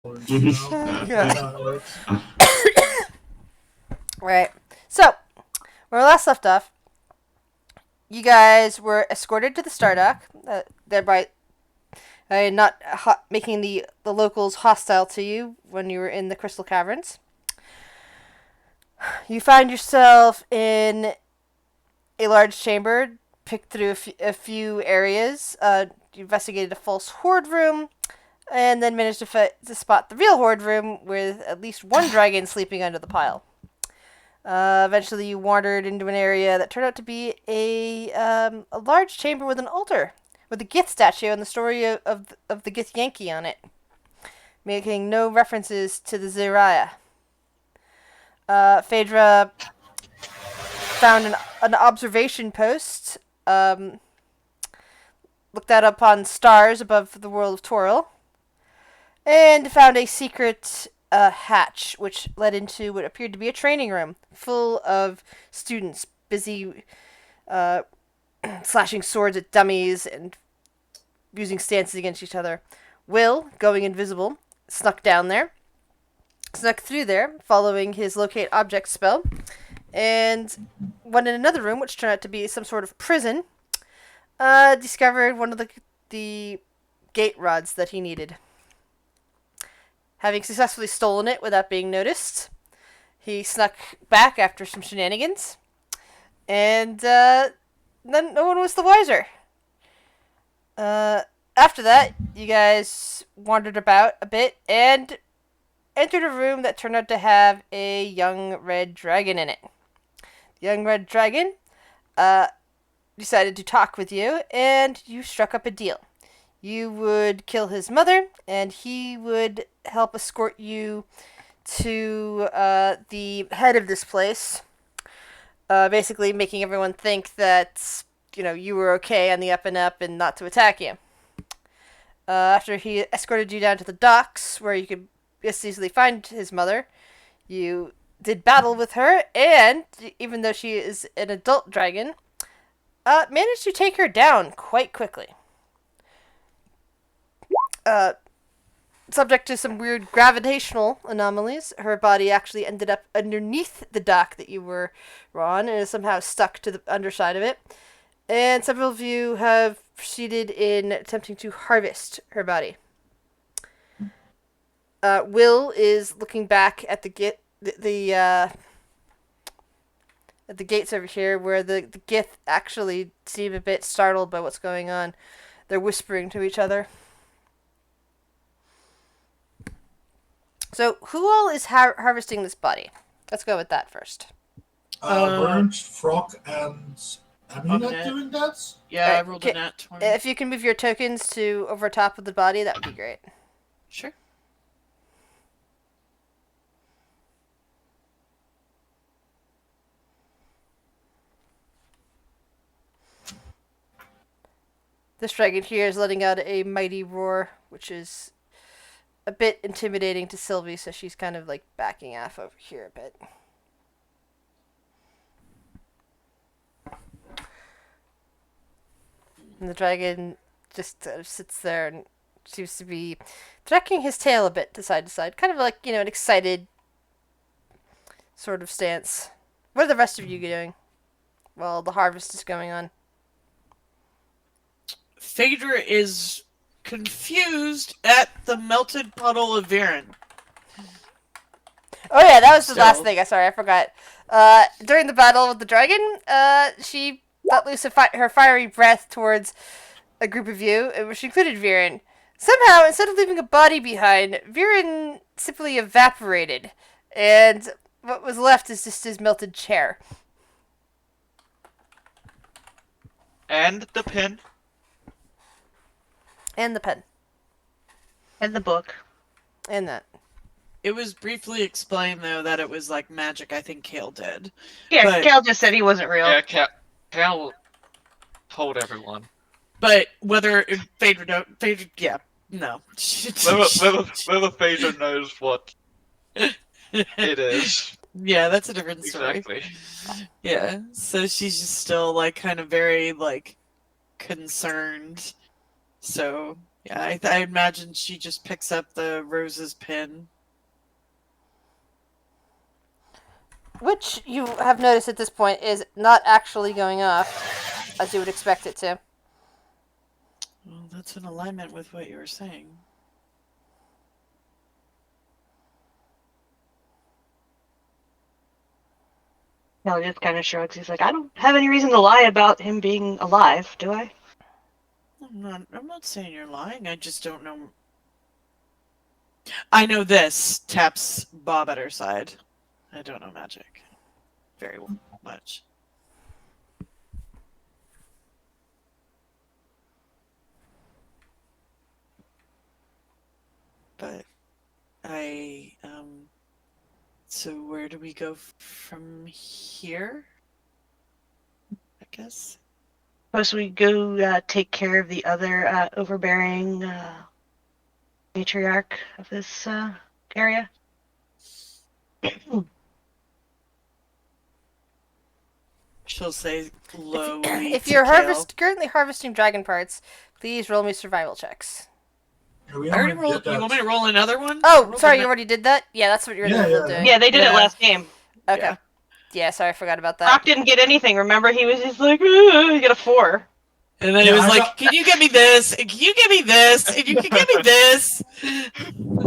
Yeah. How it works. Right. So, where we last left off, you guys were escorted to the Star Dock, thereby not making the locals hostile to you when you were in the Crystal Caverns. You find yourself in a large chamber, picked through a few areas. You investigated a false horde room, and then managed to spot the real horde room with at least one dragon sleeping under the pile. Eventually, you wandered into an area that turned out to be a large chamber with an altar with a Gith statue and the story of the Gith Yankee on it, making no references to the Zariah. Phaedra found an observation post, looked that up on stars above the world of Toril, and found a secret hatch which led into what appeared to be a training room full of students busy slashing swords at dummies and using stances against each other. Will, going invisible, snuck through there, following his locate object spell, and went in another room, which turned out to be some sort of prison. Discovered one of the gate rods that he needed. Having successfully stolen it without being noticed, he snuck back after some shenanigans, and then no one was the wiser. After that, you guys wandered about a bit and entered a room that turned out to have a young red dragon in it. The young red dragon decided to talk with you, and you struck up a deal. You would kill his mother, and he would help escort you to the head of this place, basically making everyone think that you were okay on the up and up and not to attack you. After he escorted you down to the docks, where you could just easily find his mother, you did battle with her, and even though she is an adult dragon, managed to take her down quite quickly. Subject to some weird gravitational anomalies, her body actually ended up underneath the dock that you were on and is somehow stuck to the underside of it. And several of you have proceeded in attempting to harvest her body. Will is looking back at the at the gates over here, where the Gith actually seem a bit startled by what's going on. They're whispering to each other. So, who all is harvesting this body? Let's go with that first. Burnt, Frock, and Aminet Aminet. doing that? Yeah, I rolled a nat 20. If you can move your tokens to over top of the body, that would be great. Sure. This dragon here is letting out a mighty roar, which is a bit intimidating to Sylvie, so she's kind of like backing off over here a bit. And the dragon just sits there and seems to be thracking his tail a bit to side, kind of like, an excited sort of stance. What are the rest of you doing while the harvest is going on? Phaedra is confused at the melted puddle of Viren. Oh yeah, that was the last thing. Sorry, I forgot. During the battle with the dragon, she let loose her fiery breath towards a group of you, which included Viren. Somehow, instead of leaving a body behind, Viren simply evaporated, and what was left is just his melted chair. And the pin. And the pen. And the book. And that. It was briefly explained, though, that it was like magic. I think Kale did. Yeah, But- Cal just said he wasn't real. Yeah, Cal told everyone. But whether Phaedra, yeah, no. Whether Phaedra knows what it is. Yeah, that's a different story. Exactly. Yeah, so she's just still, like, kind of very, like, concerned. So, Yeah, I imagine she just picks up the Rose's pin. Which you have noticed at this point is not actually going off as you would expect it to. Well, that's in alignment with what you were saying. Cal just kind of shrugs. He's like, I don't have any reason to lie about him being alive, do I? I'm not saying you're lying. I just don't know. I know this. Taps Bob at her side. I don't know magic very much. But so where do we go from here? I guess. Suppose we go take care of the other overbearing matriarch of this area. She'll say lowly. If to you're Kale. currently harvesting dragon parts, please roll me survival checks. Yeah, we I already already rolled. did You that. want me to roll another one? Oh, Rolled sorry, an- you already did that? Yeah, that's what you're in the Yeah, middle of yeah. doing. Yeah, they did Yeah. it last game. Okay. Yeah. Yeah, sorry, I forgot about Brock that. didn't get anything. Remember, he was just like, he got a 4. And then Yeah, it was I like, got- "Can you give me this? And can you give me this? And you can give me this?"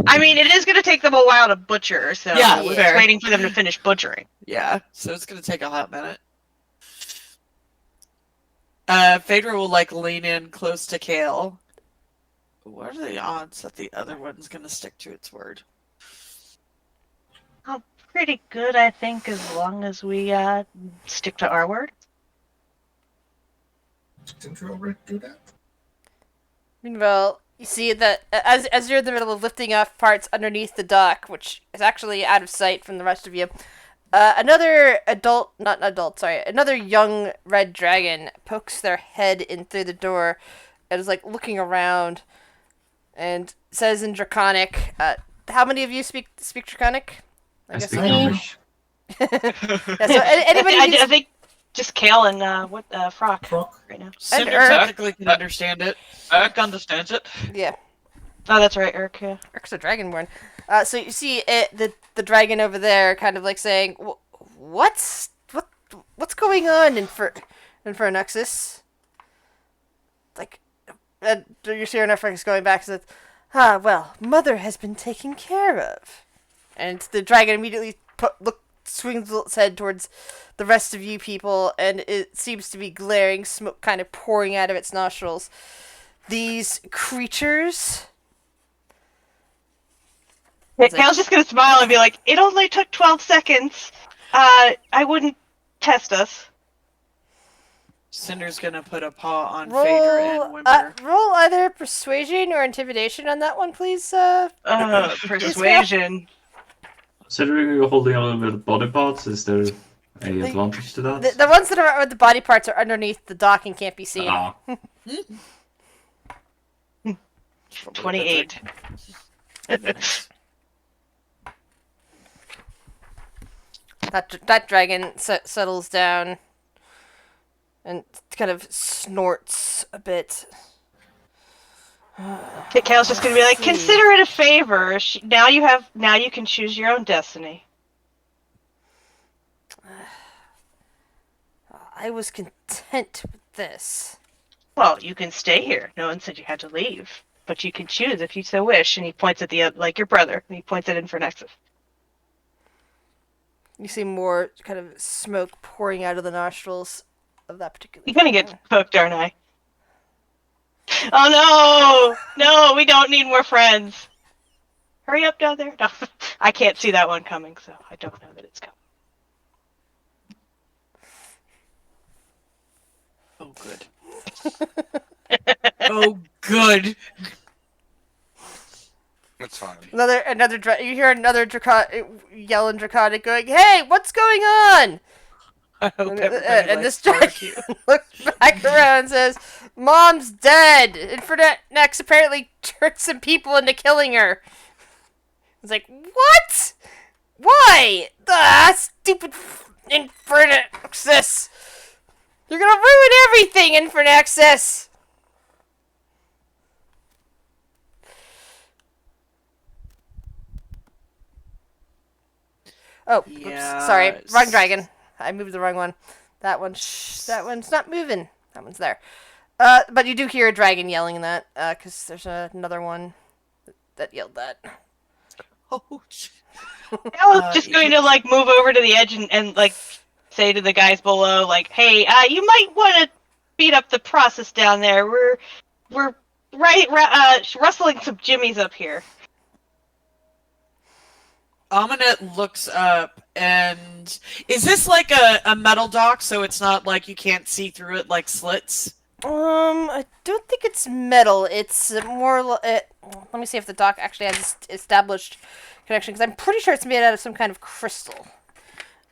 I mean, it is going to take them a while to butcher, so Yeah, we're fair. just waiting for them to finish butchering. Yeah, so it's gonna take a hot minute. Phaedra will lean in close to Kale. What are the odds that the other one's gonna stick to its word? Pretty good, I think, as long as we stick to our word. Didn't you already do that? Meanwhile, you see that as you're in the middle of lifting off parts underneath the dock, which is actually out of sight from the rest of you, another another young red dragon pokes their head in through the door and is looking around and says in Draconic, how many of you speak Draconic? I speak I don't English. Yeah, so anybody I who's think just Kale and Frock Frock? right now. Cinder Urk. technically can understand it. Urk understands it. yeah. Oh, that's right, Urk. Yeah. Urk's a dragonborn. So you see the dragon over there, kind of saying, what's going on in Nexus?" You see Nefrix going back and says, well, Mother has been taken care of. And the dragon immediately swings its head towards the rest of you people, and it seems to be glaring, smoke kind of pouring out of its nostrils. These creatures... Kale's just gonna smile and be like, "It only took 12 seconds. I wouldn't test us." Cinder's gonna put a paw on Phaedra and whimper. Roll either persuasion or intimidation on that one, please. Persuasion. Considering you're holding on with body parts, is there any The- advantage to that? The ones that are with the body parts are underneath the dock and can't be seen. Ah, 28. That dragon settles down and kind of snorts a bit. Kale's just gonna be like, See. "Consider it a favor. Now you can choose your own destiny." I was content with this. Well, you can stay here. No one said you had to leave, but you can choose if you so wish. And he points at your brother. And he points at Infernexus. You see more kind of smoke pouring out of the nostrils of that particular. You're gonna get poked, aren't I? Oh no! No, we don't need more friends. Hurry up down there. No, I can't see that one coming, so I don't know that it's coming. Oh, good. Oh, good. That's fine. You hear another yelling Draconic going, "Hey, what's going on?" I hope And, everybody and likes this barbecue. dragon looks back around and says, "Mom's dead. Infernex apparently turned some people into killing her." It's like, what? Why? Stupid Infernexus. You're gonna ruin everything, Infernexus. Oh, oops, sorry, wrong Yes. dragon. I moved the wrong one. That one, that one's not moving. That one's there. But you do hear a dragon yelling that, because there's another one that yelled that. Oh, shit. I was just going to like move over to the edge and like say to the guys below, like, "Hey, you might want to speed up the process down there. We're rustling some jimmies up here." Aminet looks up, and is this like a metal dock, so it's not like you can't see through it like slits? I don't think it's metal. It's more. Let me see if the dock actually has established connection, because I'm pretty sure it's made out of some kind of crystal.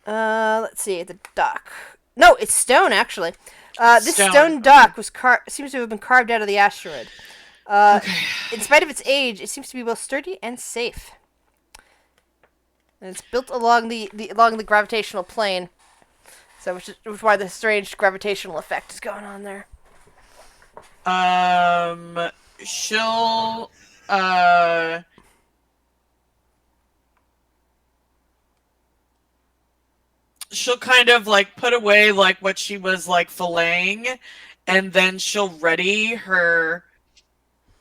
Let's see the dock. No, it's stone actually. This stone dock was seems to have been carved out of the asteroid. In spite of its age, it seems to be both sturdy and safe. And it's built along the gravitational plane, so which is why the strange gravitational effect is going on there. She'll she'll kind of like put away like what she was like filleting, and then she'll ready her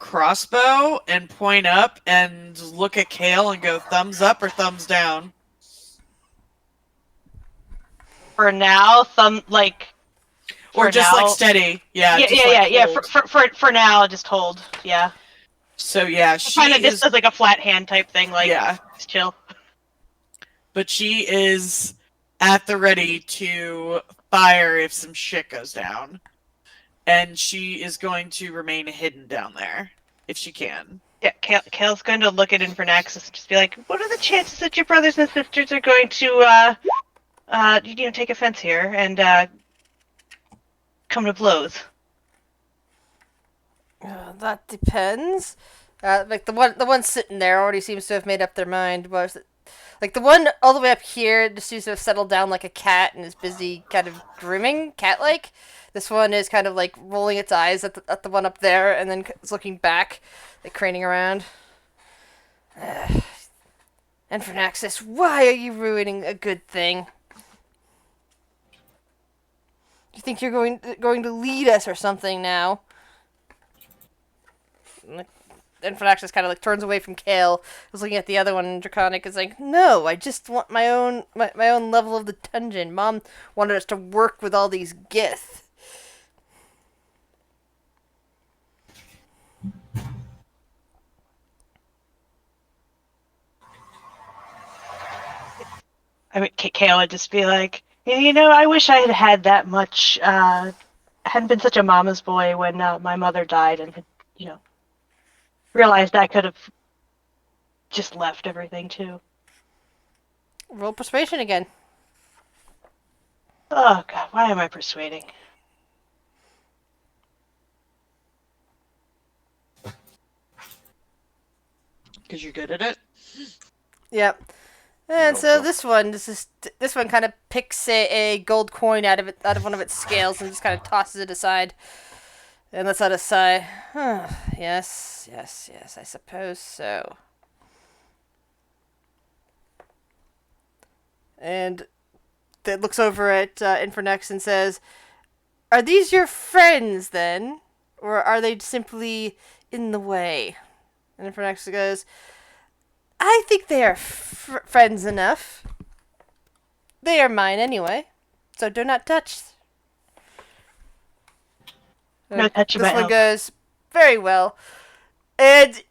crossbow and point up and look at Kale and go thumbs up or thumbs down. For now, Or just now, like steady. Yeah. yeah, just, yeah, like, yeah, hold. For now, just hold. Yeah, So yeah, she kind of is, just as like a flat hand type thing. Like, yeah, just chill. but she is at the ready to fire if some shit goes down. And she is going to remain hidden down there, if she can. Yeah, Kale's going to look at Infernaxis and just be like, "What are the chances that your brothers and sisters are going to, take offense here and come to blows?" That depends. Like the one sitting there already seems to have made up their mind. Was like the one all the way up here just seems to have settled down like a cat and is busy kind of grooming, cat-like. This one is kind of like rolling its eyes at the one up there and then it's looking back, like craning around. And for Naxis, why are you ruining a good thing? You think you're going to lead us or something now? And Naxis kind of like turns away from Kale, was looking at the other one, and Draconic is like, "No, I just want my own level of the dungeon. Mom wanted us to work with all these Gith." I mean, Kale would just be like, I wish I had had that much, hadn't been such a mama's boy when my mother died and had, realized I could have just left everything too. Roll persuasion again. Oh god, why am I persuading? Because you're good at it. Yep. And so this one kind of picks a gold coin out of one of its scales and just kind of tosses it aside, and lets out a sigh. Yes, I suppose so. And it looks over at Infernex and says, "Are these your friends then, or are they simply in the way?" And Infernex goes, "I think they are friends enough. They are mine anyway, so do not touch." No touching This my one elf. goes, "Very well." And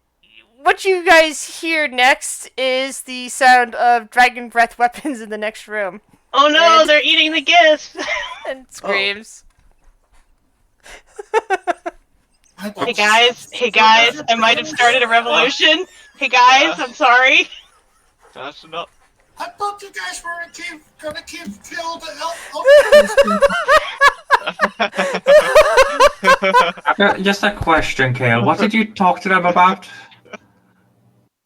what you guys hear next is the sound of dragon breath weapons in the next room. Oh no, And- they're eating the gifts! And screams. Hey guys, I might have started a revolution. Hey guys, I'm sorry. That's not. I thought you guys were gonna kill the elf. Just a question, Kale. What did you talk to them about?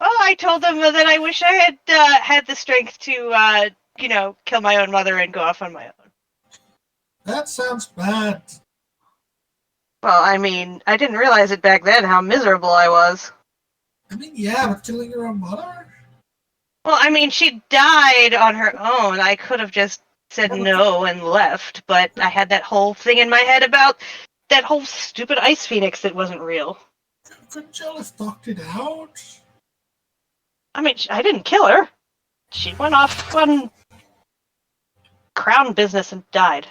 Well, I told them that I wish I had had the strength to, kill my own mother and go off on my own. That sounds bad. Well, I mean, I didn't realize it back then how miserable I was. I mean, yeah, but killing your own mother? Well, I mean, she died on her own. I could have just said no and left, but I had that whole thing in my head about that whole stupid ice phoenix that wasn't real. Couldn't you have knocked it out? I mean, I didn't kill her. She went off on crown business and died.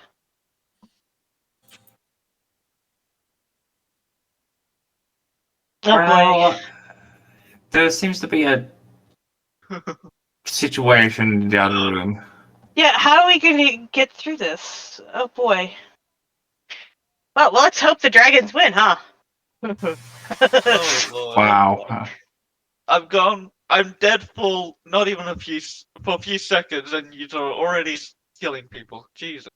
Oh boy. Well, there seems to be a situation in the other room. Yeah, how are we going to get through this? Oh boy. Well, let's hope the dragons win, huh? Oh, Lord. Wow. I'm dead for not even a few seconds, and you're already killing people. Jesus.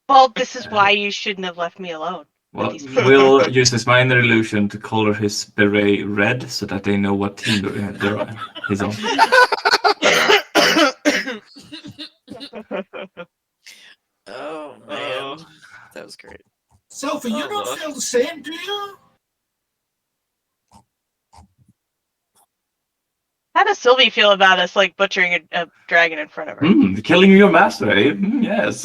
Well, this is why you shouldn't have left me alone. Well, we'll use his minor illusion to color his beret red so that they know what team he's on. Oh man, that was great. Sophie, you Oh, don't Lord. feel the same, do you? How does Sylvie feel about us, like, butchering a dragon in front of her? Killing your master, eh? Yes.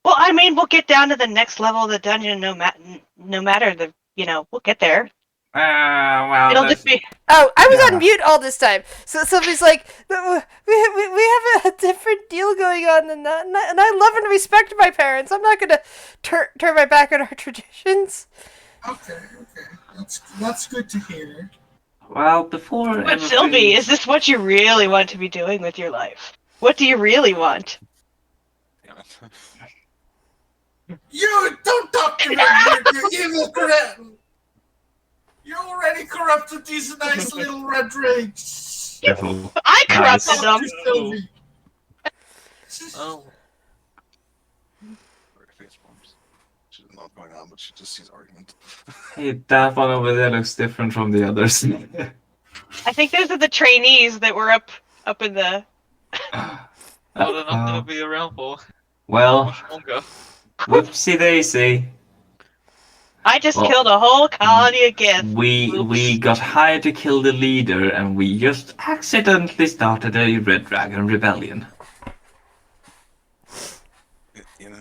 Well, I mean, we'll get down to the next level of the dungeon no matter the, we'll get there. Well, It'll just be... Oh, I was Yeah. on mute all this time. So Sylvie's like, we have a different deal going on than that, and I love and respect my parents. I'm not gonna turn my back on our traditions. Okay. That's good to hear. Well, before But everything- Sylvie, is this what you really want to be doing with your life? What do you really want? You don't talk to me, you evil corrupt. You already corrupted these nice little red rings. Careful. I corrupted Nice. them. Sylvie. Oh. She's not going on, but she just sees argument. Hey, that one over there looks different from the others. I think those are the trainees that were up in the... Well, they're not gonna be around for Well, much longer. whoopsie daisy. I just Well, killed a whole colony of gith. We got hired to kill the leader, and we just accidentally started a Red Dragon rebellion. You know,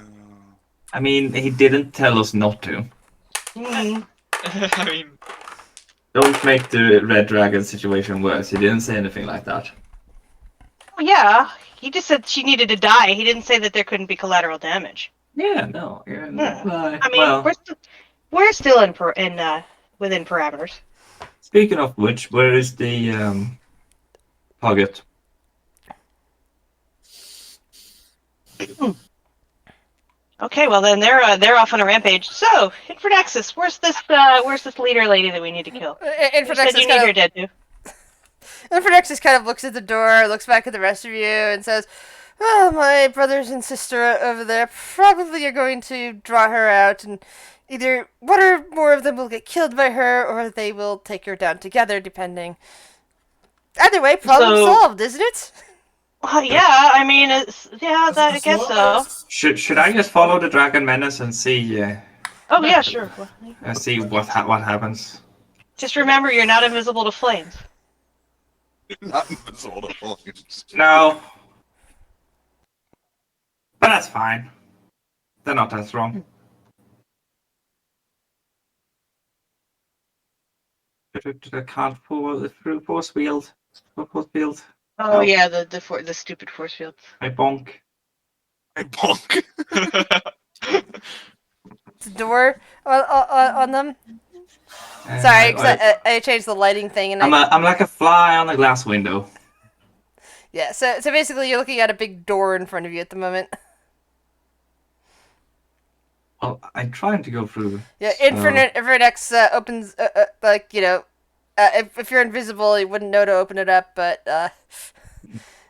I mean, he didn't tell us not to. Mm. I mean, Don't make the Red Dragon situation worse. He didn't say anything like that. Well, yeah, he just said she needed to die. He didn't say that there couldn't be collateral damage. Yeah, no. Yeah, I mean, well, we're still within parameters. speaking of which, where is the target? Okay, well then they're off on a rampage. So, Infernexus, where's this leader lady that we need to kill? You said you need her dead too. Infernexus kind of looks at the door, looks back at the rest of you, and says, "Well, my brothers and sister over there probably are going to draw her out, and either one or more of them will get killed by her, or they will take her down together, depending. Either way, problem solved, isn't it?" Yeah, I mean, I guess so. Should I just follow the Dragon Menace and see Oh yeah, sure. see what happens? Just remember, you're not invisible to flames. not invisible to flames. No, but that's fine. They're not that strong. I can't pull through force field. Force field. Oh Oh. yeah, the stupid force field. I bonk. I bonk. The door on them. Sorry, because I changed the lighting thing, and I'm like a fly on a glass window. yeah. So basically, you're looking at a big door in front of you at the moment. Well, I'm trying to go through. Yeah, so- Infernex opens like if you're invisible, you wouldn't know to open it up, but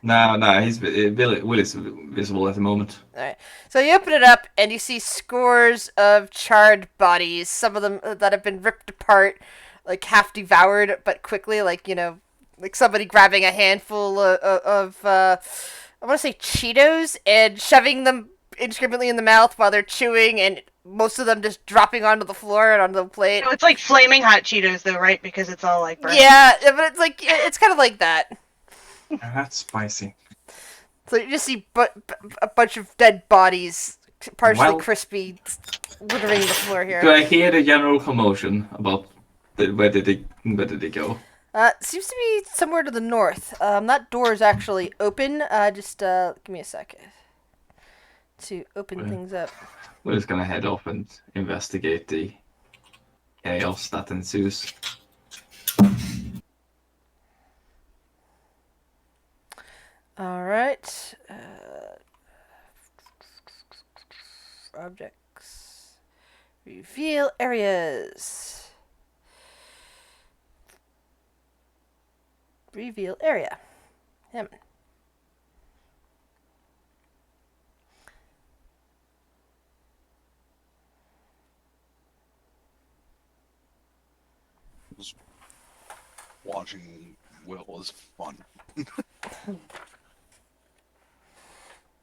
No, he's Will is visible at the moment. Alright. So you open it up and you see scores of charred bodies, some of them that have been ripped apart, like half devoured, but quickly, like somebody grabbing a handful of I want to say Cheetos and shoving them indiscriminately in the mouth while they're chewing, and most of them just dropping onto the floor and onto the plate. So it's like flaming hot Cheetos, though, right? Because it's all like burnt. Yeah, but it's like it's kind of like that. That's spicy. So you just see a bunch of dead bodies, partially Well- crispy, littering the floor Do here. I hear the general commotion about where did they go? Seems to be somewhere to the north. That door is actually open. Just give me a second to open things up. We're just gonna head off and investigate the chaos that ensues. All right. Objects. Reveal areas. Reveal area. Him. Watching Will was fun.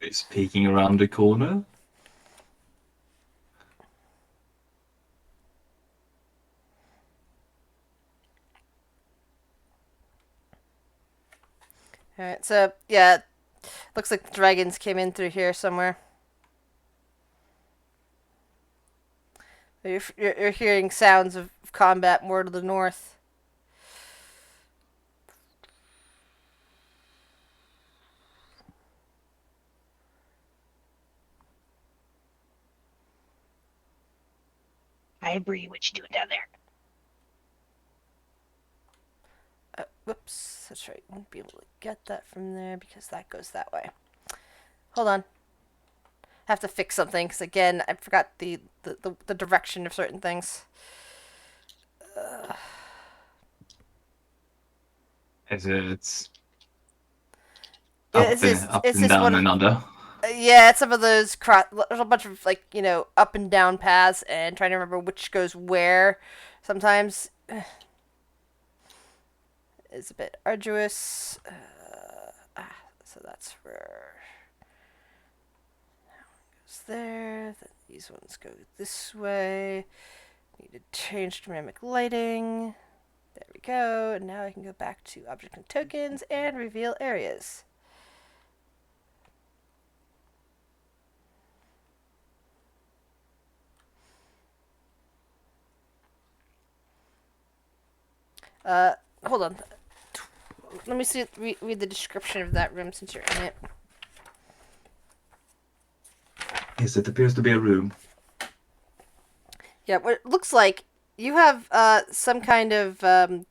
It's peeking around the corner. Alright, so, yeah. Looks like the dragons came in through here somewhere. You're hearing sounds of combat more to the north. I agree. What you doing down there? Whoops, that's right. Won't be able to get that from there because that goes that way. Hold on. Have to fix something because again, I forgot the direction of certain things. It's Yeah, up it's and, just- up it's and just down one of- and under. Yeah, it's some of those there's a bunch of like up and down paths, and trying to remember which goes where. Sometimes is a bit arduous. So that's where goes there. Then these ones go this way. Need to change dynamic lighting. There we go. And now I can go back to object and tokens and reveal areas. Hold on. Let me see. Read the description of that room since you're in it. Yes, it appears to be a room. Yeah, what it looks like you have some kind of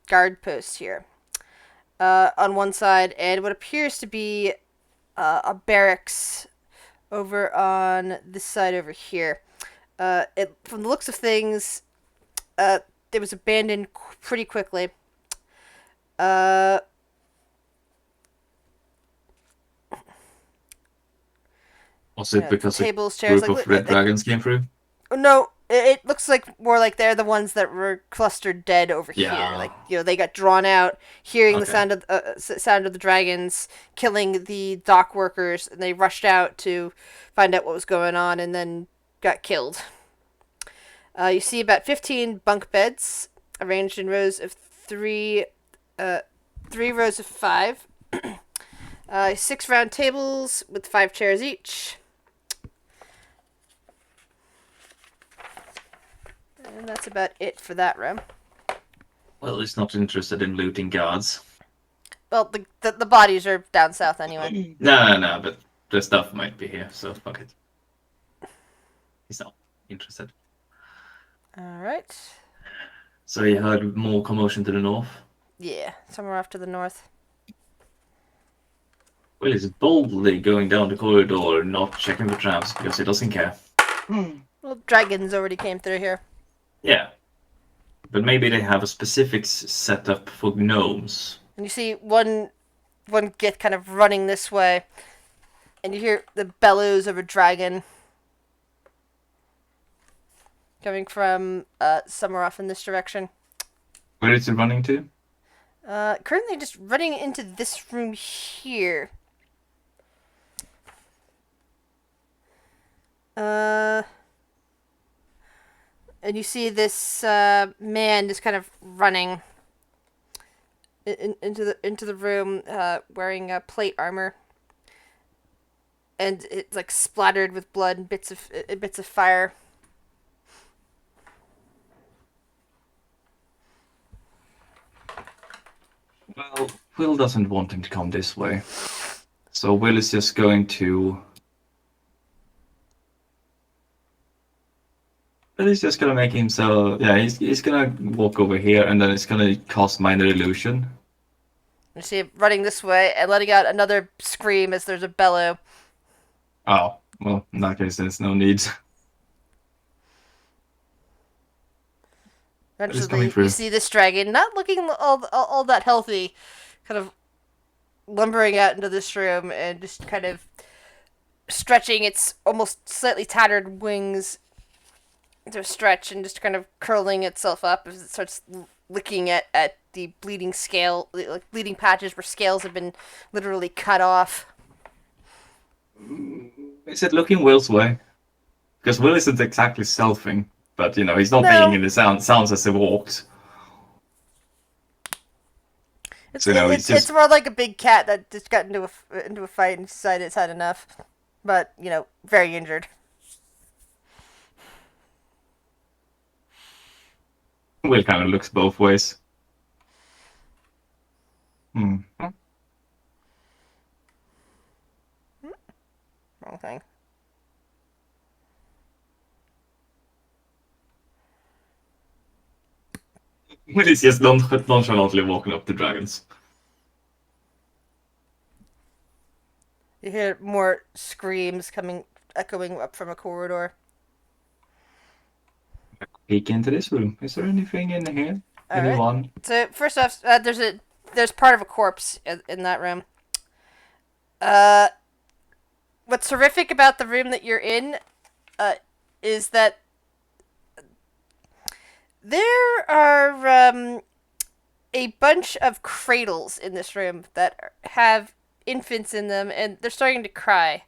guard post here on one side, and what appears to be a barracks over on this side over here. From the looks of things, it was abandoned pretty quickly. Was it Yeah, because a tables, chairs, group like of red dragons came through? no, it looks like more like they're the ones that were clustered dead over Yeah. here. Like they got drawn out, hearing the Okay. sound of the dragons killing the dock workers, and they rushed out to find out what was going on, and then got killed. You see about 15 bunk beds arranged in rows of three rows of 5. 6 round tables with 5 chairs each. And that's about it for that room. Well, he's not interested in looting guards. Well, the bodies are down south anyway. No, but the stuff might be here, so fuck it. He's not interested. Alright. So you heard more commotion to the north? Yeah, somewhere off to the north. Well, he's boldly going down the corridor, not checking for traps because he doesn't care. Well, dragons already came through here. Yeah. But maybe they have a specific setup for gnomes. And you see one Gith kind of running this way. And you hear the bellows of a dragon coming from somewhere off in this direction. Where is it running to? Currently just running into this room here. And you see this man just kind of running into the room, wearing plate armor, and it's like splattered with blood and bits of fire. Well, Will doesn't want him to come this way. So Will is just going to... But he's just gonna make himself... Yeah, he's gonna walk over here and then he's gonna cast Minor Illusion. You see him running this way and letting out another scream as there's a bellow. Oh, well, in that case, there's no need. Eventually, you see this dragon, not looking all that healthy, kind of lumbering out into this room and just kind of stretching its almost slightly tattered wings to a stretch and just kind of curling itself up as it starts licking at the bleeding scale, like bleeding patches where scales have been literally cut off. Is it looking Will's way? Because Will isn't exactly selfing, but you know, he's not making any sounds as he walks. It's, So, you know, it's more like a big cat that just got into a fight and decided it's had enough. But, you know, very injured. Will kind of looks both ways. Wrong thing. Will is just nonchalantly walking up to dragons. You hear more screams echoing up from a corridor. Peek into this room. Is there anything in here? Anyone? Right. So first off, there's part of a corpse in that room. What's horrific about the room that you're in, is that there are a bunch of cradles in this room that have infants in them, and they're starting to cry.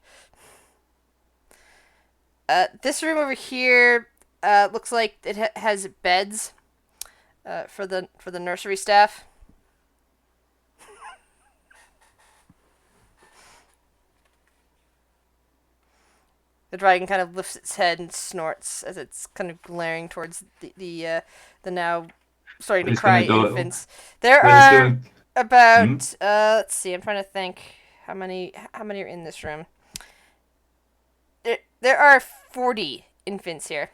This room over here looks like it has beds for the nursery staff. The dragon kind of lifts its head and snorts as it's kind of glaring towards the now starting to cry infants. There are about let's see, I'm trying to think how many are in this room. There are 40 infants here.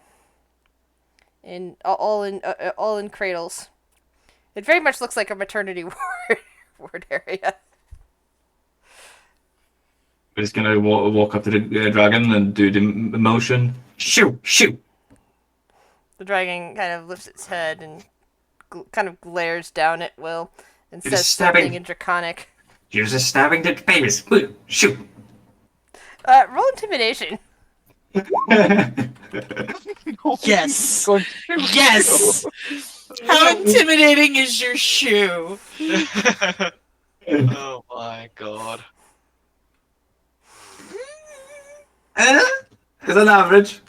All in cradles. It very much looks like a maternity ward area. We're just gonna walk up to the dragon and do the motion. Shoo! Shoo! The dragon kind of lifts its head and kind of glares down at Will and says something in Draconic. You're just stabbing the babies. Shoot! Roll intimidation. Yes. Yes. How intimidating is your shoe? Oh my god. It's an average.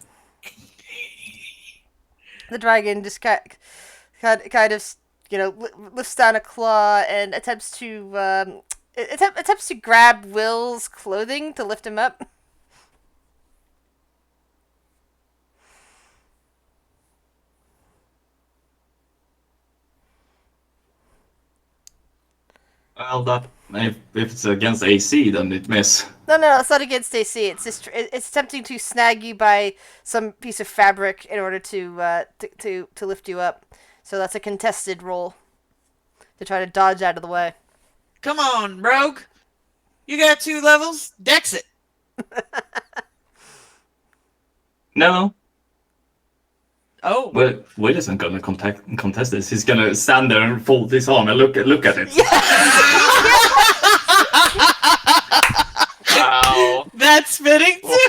The dragon just kind of, you know, lifts down a claw and attempts to grab Will's clothing to lift him up. Well, that if it's against AC, then it miss. No, it's not against AC. It's just it's attempting to snag you by some piece of fabric in order to lift you up. So that's a contested roll to try to dodge out of the way. Come on, rogue. You got 2 levels. Dex it. No. Oh. Well, Will isn't gonna contest this. He's gonna stand there and fold his arm and look at it. Wow. That's fitting too.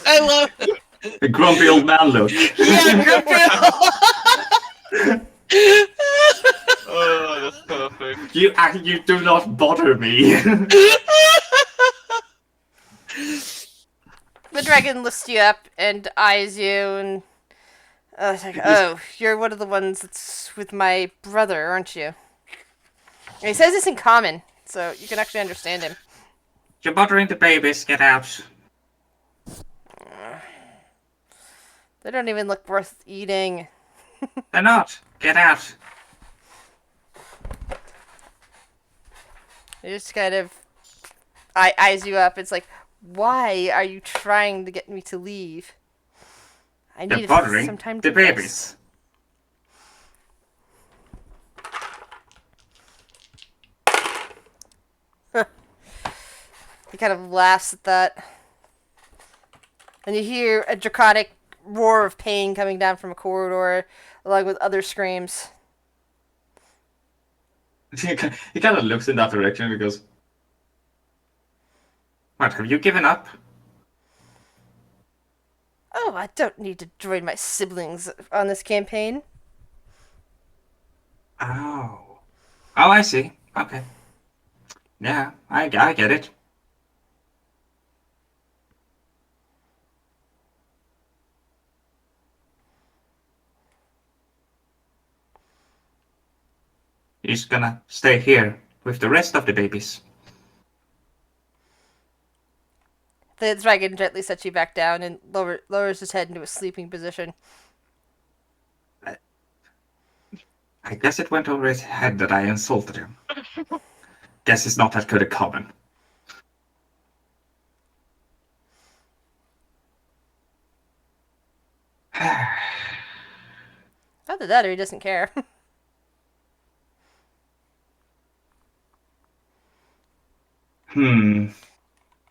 I love it. A grumpy old man look. Yeah, grumpy old. Oh, that's perfect. You do not bother me. The dragon lifts you up and eyes you, and it's like, oh, you're one of the ones that's with my brother, aren't you? And he says this in common, so you can actually understand him. You're bothering the babies. Get out. They don't even look worth eating. They're not. Get out. He just kind of eyes you up. It's like, why are you trying to get me to leave? I You're need bothering some time the to rest. babies. He kind of laughs at that. And you hear a draconic roar of pain coming down from a corridor, along with other screams. He kind of looks in that direction and goes, "What, have you given up?" Oh, I don't need to join my siblings on this campaign. Oh. Oh, I see. Okay. Yeah, I get it. He's gonna stay here with the rest of the babies. The dragon gently sets you back down and lowers his head into a sleeping position. I guess it went over his head that I insulted him. Guess he's not that good at common. Either that or he doesn't care.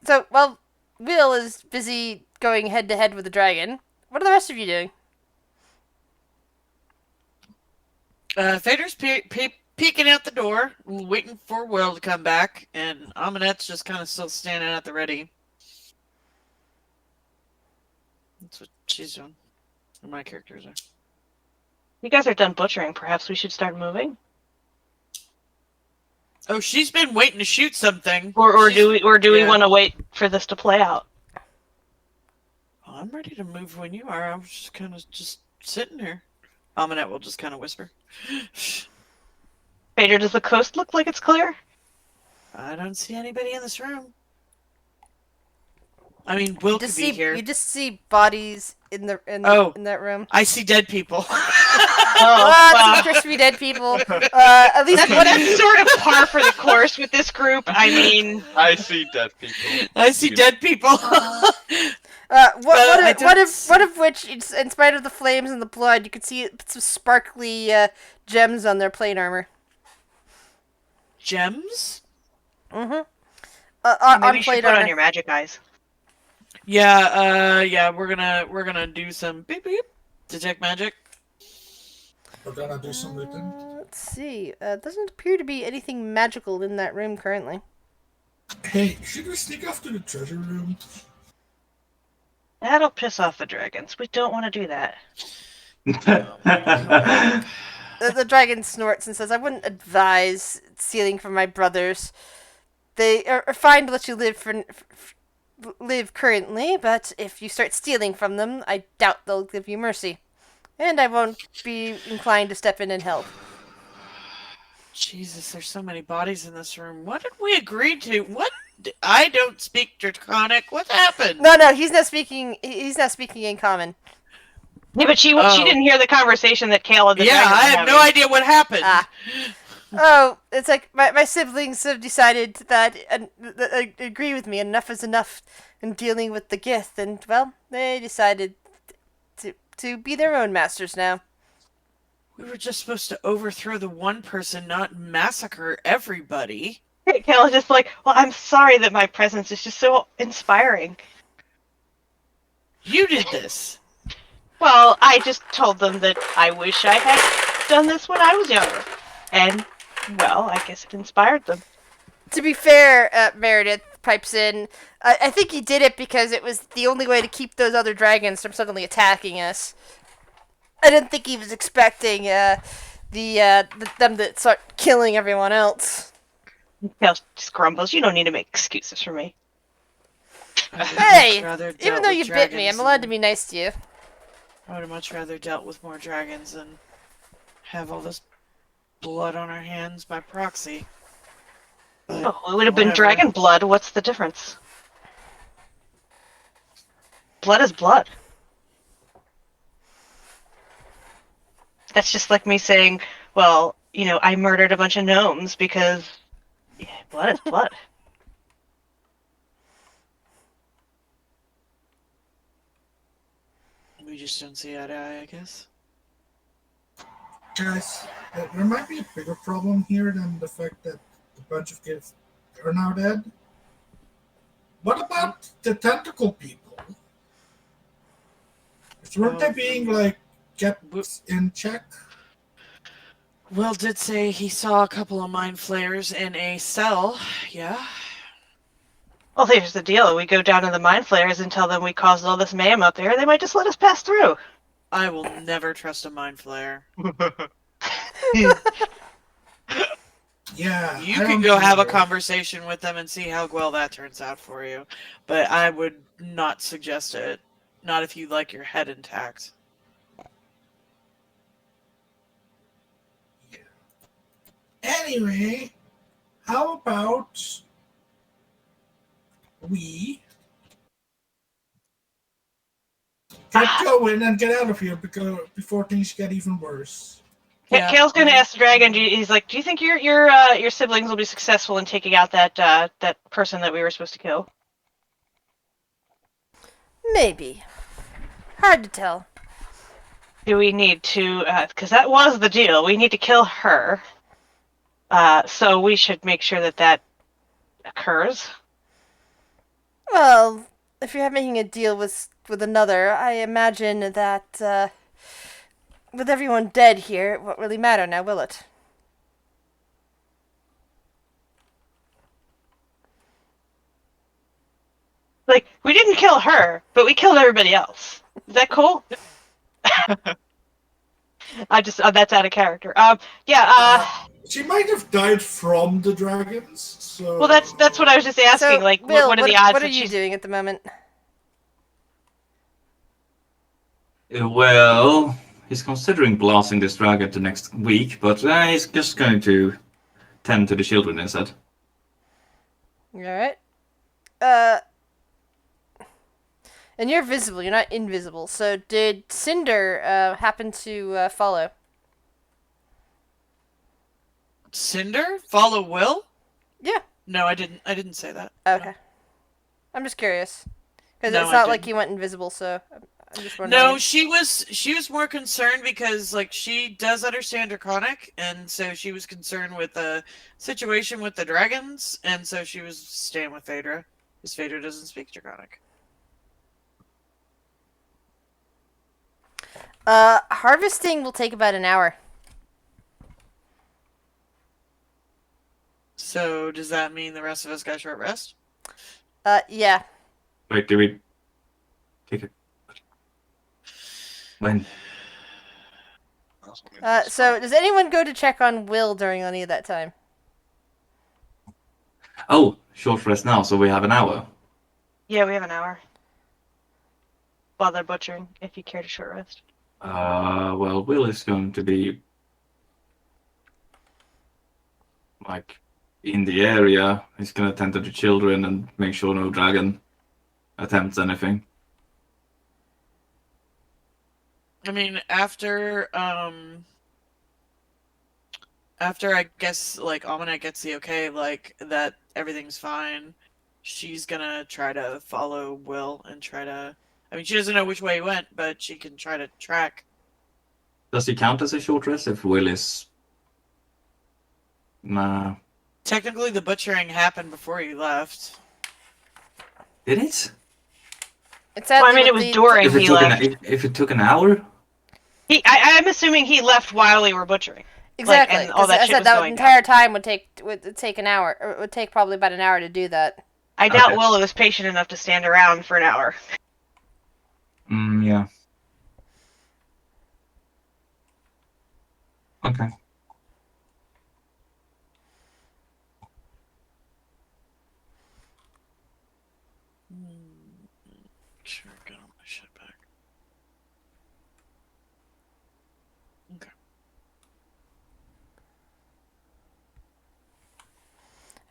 So, while Will is busy going head to head with the dragon, what are the rest of you doing? Fader's peeking out the door, waiting for Will to come back, and Aminette's just kind of still standing at the ready. That's what she's doing. Or my characters are. You guys are done butchering. Perhaps we should start moving? Oh, she's been waiting to shoot something. Or do we yeah. want to wait for this to play out? Oh, I'm ready to move when you are. I'm just kind of just sitting here. Aminette will just kind of whisper. Vader, does the coast look like it's clear? I don't see anybody in this room. I mean, Will could be here. You just see bodies in that room. I see dead people. Some crispy dead people. At least one. That's sort of par for the course with this group. I mean, I see dead people. I see dead people. One of which, in spite of the flames and the blood, you can see some sparkly gems on their plate armor. Gems? Mm-hmm. maybe you should put on your magic eyes. Yeah, we're gonna do some beep beep detect magic. We're gonna do some looting. Let's see. Doesn't appear to be anything magical in that room currently. Hey, should we sneak off to the treasure room? That'll piss off the dragons. We don't want to do that. The dragon snorts and says, "I wouldn't advise stealing from my brothers. They are fine to let you live currently, but if you start stealing from them, I doubt they'll give you mercy. And I won't be inclined to step in and help." Jesus, there's so many bodies in this room. What did we agree to? What? I don't speak Draconic. What happened? No, he's not speaking. He's not speaking in common. Yeah, but she didn't hear the conversation that Kayla the dragon I was have having. no idea what happened. Oh, it's like my siblings have decided that agree with me. Enough is enough in dealing with the Gith, and well, they decided to be their own masters now. We were just supposed to overthrow the one person, not massacre everybody. Kayla's just like, well, I'm sorry that my presence is just so inspiring. You did this. Well, I just told them that I wish I had done this when I was younger. And, well, I guess it inspired them. To be fair, Meredith pipes in. I think he did it because it was the only way to keep those other dragons from suddenly attacking us. I didn't think he was expecting them to start killing everyone else. Kayla just grumbles, you don't need to make excuses for me. I would much Hey! rather Even dealt though with you bit me, I'm dragons allowed to than- be nice to you. I would have much rather dealt with more dragons than have all this blood on our hands by proxy. But Oh, it would have been whatever. dragon blood. What's the difference? Blood is blood. That's just like me saying, well, I murdered a bunch of gnomes because blood is blood. We just don't see eye to eye, I guess. Guys, there might be a bigger problem here than the fact that a bunch of kids are now dead. What about the tentacle people? Weren't they being, kept in check? Will did say he saw a couple of mind flayers in a cell, yeah. Well, here's the deal. We go down to the mind flayers and tell them we caused all this mayhem up there. They might just let us pass through. I will never trust a mind flayer. Yeah. You I can don't go have a either. conversation with them and see how well that turns out for you. But I would not suggest it. Not if you like your head intact. Anyway, how about we get going and get out of here before things get even worse? Yeah. Kale's going to ask the dragon. He's like, "Do you think your siblings will be successful in taking out that person that we were supposed to kill?" Maybe. Hard to tell. Do we need to? Because that was the deal. We need to kill her. So we should make sure that occurs. Well, if you're making a deal with another, I imagine that with everyone dead here, it won't really matter now, will it? Like, we didn't kill her, but we killed everybody else. Is that cool? That's out of character. She might have died from the dragons, so. Well, that's what I was just asking. So, Like, Will, what are the odds what are that you she's doing at the moment? Well, he's considering blasting this dragon to next week, but he's just going to tend to the children instead. Alright. And you're visible, you're not invisible. So did Cinder happen to follow? Cinder? Follow Will? Yeah. No, I didn't say that. Okay. I'm just curious. Because No, it's I not like didn't. he went invisible, so I'm just wondering. No, she was more concerned because she does understand Draconic, and so she was concerned with the situation with the dragons, and so she was staying with Phaedra, because Phaedra doesn't speak Draconic. Harvesting will take about an hour. So does that mean the rest of us got short rest? Yeah. Wait, did we take it? When? So does anyone go to check on Will during any of that time? Oh, short rest now, so we have an hour. Yeah, we have an hour. While they're butchering, if you care to short rest. Well, Will is going to be in the area. He's gonna tend to the children and make sure no dragon attempts anything. I mean, after I guess Almanac gets the okay, that everything's fine, she's gonna try to follow Will and try to. I mean, she doesn't know which way he went, but she can try to track. Does he count as a short rest if Will is? Nah. Technically, the butchering happened before you left. Did it? It's Well, I mean, it was during If it he took left. if it took an hour? I'm assuming he left while we were butchering. Exactly. And all that shit was that going entire time would take an hour. Or it would take probably about an hour to do that. I doubt Okay. Will was patient enough to stand around for an hour. Yeah. Okay.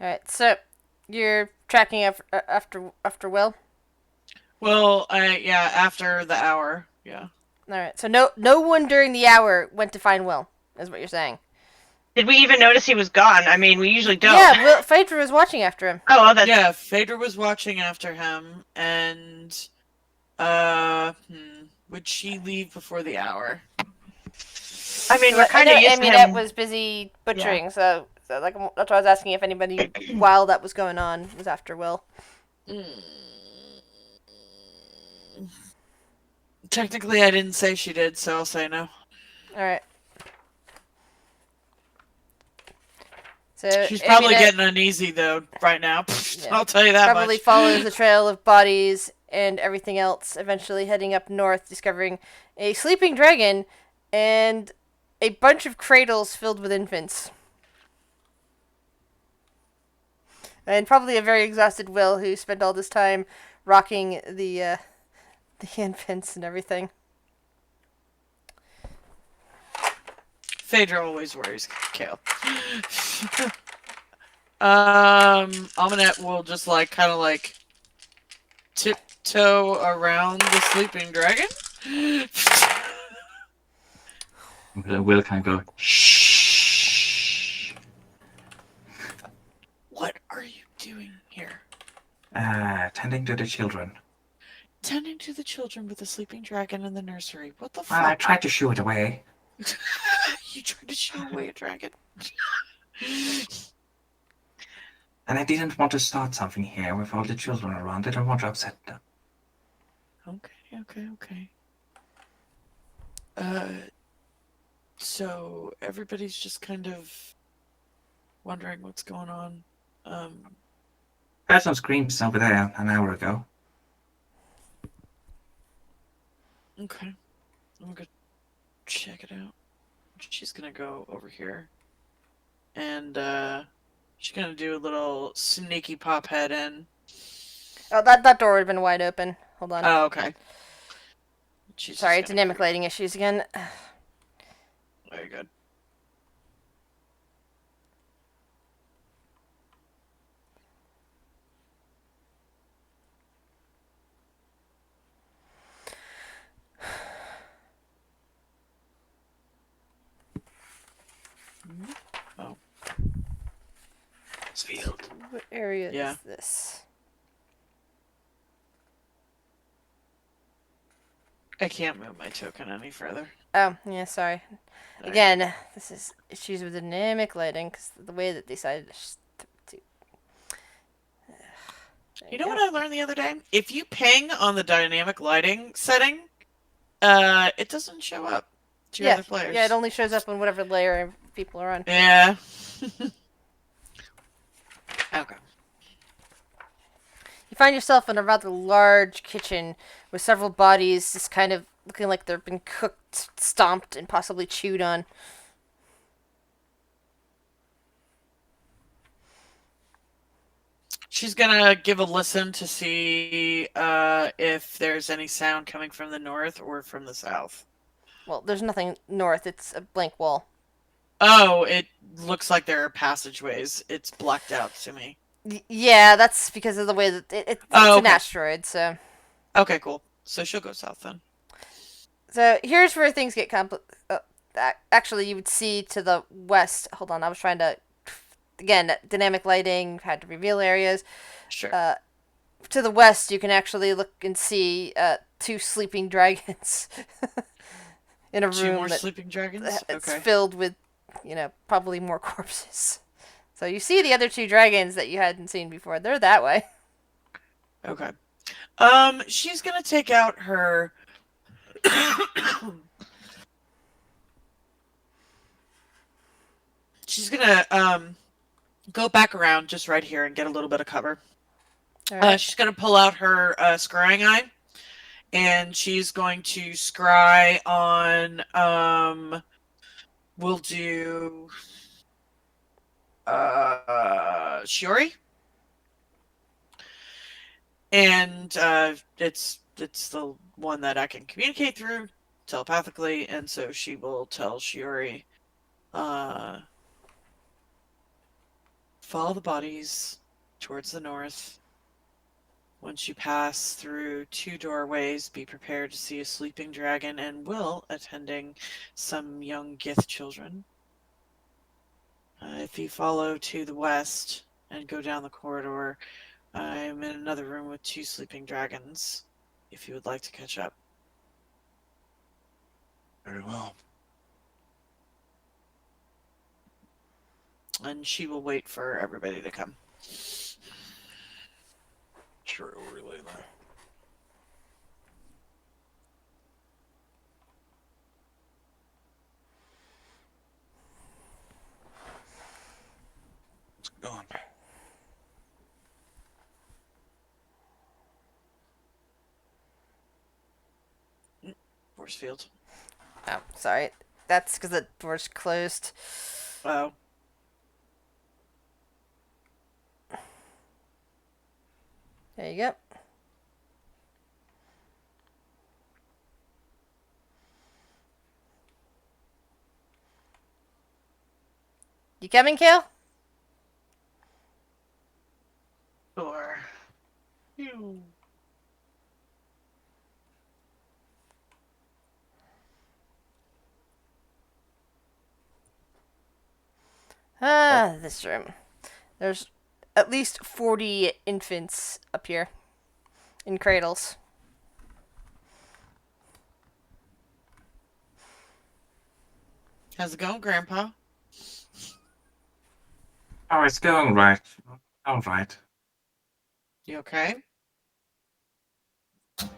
All right. So you're tracking after Will. Well, yeah, after the hour. Yeah. All right. So no one during the hour went to find Will. Is what you're saying. Did we even notice he was gone? I mean, we usually don't. Yeah. Will Phaedra was watching after him. Oh, well, that's Yeah, Phaedra was watching after him, and would she leave before the hour? I mean, So we're I kind know of used to Aminette him. was busy butchering, so like that's why I was asking if anybody while that was going on was after Will. Technically, I didn't say she did, so I'll say no. All right. So She's probably Aminette, getting uneasy though right now. yeah, I'll tell you that probably much. follows the trail of bodies and everything else, eventually heading up north, discovering a sleeping dragon and a bunch of cradles filled with infants. And probably a very exhausted Will who spent all this time rocking the infants and everything. Phaedra always worries Kale. Aminette will just like kind of like tiptoe around the sleeping dragon. Will kind of go, shh. What are you doing here? Tending to the children. Tending to the children with the sleeping dragon in the nursery. What the I fuck? tried to shoo it away. You tried to shoo away a dragon. And I didn't want to start something here with all the children around. I don't want to upset them. Okay. So everybody's just kind of wondering what's going on. Heard some screams over there an hour ago. Okay. I'm gonna check it out. She's gonna go over here. And she's gonna do a little sneaky pop head in. Oh, that door would have been wide open. Hold on. Oh, okay. She's Sorry, just gonna dynamic lighting issues again. Very good. Oh. It's field. What area Yeah. is this? I can't move my token any further. Oh, yeah, sorry. There Again, this is issues with dynamic lighting because the way that they decided to. You know what I learned the other day? If you ping on the dynamic lighting setting, it doesn't show up to your other players. Yeah, it only shows up on whatever layer people are on. Yeah. Okay. You find yourself in a rather large kitchen with several bodies just kind of looking like they've been cooked, stomped, and possibly chewed on. She's gonna give a listen to see if there's any sound coming from the north or from the south. Well, there's nothing north, it's a blank wall. Oh, it looks like there are passageways. It's blacked out to me. Yeah, that's because of the way that it's Oh, an okay. asteroid, so. Okay, cool. So she'll go south then. So here's where things get actually, you would see to the west. Hold on, I was trying to. Again, dynamic lighting had to reveal areas. Sure. To the west, you can actually look and see two sleeping dragons in a Two room more that sleeping dragons? it's Okay. filled with, probably more corpses. So you see the other two dragons that you hadn't seen before. They're that way. Okay. She's gonna take out her she's gonna go back around just right here and get a little bit of cover. All right. She's gonna pull out her scrying eye, and she's going to scry on. We'll do Shiori, and it's the one that I can communicate through telepathically, and so she will tell Shiori Follow the bodies towards the north. Once you pass through 2 doorways, be prepared to see a sleeping dragon and Will attending some young Gith children. If you follow to the west and go down the corridor, I'm in another room with 2 sleeping dragons, if you would like to catch up. Very well. And she will wait for everybody to come. Sure, we'll relay that. What's going on? Force field. Oh, sorry. That's because the door's closed. Oh. There you go. You coming, Kale? Sure. Ah, this room. There's at least 40 infants up here in cradles. How's it going, Grandpa? Oh, it's going right. All right. You okay?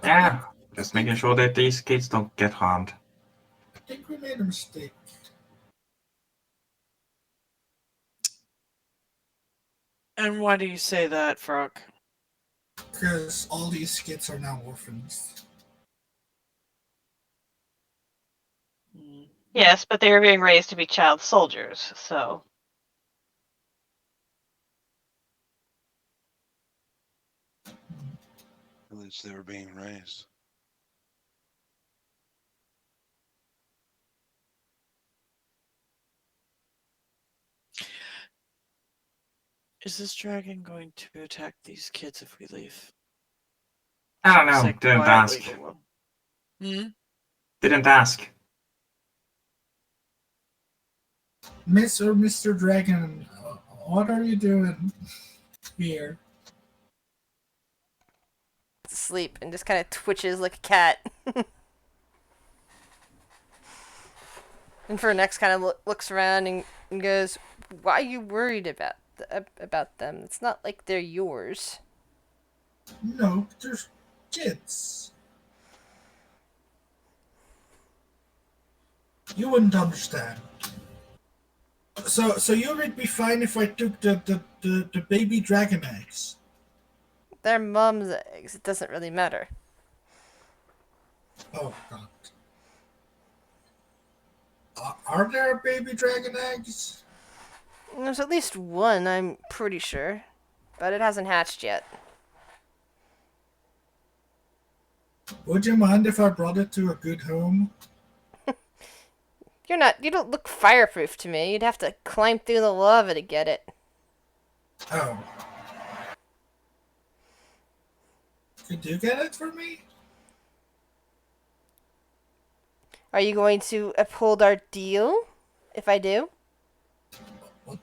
Yeah, just making sure that these kids don't get harmed. I think we made a mistake. And why do you say that, Frog? Because all these kids are now orphans. Hmm. Yes, but they were being raised to be child soldiers, so. At least they were being raised. Is this dragon going to attack these kids if we leave? I don't know. Say Didn't quietly, ask. but will. Hmm? Didn't ask. Miss or Mr. Dragon, what are you doing here? Sleep and just kind of twitches like a cat. And for next kind of looks around and goes, "Why are you worried about them? It's not like they're yours." No, they're kids. You wouldn't understand. So you would be fine if I took the baby dragon eggs. They're mom's eggs. It doesn't really matter. Oh God. Are there baby dragon eggs? There's at least one, I'm pretty sure, but it hasn't hatched yet. Would you mind if I brought it to a good home? You don't look fireproof to me. You'd have to climb through the lava to get it. Oh. Could you get it for me? Are you going to uphold our deal if I do? What?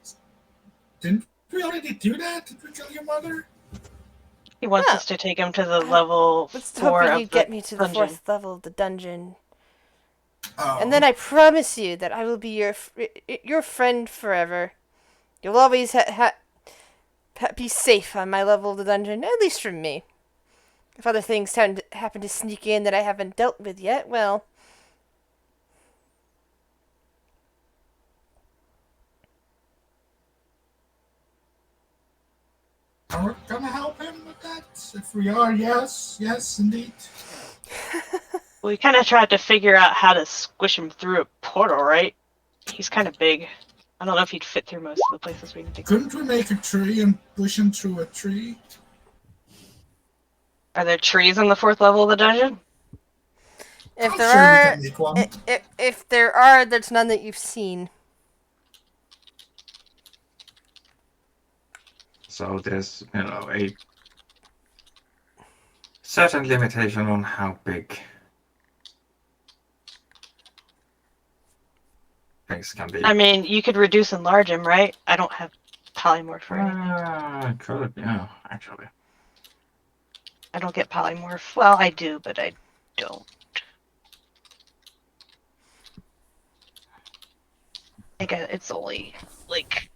Didn't we already do that? Did we kill your mother? He wants Oh. us to take him to the level I was 4 hoping of you'd the get me to the dungeon. 4th level of the dungeon. Oh. And then I promise you that I will be your friend forever. You'll always be safe on my level of the dungeon, at least from me. If other things happen to sneak in that I haven't dealt with yet, well... Are we gonna help him with that? If we are, yes. Yes, indeed. We kind of tried to figure out how to squish him through a portal, right? He's kind of big. I don't know if he'd fit through most of the places we can take him. Couldn't we make a tree and push him through a tree? Are there trees on the 4th level of the dungeon? If I'm there sure we are... can make one. If there are, there's none that you've seen. So there's, a certain limitation on how big things can be. I mean, you could reduce and enlarge him, right? I don't have polymorph for anything. Could, yeah, actually. I don't get polymorph. Well, I do, but I don't. I think it's only like.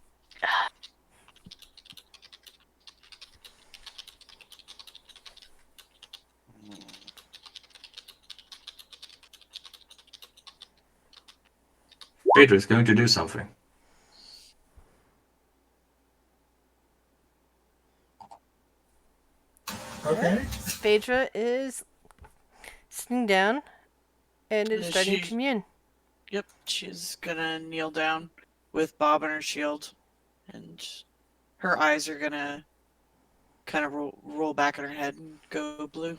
Phaedra's going to do something. Okay. Phaedra is sitting down and is starting to commune. Yep, she's gonna kneel down with Bob on her shield, and her eyes are gonna kind of roll back in her head and go blue.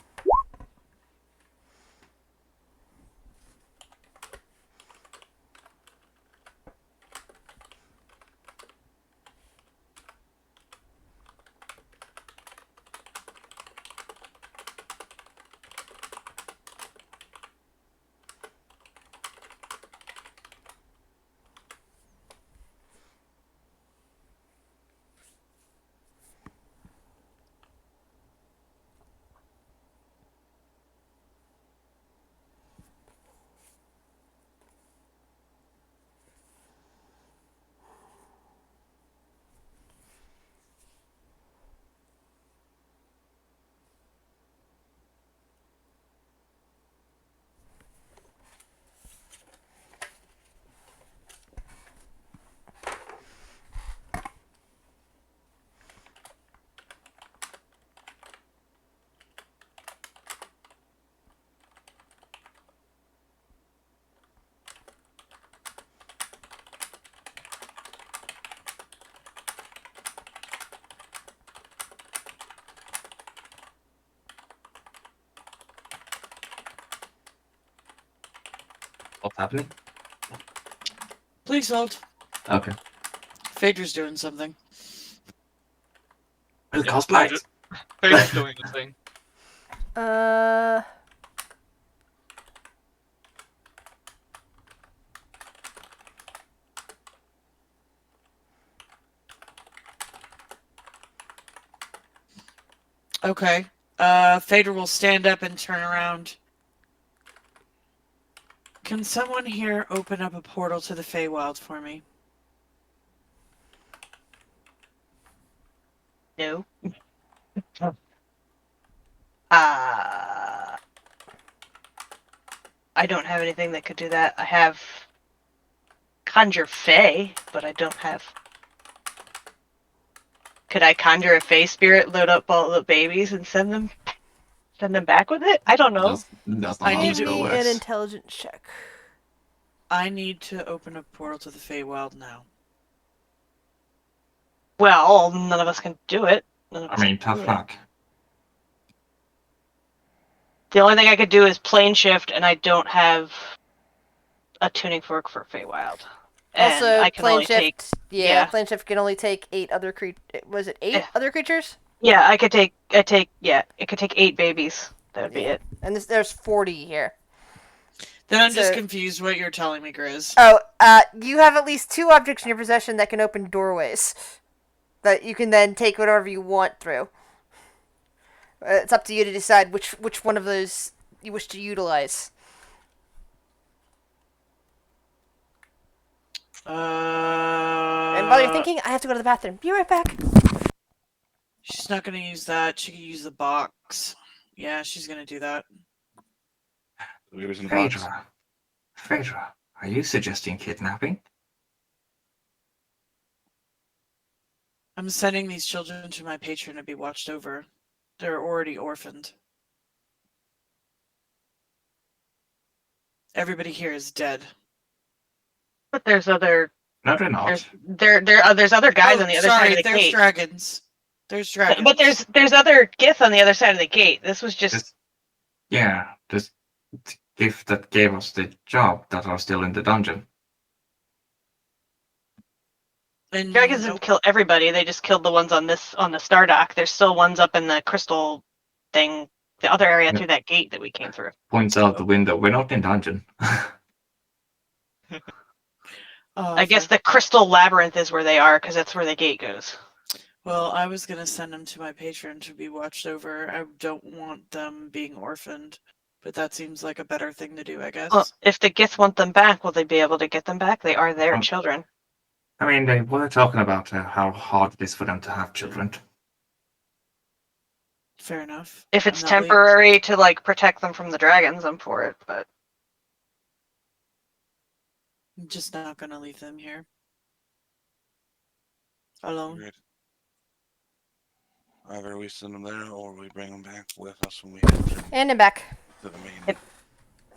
What's happening? Please hold. Okay. Phaedra's doing something. We'll Yeah, cast light. Phaedra's doing the thing. Okay. Phaedra will stand up and turn around. Can someone here open up a portal to the Feywild for me? No. I don't have anything that could do that. I have conjure Fey, but I don't have. Could I conjure a Fey spirit, load up all the babies, and send them back with it? I don't know. That's not I how need this Give spell me works. an intelligence check. I need to open a portal to the Feywild now. Well, none of us can do it. I mean, tough luck. The only thing I could do is plane shift, and I don't have a tuning fork for Feywild. And Also, I can plane only take. shift. Yeah, plane shift can only take 8 other creatures. Was it 8 other creatures? Yeah, I could take. It could take 8 babies. That would be it. And there's 40 here. Then I'm So- just confused what you're telling me, Grizz. Oh, you have at least 2 objects in your possession that can open doorways that you can then take whatever you want through. It's up to you to decide which one of those you wish to utilize. And while you're thinking, I have to go to the bathroom. Be right back. She's not gonna use that. She can use the box. Yeah, she's gonna do that. We was in the box. Phaedra, are you suggesting kidnapping? I'm sending these children to my patron to be watched over. They're already orphaned. Everybody here is dead. But there's other. No, they're not. There's other guys Oh, on the other sorry, side of the there's gate. dragons. There's dragons. But there's other gith on the other side of the gate. This was just. This gift that gave us the job that are still in the dungeon. And Dragons didn't kill everybody. They just killed the ones on the Star Dock. There's still ones up in the crystal thing, the other area Yeah. through that gate that we came through. Points out the window. We're not in dungeon. I guess the crystal labyrinth is where they are because that's where the gate goes. Well, I was gonna send them to my patron to be watched over. I don't want them being orphaned, but that seems like a better thing to do, I guess. Well, if the Gith want them back, will they be able to get them back? They are their children. I mean, they were talking about how hard it is for them to have children. Fair enough. If it's I'm not temporary to like protect them from the dragons, I'm for it. But I'm just not gonna leave them here alone. Agreed. Either we send them there or we bring them back with us when we head to And I'm back. the main.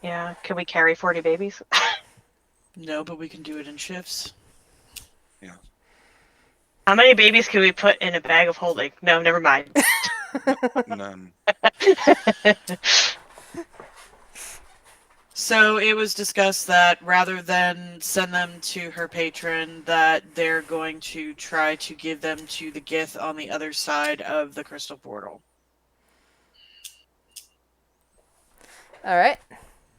yeah, can we carry 40 babies? No, but we can do it in shifts. How many babies can we put in a bag of holding? No, never mind. None. So it was discussed that rather than send them to her patron, that they're going to try to give them to the Gith on the other side of the crystal portal. All right.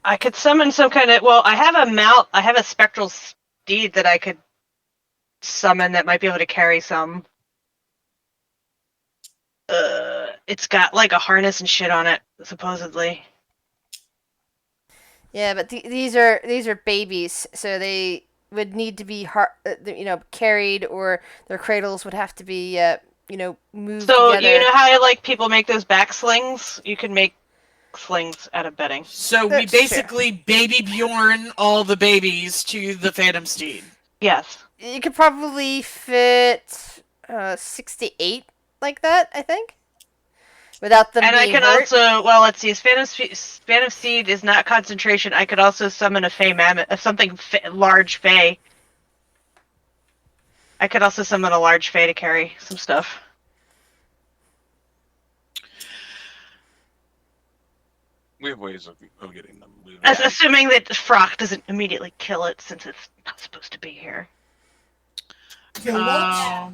I could summon some kind of. Well, I have a spectral steed that I could summon that might be able to carry some. It's got like a harness and shit on it, supposedly. Yeah, but these are babies, so they would need to be carried, or their cradles would have to be moved So together. you know how like people make those back slings? You can make slings out of bedding. So we That's fair. basically baby Bjorn all the babies to the Phantom Steed. Yes. You could probably fit 6 to 8 like that, I think, without them And I being can hurt. also, well, let's see. Phantom Seed is not concentration. I could also summon a Fey Mammoth, large Fey. I could also summon a large Fey to carry some stuff. We have ways of getting them. Assuming that Frock doesn't immediately kill it, since it's not supposed to be here. Kill what?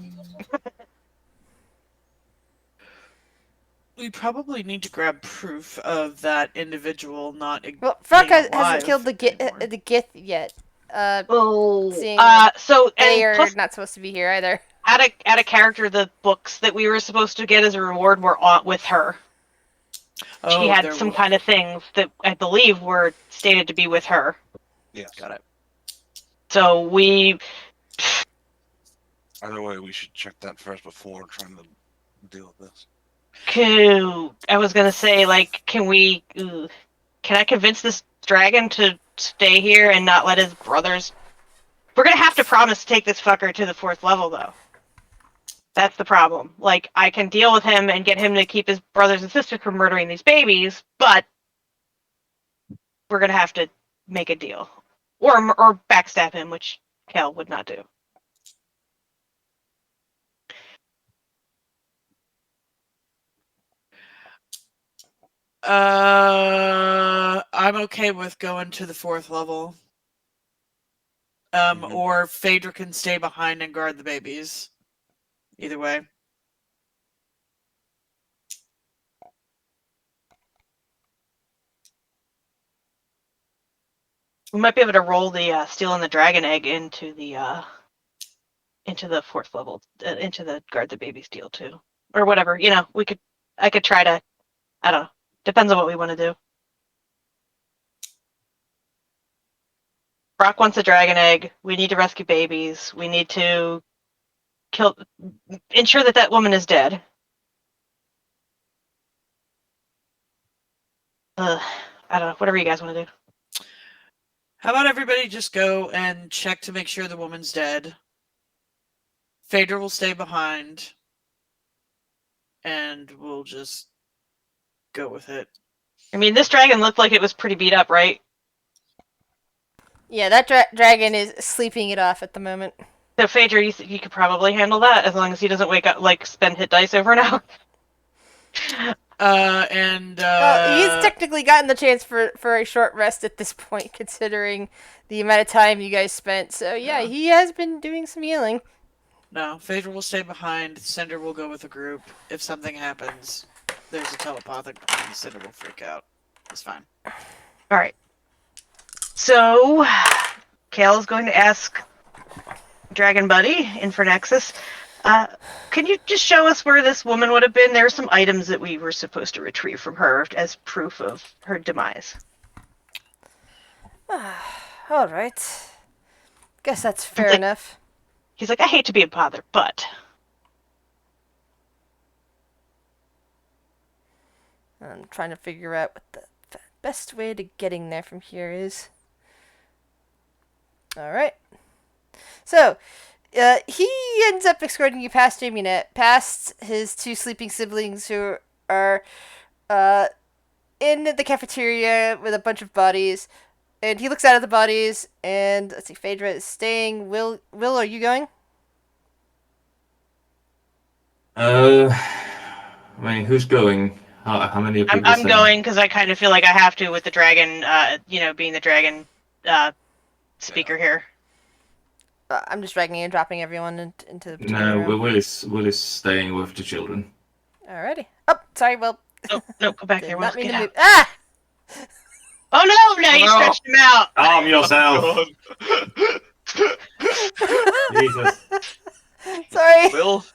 We probably need to grab proof of that individual not. Well, Frog being hasn't alive killed the anymore. Gith yet. Seeing So they and are plus, not supposed to be here either. add a character. The books that we were supposed to get as a reward were with her. She had there some wa- kind of things that I believe were stated to be with her. Yes. Got it. So we. Either way, we should check that first before trying to deal with this. I was gonna say, like, can I convince this dragon to stay here and not let his brothers? We're gonna have to promise to take this fucker to the 4th level, though. That's the problem. Like, I can deal with him and get him to keep his brothers and sisters from murdering these babies, but we're gonna have to make a deal, or backstab him, which Kel would not do. I'm okay with going to the 4th level. Or Phaedra can stay behind and guard the babies. Either way. We might be able to roll the stealing the dragon egg into the 4th level, into the guard the babies deal too, or whatever. I could try to. I don't know. Depends on what we want to do. Brock wants a dragon egg. We need to rescue babies. We need to ensure that woman is dead. I don't know. Whatever you guys want to do. How about everybody just go and check to make sure the woman's dead? Phaedra will stay behind. And we'll just go with it. I mean, this dragon looked like it was pretty beat up, right? Yeah, that dragon is sleeping it off at the moment. So, Phaedra, you could probably handle that as long as he doesn't wake up, like, spend hit dice over now. Well, he's technically gotten the chance for a short rest at this point, considering the amount of time you guys spent. So yeah, he has been doing some healing. No, Phaedra will stay behind. Cinder will go with the group. If something happens, there's a telepathic and Cinder will freak out. It's fine. All right. So, Kale is going to ask Dragon Buddy in Nexus, can you just show us where this woman would have been? There are some items that we were supposed to retrieve from her as proof of her demise. All right. Guess that's fair enough. He's like, I hate to be a bother, but... I'm trying to figure out what the best way to getting there from here is. All right. So, he ends up escorting you past Jamienet, past his two sleeping siblings who are in the cafeteria with a bunch of bodies. And he looks out at the bodies, and let's see, Phaedra is staying. Will, are you going? I mean, who's going? How many people? I'm going because I kind of feel like I have to with the dragon, being the dragon speaker here. I'm just dragging and dropping everyone into the No, room. Will is staying with the children. Alrighty. Oh, sorry, Will. No, go back Did there. not Will, mean get to out. move. Ah! Oh no! Now you stretched him out. Arm yourself! Jesus. Sorry. Will,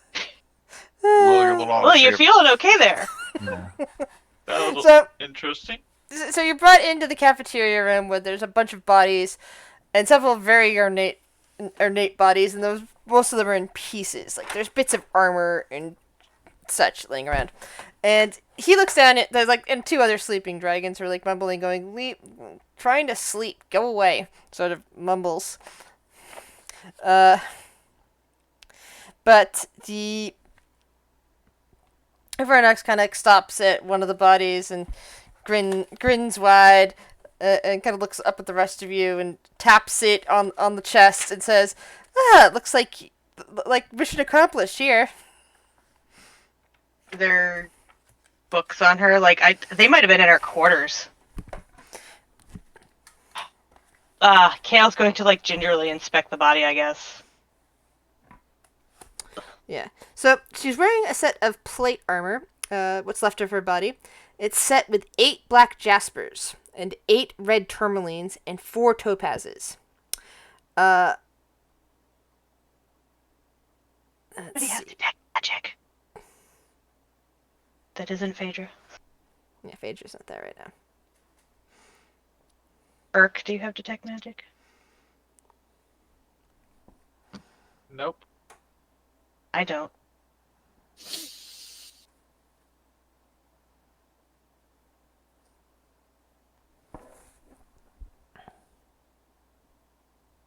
Will, you're a little out of Well, you shape. feeling okay there? Yeah. that was So, interesting. so you're brought into the cafeteria room where there's a bunch of bodies, and several very ornate bodies, and most of them are in pieces. Like there's bits of armor and such laying around. And he looks down at and two other sleeping dragons are mumbling, going, trying to sleep, go away, sort of mumbles. But the Vernox kind of stops at one of the bodies and grins wide, and kind of looks up at the rest of you and taps it on the chest and says, it looks like mission accomplished here. There books on her, they might have been in her quarters. Kale's going to gingerly inspect the body, I guess. Yeah. So she's wearing a set of plate armor, what's left of her body. It's set with 8 black jaspers and 8 red tourmalines and 4 topazes. What do you have to detect magic? That isn't Phaedra. Yeah, Phaedra's not there right now. Urk, do you have detect magic? Nope. I don't.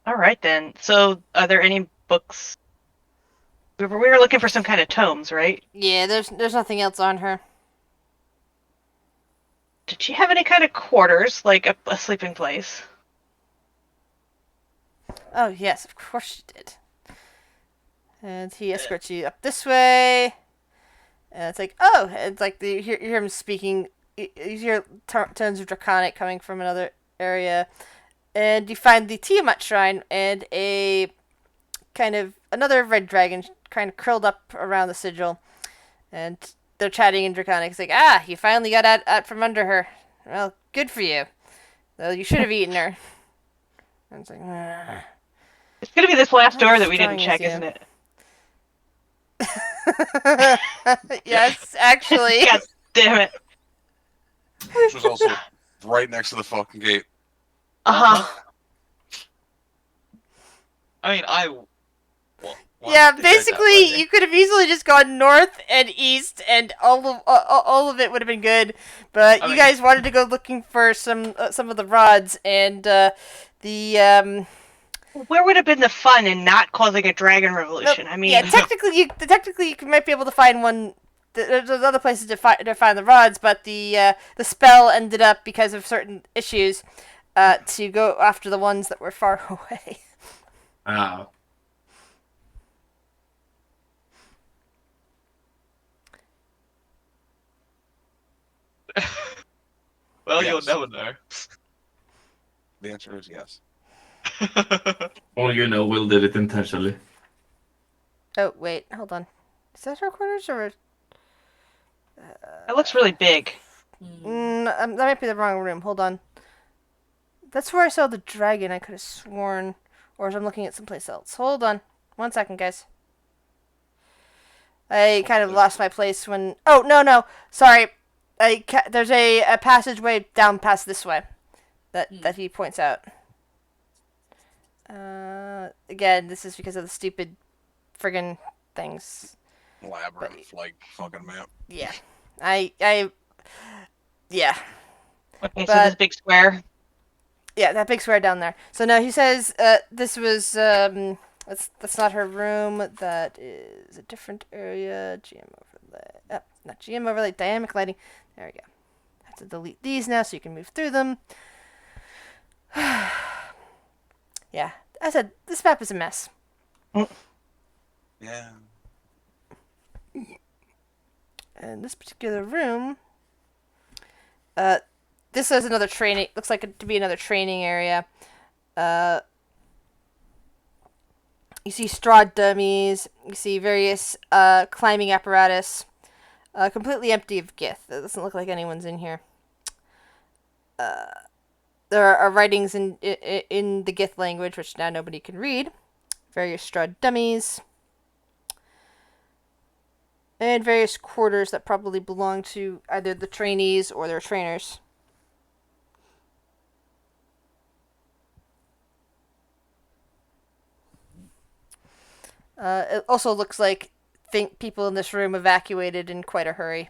All right then. So, are there any books? We were looking for some kind of tomes, right? Yeah, there's nothing else on her. Did she have any kind of quarters, like a sleeping place? Oh, yes, of course she did. And he escorts you up this way. And it's you hear him speaking. You hear tones of Draconic coming from another area. And you find the Tiamat shrine and a kind of another red dragon kind of curled up around the sigil. And they're chatting in Draconic. It's like, you finally got out from under her. Well, good for you. Though you should have eaten her. And it's like, It's gonna be this last door that we strong didn't is check, you? isn't it? Yes, actually. God damn it. Which was also right next to the fucking gate. Uh-huh. I mean, Yeah, basically, you could have easily just gone north and east, and all of it would have been good. But you guys wanted to go looking for some of the rods, and the Where would have been the fun in not causing a dragon revolution? I mean, yeah, technically you might be able to find one. There's other places to find the rods, but the spell ended up, because of certain issues, to go after the ones that were far away. Ah. well, Yes. you'll never know. The answer is yes. All you know, Will did it intentionally. Oh, wait, hold on. Is that our quarters or? It looks really big. That might be the wrong room. Hold on. That's where I saw the dragon. I could have sworn, or I'm looking at someplace else. Hold on, 1 second, guys. I kind of lost my place when. Oh no, sorry. There's a passageway down past this way that he points out. Again, this is because of the stupid friggin' things. Labyrinth, like fucking map. Yeah, yeah, Okay, so But- this big square. yeah, that big square down there. So no, he says this was that's not her room. That is a different area. GM overlay. Not GM overlay. Dynamic lighting. There we go. I have to delete these now so you can move through them. Yeah, I said this map is a mess. Yeah. And this particular room, this is another training. Looks like it to be another training area. You see straw dummies. You see various climbing apparatus. Completely empty of Gith. It doesn't look like anyone's in here. There are writings in the Gith language, which now nobody can read. Various straw dummies. And various quarters that probably belong to either the trainees or their trainers. It also looks like people in this room evacuated in quite a hurry.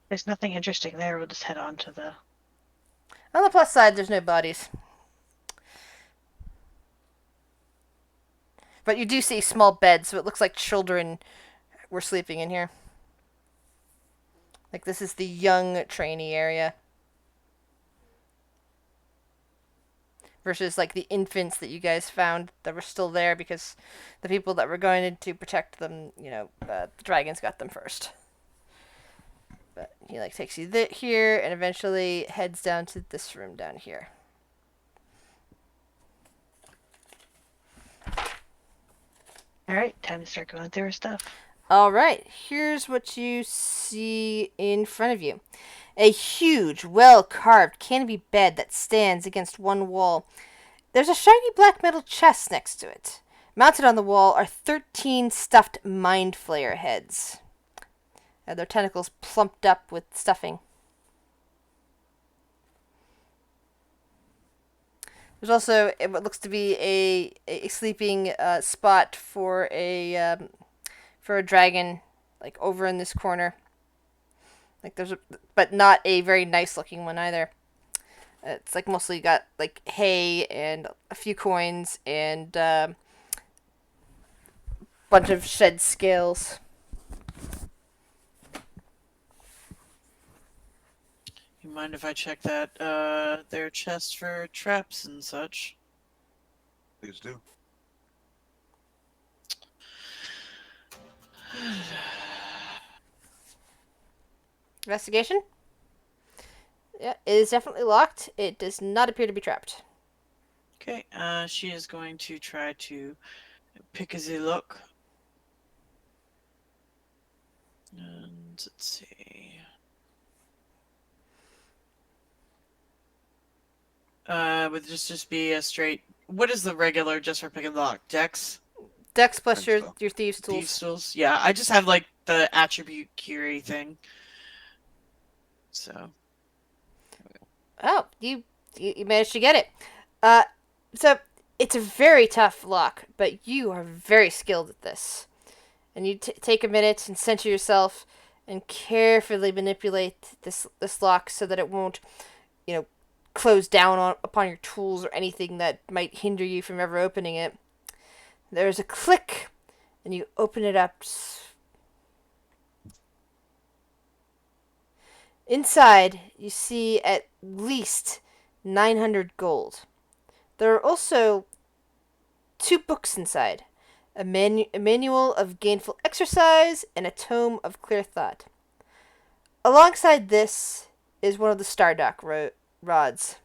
There's nothing interesting there. We'll just head on to the. On the plus side, there's no bodies. But you do see small beds, so it looks like children were sleeping in here. Like, this is the young trainee area. Versus, like, the infants that you guys found that were still there because the people that were going to protect them, the dragons got them first. But he, like, takes you here and eventually heads down to this room down here. Alright, time to start going through our stuff. Alright, here's what you see in front of you. A huge, well-carved canopy bed that stands against one wall. There's a shiny black metal chest next to it. Mounted on the wall are 13 stuffed mind flayer heads. Their tentacles plumped up with stuffing. There's also what looks to be a sleeping spot for a dragon, like over in this corner. Like but not a very nice looking one either. It's like mostly got like hay and a few coins and bunch of shed scales. You mind if I check that their chest for traps and such? Please do. Investigation? Yeah, it is definitely locked. It does not appear to be trapped. Okay, she is going to try to pick a look. And let's see. Would this just be a straight? What is the regular just for picking the lock? Dex? Dex plus Think so. your thieves tools. Thieves tools? Yeah, I just have like the attribute Curie thing. So. Oh, you managed to get it. So it's a very tough lock, but you are very skilled at this. And you take a minute and center yourself and carefully manipulate this lock so that it won't, close down upon your tools or anything that might hinder you from ever opening it. There's a click, and you open it up. Inside, you see at least 900 gold. There are also 2 books inside. A manual of gainful exercise and a tome of clear thought. Alongside this is one of the Stardock rods.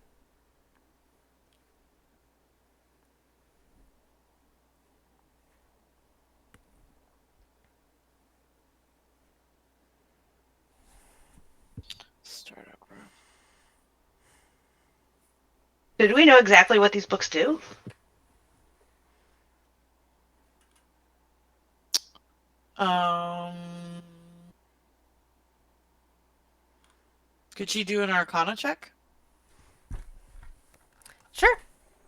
Did we know exactly what these books do? Um, could she do an Arcana check? Sure.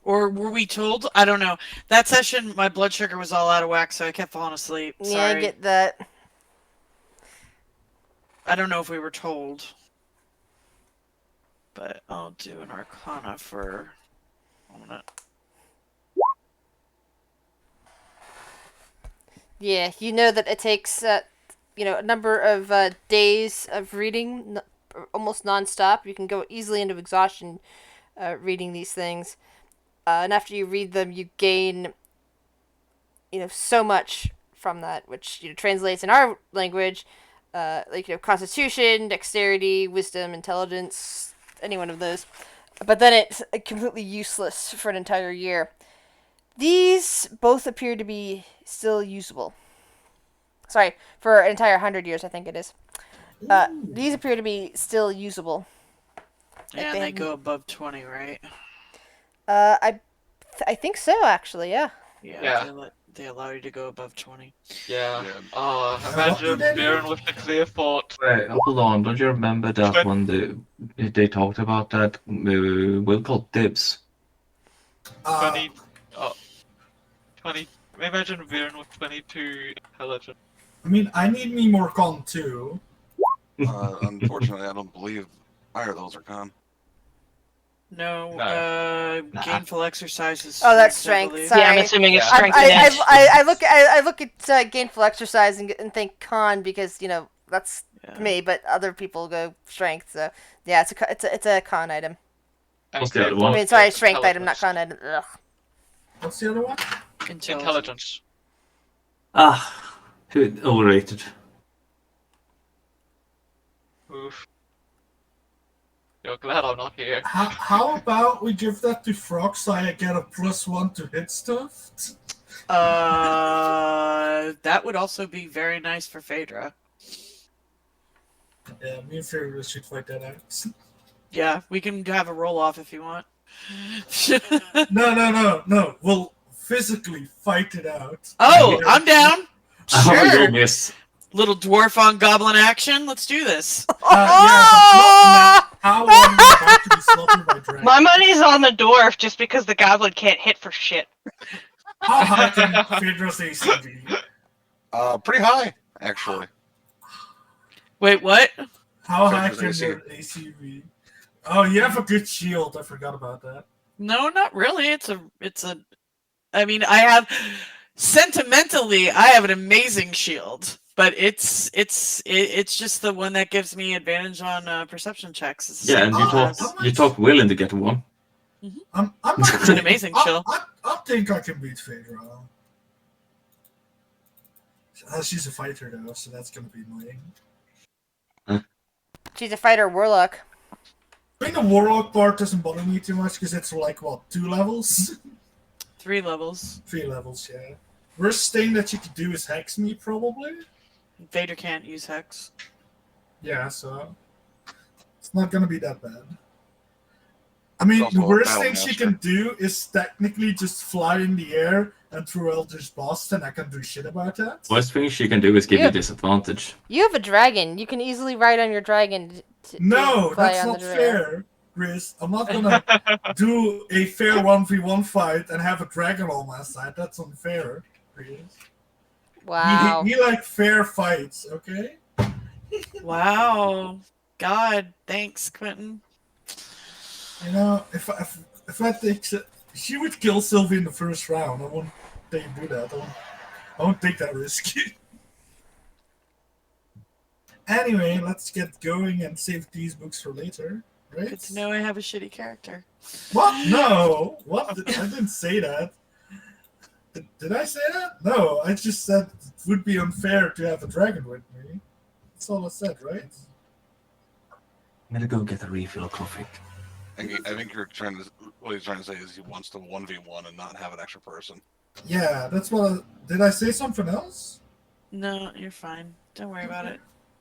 Or were we told? I don't know. That session, my blood sugar was all out of whack, so I kept falling asleep. Yeah, Sorry. I get that. I don't know if we were told. But I'll do an Arcana for a minute. Yeah, you know that it takes, a number of days of reading, almost nonstop. You can go easily into exhaustion reading these things. And after you read them, you gain, so much from that, which translates in our language, constitution, dexterity, wisdom, intelligence, any one of those. But then it's completely useless for an entire year. These both appear to be still usable. Sorry, for an entire 100 years, I think it is. These appear to be still usable. Yeah, they they have- go above 20, right? I think so, actually. Yeah. Yeah. They allow you to go above 20. Yeah. Yeah. Oh, what imagine do they do? Baron with the clear thought. Wait, hold on. Don't you remember that But- one they talked about that will called dibs? 20. Oh, 20. Imagine Baron with 22 intelligence. I mean, I need me more con too. Unfortunately, I don't believe either of those are con. No, No. gainful exercise is Oh, that's I strength. believe. Sorry. Yeah, I'm assuming it's Yeah. strength and edge. I look at gainful exercise and think con because that's Yeah. me, but other people go strength. So yeah, it's a con item. And What's the other clear one? I thought mean, sorry, is strength item, not intelligence. con item. Ugh. What's the other one? Intelligence. Ah, overrated. Oof. You're glad I'm not here. How about we give that to Frog so I get a +1 to hit stuff? That would also be very nice for Phaedra. Yeah, me and Fury should fight that out. Yeah, we can have a roll off if you want. No. We'll physically fight it out. Oh, I'm down. Oh, Sure. you miss. Little dwarf on goblin action. Let's do this. Yeah, but how long are you about to be slaughtered by dragons? My money's on the dwarf just because the goblin can't hit for shit. How high can Phaedra's AC be? Pretty high, actually. Wait, what? How high Phaedra's can AC. your AC be? Oh, you have a good shield. I forgot about that. No, not really. It's a. I mean, I have sentimentally, I have an amazing shield, but it's just the one that gives me advantage on perception checks. It's the Yeah, same and you class. talked willing to get one. I'm It's an amazing shield. I think I can beat Phaedra. She's a fighter though, so that's gonna be annoying. She's a fighter warlock. I think the warlock part doesn't bother me too much because it's like what, 2 levels? 3 levels. 3 levels, yeah. Worst thing that you could do is hex me, probably. Vader can't use hex. Yeah, so it's not gonna be that bad. I mean, Also the a worst battle thing she master. can do is technically just fly in the air and throw Eldritch Blast, and I can do shit about that. Worst thing she can do is give Yeah. you disadvantage. You have a dragon. You can easily ride on your dragon. To No, fly that's on not the dragon. fair, Chris. I'm not gonna do a fair 1v1 fight and have a dragon on my side. That's unfair, Chris. Wow. We like fair fights, okay? Wow. God, thanks, Quentin. You know, if I think she would kill Sylvie in the first round, I won't let you do that. I won't take that risk. Anyway, let's get going and save these books for later, right? Good to know I have a shitty character. What? No. What? I didn't say that. Did I say that? No, I just said it would be unfair to have a dragon with me. That's all I said, right? I'm gonna go get a refill of coffee. I think you're trying to. What he's trying to say is he wants to 1v1 and not have an extra person. Yeah, that's what. Did I say something else? No, you're fine. Don't worry about it.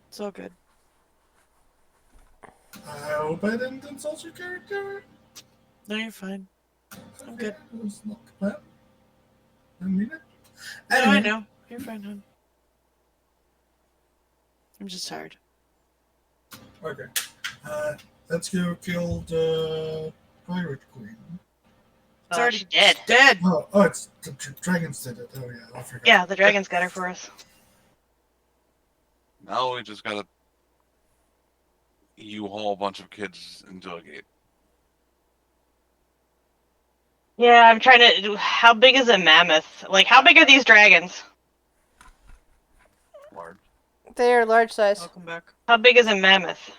It's all good. I hope I didn't insult your character. No, you're fine. I'm good. It was not bad. I mean it. No, I Anyway, know. You're fine, hon. I'm just tired. Okay. Let's go kill the pirate queen. It's Oh, already she's dead. dead. Oh, it's the dragons did it. Oh yeah, I forgot. Yeah, the dragon's got her for us. Now we just gotta U-haul a bunch of kids into a gate. Yeah, I'm trying to. How big is a mammoth? Like, how big are these dragons? Large. They are large size. Welcome back. How big is a mammoth?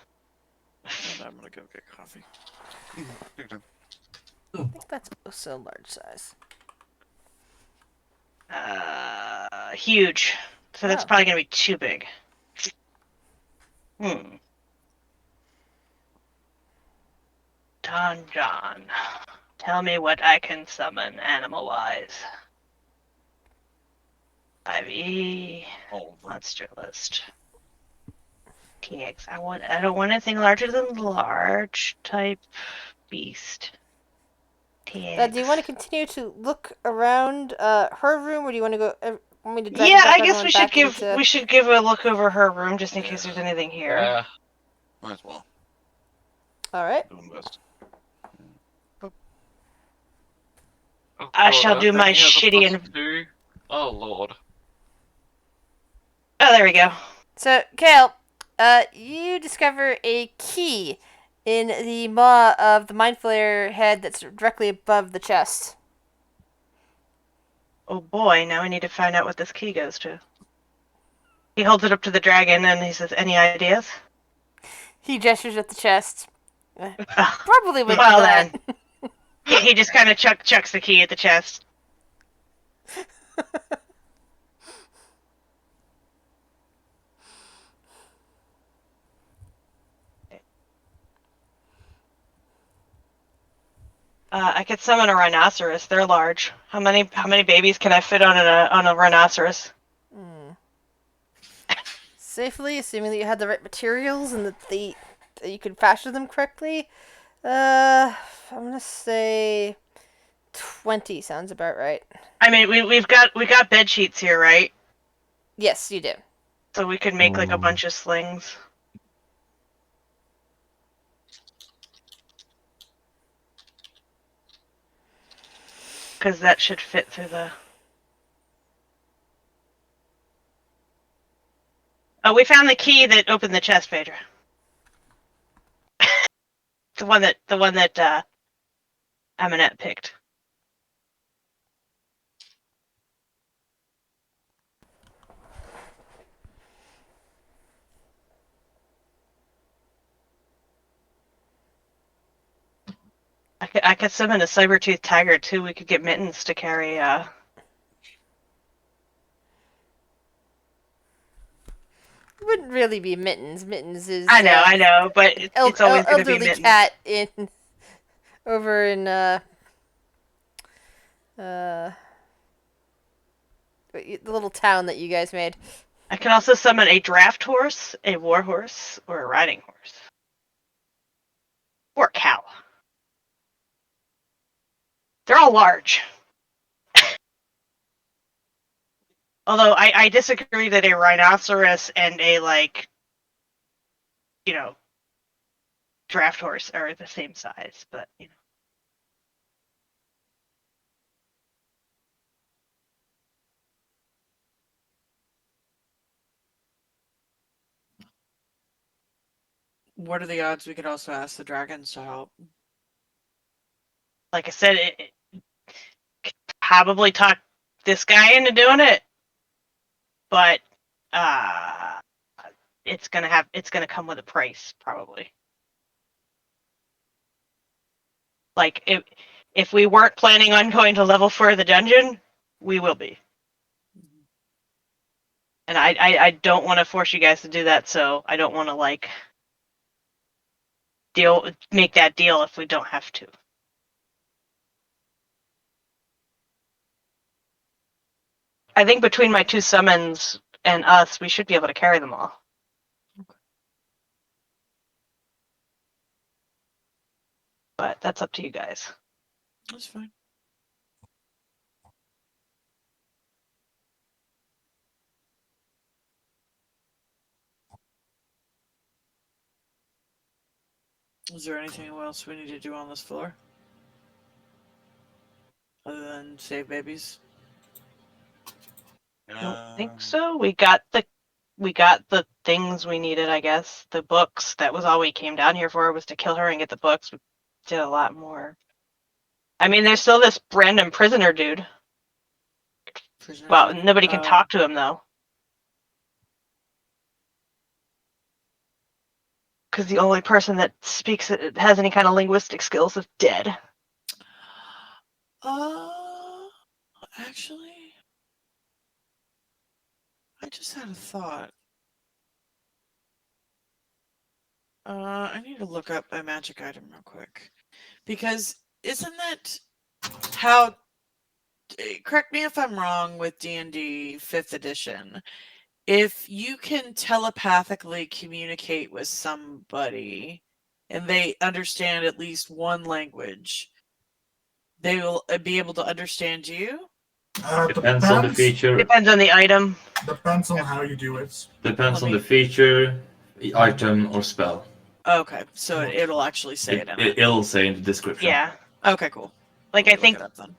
I'm gonna go get coffee. Take your time. I think that's also large size. Huge. So that's Oh. probably gonna be too big. Don John, tell me what I can summon animal-wise. 5e, Oh, monster list. TX. I don't want anything larger than large type beast. TX. Now, do you want to continue to look around her room, or do you want to go? Want me to drag Yeah, back I guess everyone we should back give into... a look over her room just in case there's anything here. Yeah. might as well. All right. Doing best. Oh, I God, shall don't do think my he has a shitty plus 2. Oh, Lord. Oh, there we go. So, Kale, you discover a key in the maw of the mind flayer head that's directly above the chest. Oh boy, now we need to find out what this key goes to. He holds it up to the dragon and he says, "Any ideas?" He gestures at the chest. Ugh. Probably with Well that. He just kind of chucks the key at the chest. I could summon a rhinoceros. They're large. How many babies can I fit on a rhinoceros? Safely, assuming that you had the right materials and that you could fashion them correctly. I'm gonna say 20 sounds about right. I mean, we got bed sheets here, right? Yes, you do. So we could make like a bunch of slings. Because that should fit through the... Oh, we found the key that opened the chest, Phaedra. the one that Aminette picked. I could summon a saber-toothed tiger too. We could get Mittens to carry. Wouldn't really be Mittens. Mittens is I know, but it's always going to be elderly Mittens. cat over in the little town that you guys made. I can also summon a draft horse, a war horse, or a riding horse, or a cow. They're all large. Although I disagree that a rhinoceros and a draft horse are the same size, but What are the odds we could also ask the dragons to help? like I said, it could probably talk this guy into doing it, but it's gonna come with a price probably. Like if we weren't planning on going to level 4 of the dungeon, we will be. And I don't want to force you guys to do that, so I don't want to make that deal if we don't have to. I think between my 2 summons and us, we should be able to carry them all. but that's up to you guys. That's fine. Is there anything else we need to do on this floor? Other than save babies? Don't think so. We got the things we needed, I guess. The books. That was all we came down here for, was to kill her and get the books. We did a lot more. I mean, there's still this random prisoner dude. Prisoner Well, dude? nobody can talk to him though. Because the only person that speaks it has any kind of linguistic skills is dead. Actually, I just had a thought. I need to look up a magic item real quick. Because isn't that how... Correct me if I'm wrong with D&D 5th edition. If you can telepathically communicate with somebody and they understand at least one language, they will be able to understand you? Depends on the feature. Depends on the item. Depends on how you do it. Depends on the feature, the item, or spell. Okay, so it'll actually say it in it. It'll say in the description. Yeah. Okay, cool. Like, I'll I think... look it up then.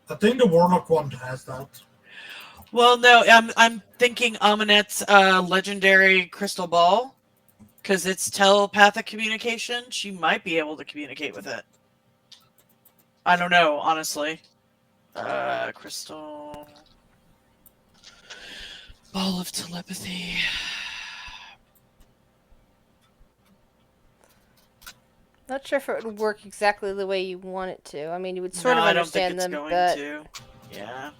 I think the Warlock one has that. Well, no, I'm thinking Aminet's legendary crystal ball, because it's telepathic communication. She might be able to communicate with it. I don't know, honestly. Crystal ball of telepathy. Not sure if it would work exactly the way you want it to. I mean, you would sort of I don't think understand it's them, going but to. Yeah.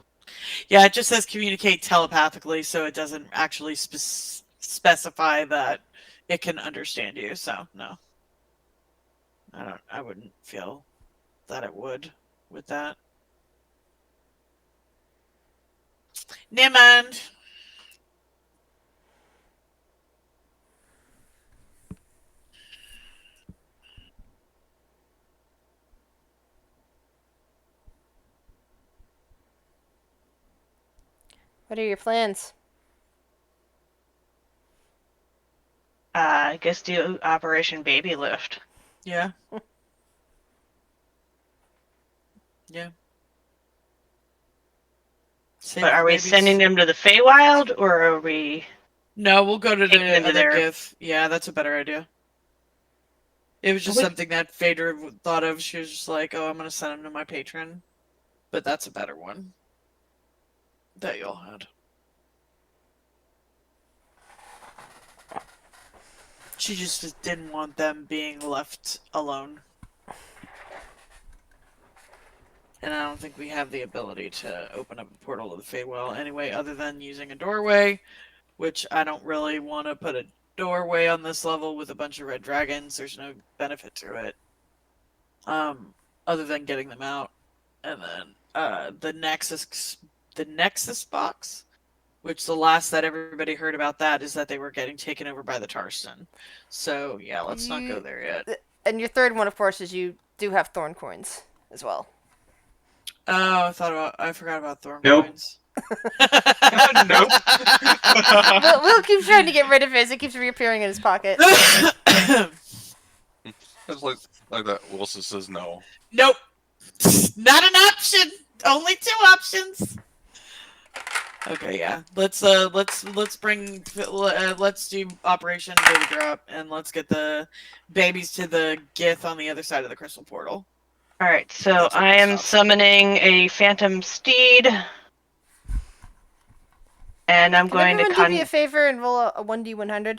Yeah, it just says communicate telepathically, so it doesn't actually specify that it can understand you. So no, I wouldn't feel that it would with that. Never mind. what are your plans? I guess do Operation Baby Lift. Yeah. Yeah. Save But are we babies. sending them to the Feywild, or are we... No, we'll go to taking the them to other their- GIF. Yeah, that's a better idea. It was just We- something that Phaedra thought of. She was just like, oh, I'm going to send him to my patron. But that's a better one. That y'all had. She just didn't want them being left alone. And I don't think we have the ability to open up a portal to the Feywild anyway, other than using a doorway, which I don't really want to put a doorway on this level with a bunch of red dragons. There's no benefit to it. Other than getting them out. And then the Nexus box, which the last that everybody heard about that is that they were getting taken over by the Tarston. So yeah, let's not go there yet. And your third one, of course, is you do have thorn coins as well. Oh, I forgot about thorn Nope. coins. Nope. Will keeps trying to get rid of his. It keeps reappearing in his pocket. It's like that. Wilson says no. Nope. Not an option. Only 2 options. Okay, yeah. Let's do Operation Baby Drop, and let's get the babies to the Gith on the other side of the crystal portal. Alright, so That's what I this am stops. summoning a phantom steed. And I'm Can going to everyone do me a favor and roll a 1d100?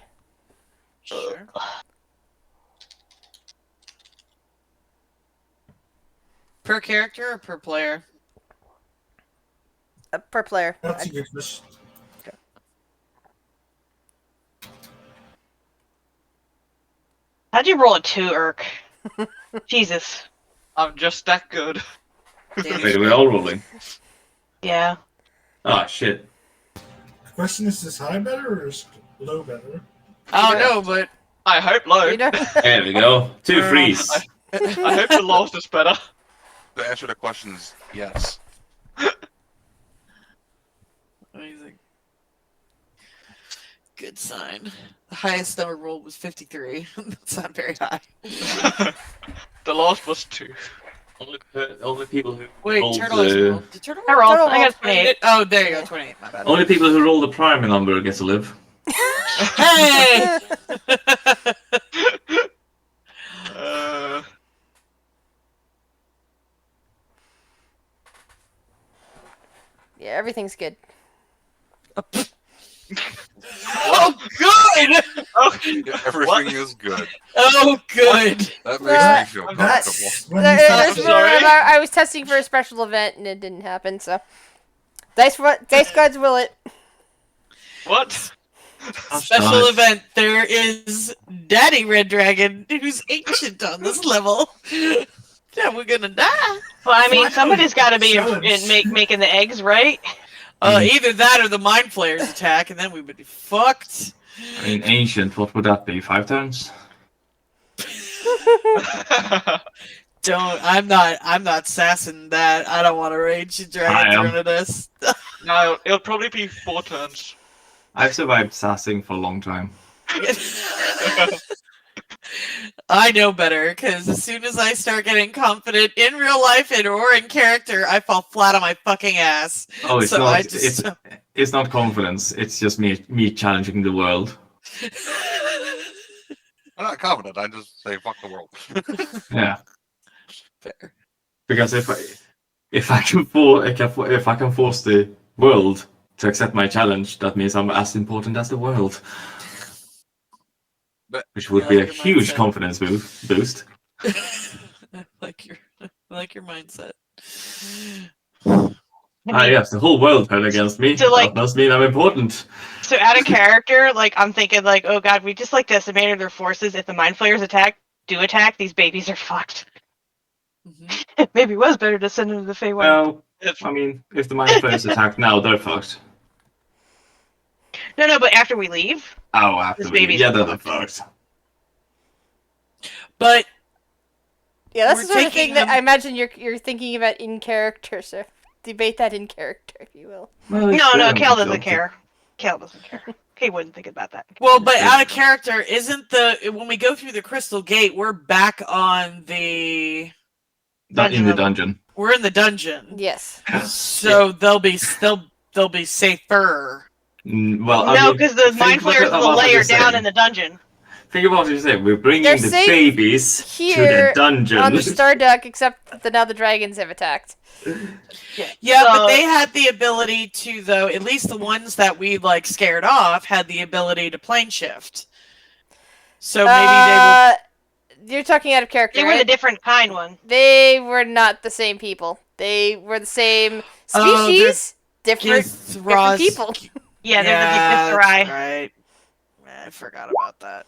Sure. Per character or per player? Per player. That's a good question. How'd you roll a 2, Urk? Jesus. I'm just that good. Damn. Wait, we're all rolling. Yeah. Ah, shit. The question is high better or is low better? Oh no, but I hope low. You know, There we go. 2 freeze. I hope the last is better. The answer to the question is yes. Amazing. Good sign. The highest number rolled was 53. That's not very high. The last was 2. Only people who Wait, rolled Turtle has the rolled. Did Turtle I roll? rolled. Turtle I got rolled. 28. Oh, there you go, 28. My bad. only people who roll the prime number get to live. Hey! Uh, Yeah, everything's good. Oh, good! oh, Yeah, everything What? is good. Oh, good! That makes me feel comfortable. That's when There- you there's start more- sorry? I was testing for a special event and it didn't happen, so. Dice gods will it. what? Special nice. event. There is Daddy Red Dragon, who's ancient on this level. Yeah, we're gonna die. Well, I mean, Finally, somebody's got to be challenge. making the eggs, right? Either that or the Mind Flayers attack, and then we would be fucked. I mean, ancient. What would that be? 5 turns? Don't. I'm not sassing that. I don't want to rage I dragon am. through into this. No, it'll probably be 4 turns. I've survived sassing for a long time. I know better, because as soon as I start getting confident in real life and or in character, I fall flat on my fucking ass. Oh, it's So not. I just- It's not confidence. It's just me challenging the world. I'm not confident. I just say fuck the world. Yeah, Fair. because if I can force the world to accept my challenge, that means I'm as important as the world. But- Which would I be like a your huge mindset. confidence boost. I like your mindset. Yes, the whole world turned against me. So, like- that must mean I'm important. So out of character, like I'm thinking, like, oh god, we just like decimated their forces. If the mind flayers do attack, these babies are fucked. Mhm. Maybe it was better to send them to the Feywild. Well, If, I mean, if the mind players attack now, they're fucked. No, but after we leave, Oh, after This we baby's yeah, they're fucked. But Yeah, that's We're the sort of taking thing that them- I imagine you're thinking about in character, so debate that in character, if you will. Well, no, Kale doesn't care. Kale doesn't care. He wouldn't think about that. well, but out of character, isn't when we go through the Crystal Gate, we're back on the In the dungeon. we're in the dungeon. Yes. So they'll be safer. Well, I No, mean, because the think mind flayers about will what layer you're down saying. in the dungeon. Think about what you say. We're bringing They're the safe babies to here the dungeon. on the Starduck, except that now the dragons have attacked. Yeah, but So- they had the ability to, though. At least the ones that we like scared off had the ability to plane shift. So maybe You're talking out of character, They were the right? different kind one. They were not the same people. They were the same Oh, species, they different Githras- people. Yeah, they're that's the Githzerai. right. I forgot about that.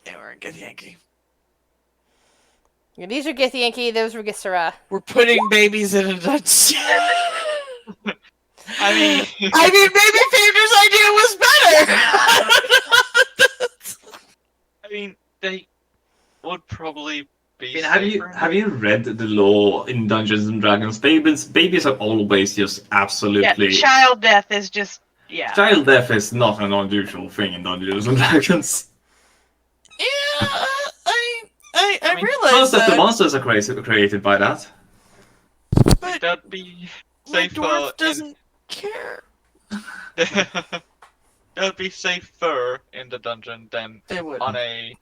They were in Githyanki. Yeah, these are Githyanki, those were Githzerai. We're putting babies in a dungeon. I mean, Maybe Peter's idea was better. I mean, they would probably be. I mean, safer. have you read the law in Dungeons and Dragons? Babies are always just Yeah, absolutely. child death is just Child death is not an unusual thing in Dungeons and Dragons. Yeah, I mean, realize Most of the that. monsters are created by that. But That'd be my safer. dwarf doesn't care. That'd be safer in the dungeon than They would. on a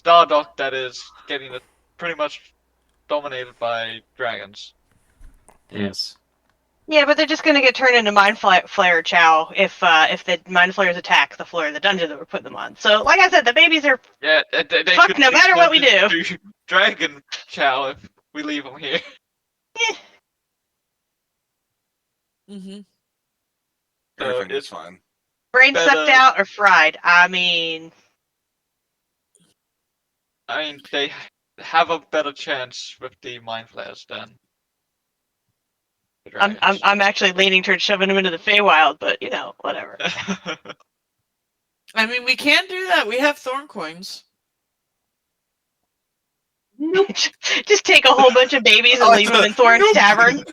Stardock that is getting pretty much dominated by dragons. Yes. Yeah, but they're just gonna get turned into mind flayer chow if the mind flayers attack the floor of the dungeon that we're putting them on. So, like I said, the babies are Yeah, they Fuck, could no be matter what we turned into Dragon chow if we leave them here. Mm-hmm. Everything is it's fine. brain Better- sucked out or fried. I mean, they have a better chance with the mind flares than the dragons. I'm actually leaning towards shoving them into the Feywild, but whatever. I mean, we can do that. We have thorn coins. Just take a whole bunch of babies and leave them in Thorn's tavern.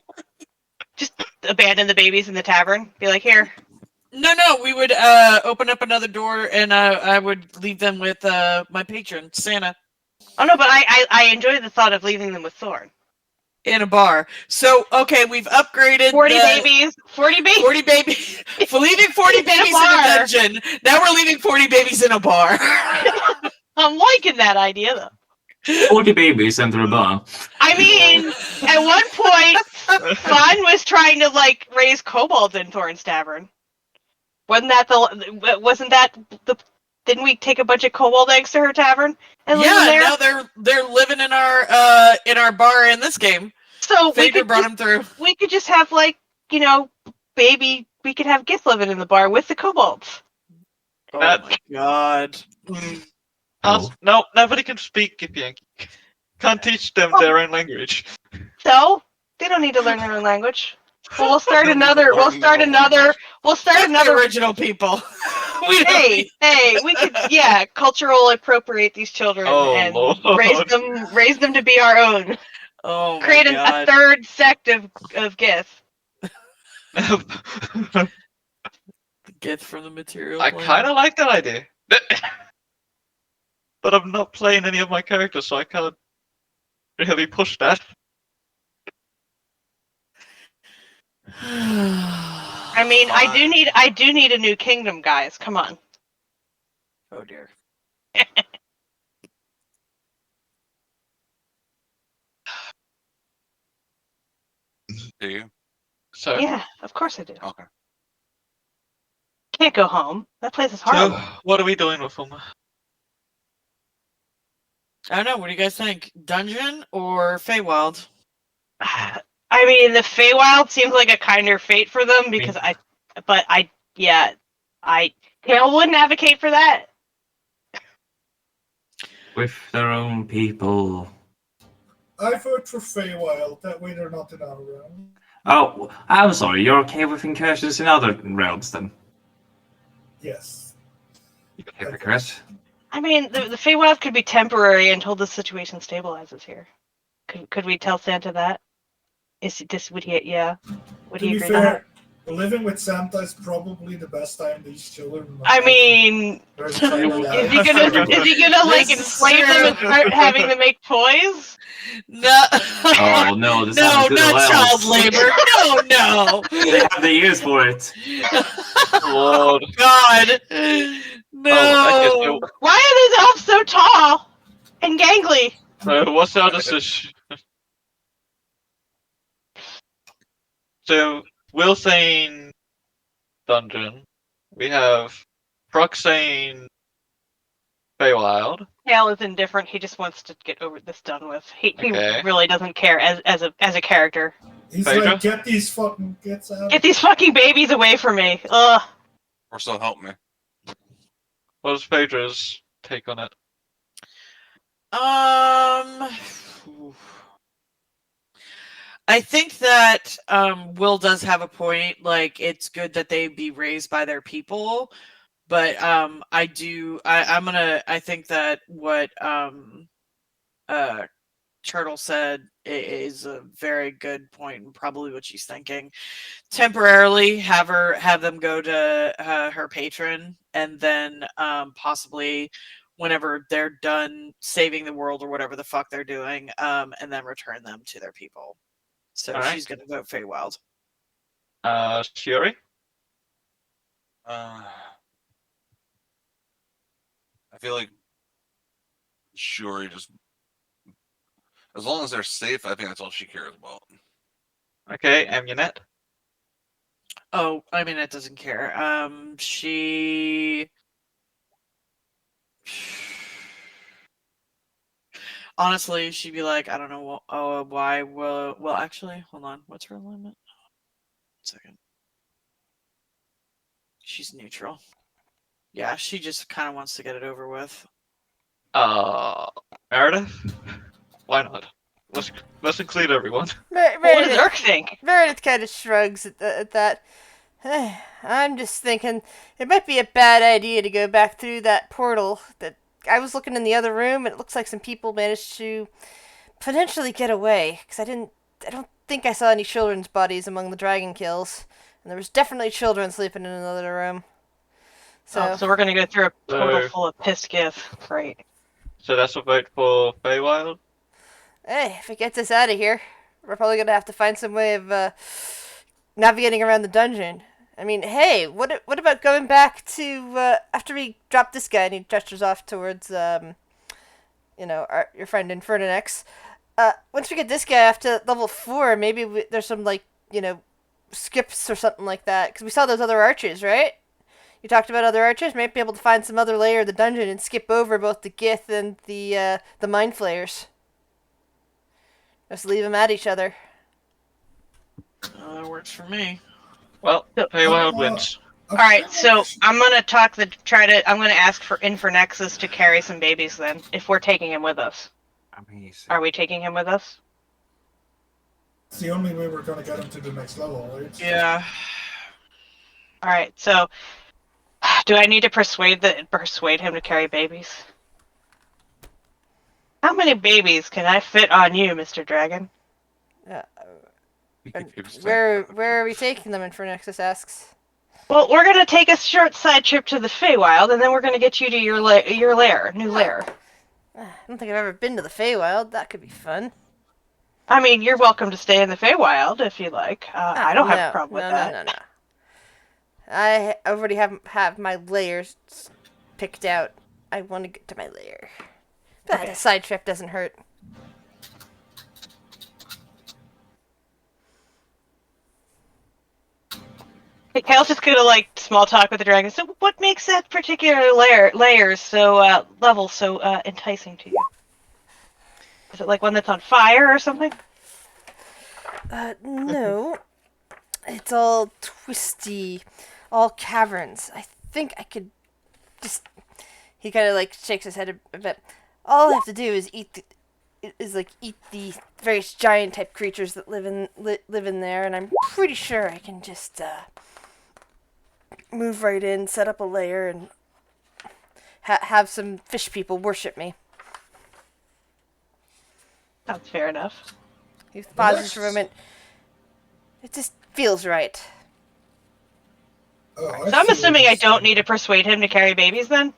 Just abandon the babies in the tavern. Be like, here. No, we would open up another door, and I would leave them with my patron, Santa, Oh no, but I enjoy the thought of leaving them with Thorn. in a bar. So, okay, we've upgraded 40 babies. 40 babies. 40 babies. For leaving 40 babies in a bar. dungeon. Now we're leaving 40 babies in a bar. I'm liking that idea though. 40 babies enter a bar. I mean, at one point, Fun was trying to like raise kobolds in Thorn's tavern. Wasn't that the? Didn't we take a bunch of kobold eggs to her tavern and leave them Yeah, there? now they're living in our bar in this game. So Phaedra brought them through. we could just have like, baby. We could have Gith living in the bar with the kobolds. Oh my god. No, nobody can speak Githyanki. Can't teach them their own language. So they don't need to learn their own language. Well, we'll start another. The original people. We don't need- Hey, we could, cultural appropriate these children and Lord. raise them to be our own. Oh my Create a god. third sect of Gith. Get from the material I plane. kind of like that idea. But I'm not playing any of my characters, so I can't really push that. I mean, I do need a new kingdom, guys. Come on. Oh dear. Do you? So, Yeah, of course I do. Okay. Can't go home. That place is so horrible. what are we doing with them? I don't know. What do you guys think? Dungeon or Feywild? I mean, the Feywild seems like a kinder fate for them because Kale wouldn't advocate for that. With their own people. I vote for Feywild. That way they're not in our realm. Oh, I'm sorry. You're okay with incursions in other realms then? Yes. Hypocrite. I mean, the Feywild could be temporary until the situation stabilizes here. Could we tell Santa that? Would he? Yeah. Would To he be agree to that? fair, living with Santa is probably the best time these children. I mean, is he gonna like This is enslave them and true. start having them make toys? No. Oh no, this No, sounds good not allowance. child labor. No. They have the ears for it. Lord. God. No. Oh, okay, Why are these elves so tall and gangly? so what's our decision? So, Will saying dungeon. We have Proc saying Feywild. Kale is indifferent. He just wants to get over this done with. He Okay. really doesn't care as a character. He's Phaedra? like, get these fucking kids out. Get these fucking babies away from me. Ugh. Or so help me. What's Phaedra's take on it? I think that Will does have a point. Like, it's good that they be raised by their people, but I think that what Turtle said is a very good point, and probably what she's thinking. Temporarily have them go to her patron, and then possibly whenever they're done saving the world or whatever the fuck they're doing, and then return them to their people. So All right. she's gonna vote Feywild. Shuri? I feel like Shuri just, as long as they're safe, I think that's all she cares about. Okay, Amunet? Oh, I mean, it doesn't care. She honestly, she'd be like, I don't know why. Well, actually, hold on. What's her alignment? 1 second. She's neutral. Yeah, she just kind of wants to get it over with. Meredith? Why not? Let's include everyone. What does Meredith, Urk think? Meredith kind of shrugs at that. I'm just thinking it might be a bad idea to go back through that portal that I was looking in the other room, and it looks like some people managed to potentially get away. Because I don't think I saw any children's bodies among the dragon kills, and there was definitely children sleeping in another room. So, So we're gonna go through a portal So- full of piss gif. Great. So that's a vote for Feywild. hey, if it gets us out of here, we're probably gonna have to find some way of navigating around the dungeon. I mean, hey, what about going back to after we drop this guy and he gestures off towards your friend Infernanex. Once we get this guy up to level 4, maybe there's some skips or something like that. Because we saw those other archers, right? You talked about other archers. Might be able to find some other layer of the dungeon and skip over both the Gith and the mind flayers. Just leave them at each other. That works for me. Well, So- Feywild wins. All right, so I'm gonna I'm gonna ask for Infernexus to carry some babies. Then, if we're taking him with us, Amazing. are we taking him with us? It's the only way we're gonna get him to the next level, right? Yeah. All right, so do I need to persuade him to carry babies? How many babies can I fit on you, Mr. Dragon? And where are we taking them? Infernexus asks. Well, we're gonna take a short side trip to the Feywild, and then we're gonna get you to your new lair. I don't think I've ever been to the Feywild. That could be fun. I mean, you're welcome to stay in the Feywild if you like. I don't have a problem with that. No. I already have my layers picked out. I want to get to my lair. But Okay. a side trip doesn't hurt. Kale's just gonna small talk with the dragon. So, what makes that particular layer so level so enticing to you? Is it like one that's on fire or something? No. It's all twisty, all caverns. I think I could just. He kind of shakes his head a bit. All I have to do is eat the various giant type creatures that live in there, and I'm pretty sure I can just move right in, set up a layer, and have some fish people worship me. Sounds fair enough. He pauses for a moment. It just feels right. Oh, So I'm see assuming what I you're don't saying. need to persuade him to carry babies then?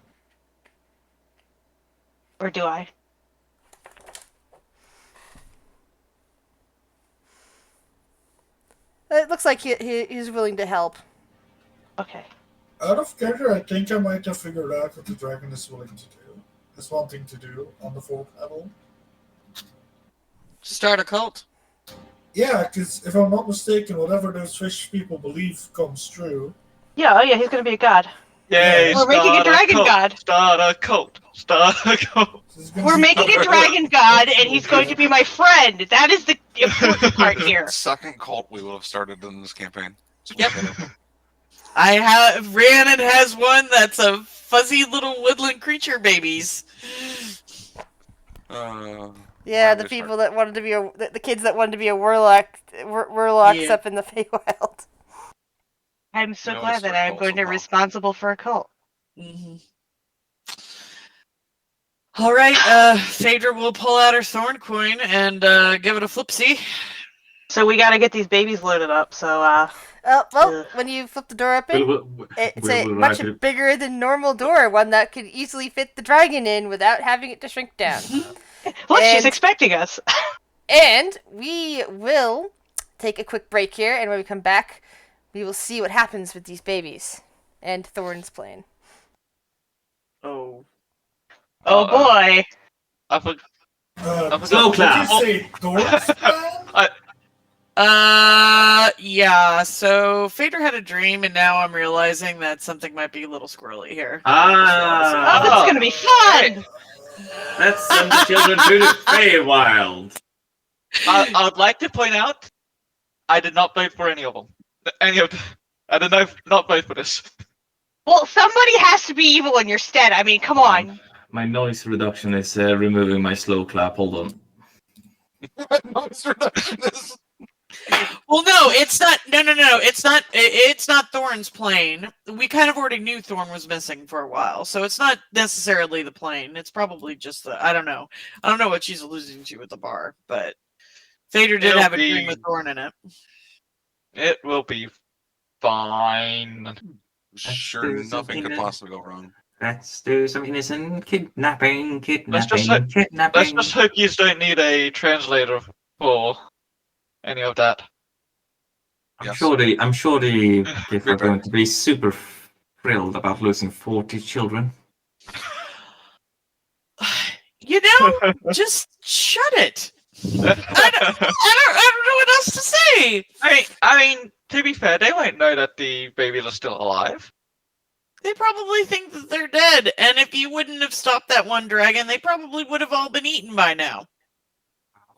Or do I? It looks like he's willing to help. Okay. Out of character, I think I might have figured out what the dragon is willing to do. Is wanting to do on the 4th level. Start a cult. Yeah, because if I'm not mistaken, whatever those fish people believe comes true. Yeah, oh yeah, he's gonna be a god. Yay, We're making a start dragon cult, god. Start a cult. Start a cult. So it's gonna We're be making a covered. dragon god, and he's going to be my friend. That is the important part here. Second cult we would have started in this campaign. Yep. Rhiannon has one that's a fuzzy little woodland creature babies. Yeah, Why the we people start- that wanted to be the kids that wanted to be a warlocks Yeah. up in the Feywild. I'm so No, glad it's that for I'm cults going to be somehow. responsible for a cult. Mm-hmm. All right, Phaedra will pull out her thorn coin and give it a flipsy. So we gotta get these babies loaded up, so Well, Ugh. when you flip the door open, We'll it's a we'll much write it. bigger than normal door, one that could easily fit the dragon in without having it to shrink down. look, she's And- expecting us. And we will take a quick break here, and when we come back, we will see what happens with these babies and Thorn's plan. Oh. Oh boy. I forgot. Slow clap. Did you say Thor's plan? Yeah, so Phaedra had a dream, and now I'm realizing that something might be a little squirrely here. Oh, this is gonna be fun! Let's send the children to the Feywild. I would like to point out, I did not vote for any of them. I did not vote for this. Well, somebody has to be evil in your stead. I mean, come on. My noise reduction is removing my slow clap. Hold on. Noise reduction is. Well, no, it's not. No, it's not. It's not Thorn's plane. We kind of already knew Thorn was missing for a while, so it's not necessarily the plane. It's probably just the. I don't know. I don't know what she's alluding to with the bar, but Phaedra did It'll have a be- dream with Thorn in it. It will be fine. Sure, do some nothing could inno- possibly go wrong. Let's do some innocent kidnapping, Let's just kidnapping. hope you don't need a translator for any of that. I'm Yes. sure the kids are Reaper. going to be super thrilled about losing 40 children. You know, just shut it. I don't know what else to say. I mean, to be fair, they won't know that the babies are still alive. They probably think that they're dead, and if you wouldn't have stopped that one dragon, they probably would have all been eaten by now.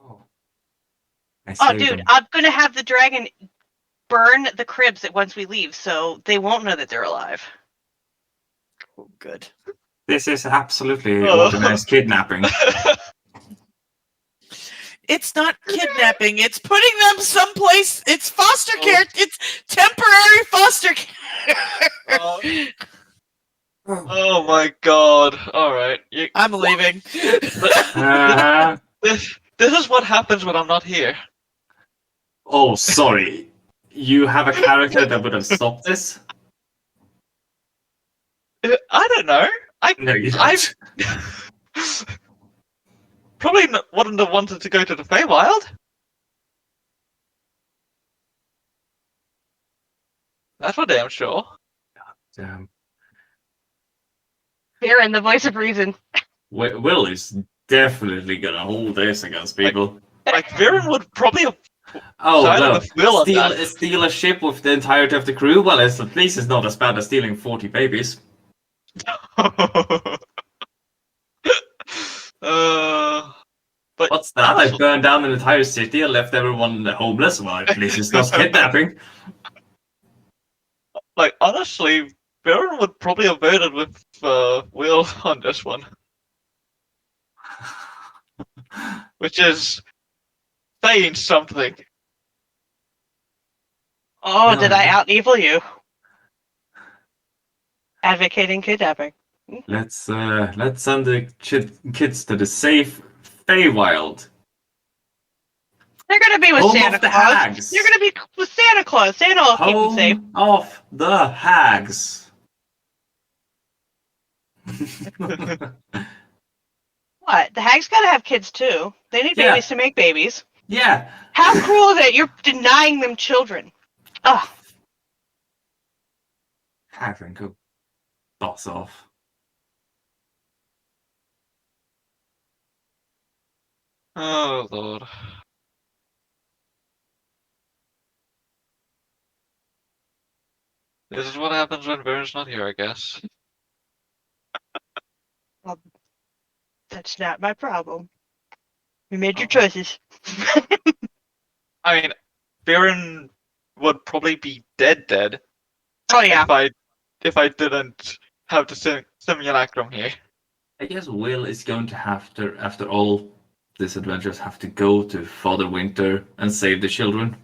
Oh, I Oh, saved dude, them. I'm gonna have the dragon burn the cribs once we leave, so they won't know that they're alive. Oh, good. This is absolutely Oh. organized kidnapping. It's not kidnapping. It's putting them someplace. It's foster Oh. care. It's temporary foster care. Oh my god! All right, I'm leaving. Uh, this is what happens when I'm not here. oh, sorry. You have a character that would have stopped this? I don't know. No, you don't. I've probably wouldn't have wanted to go to the Feywild. That's for damn sure. Um, Baron, the voice of reason. Will is definitely gonna hold this against people. Like Viren would probably have Oh sided no! with Will on that. Steal a ship with the entirety of the crew? Well, at least it's not as bad as stealing 40 babies. But What's that? I honestly- burned down an entire city and left everyone homeless? Well, at least it's not kidnapping. like honestly, Viren would probably have voted with Will on this one, which is saying something. Oh, No. did I out evil you? Advocating kidnapping. Let's send the kids to the safe Feywild. They're gonna be with Home Santa of the Claus. hags. They're gonna be with Santa Claus. Santa will keep them safe. Home of the hags. What? The hags gotta have kids too. They need Yeah. babies to make babies. Yeah. How cruel is it? You're denying them children. Ugh. Hagrid, go boss off. Oh lord. This is what happens when Viren's not here, I guess. That's not my problem. You made your Oh. choices. I mean, Viren would probably be dead Oh yeah. if I didn't have the simulacrum here. I guess Will is going to have to, after all these adventures, have to go to Father Winter and save the children.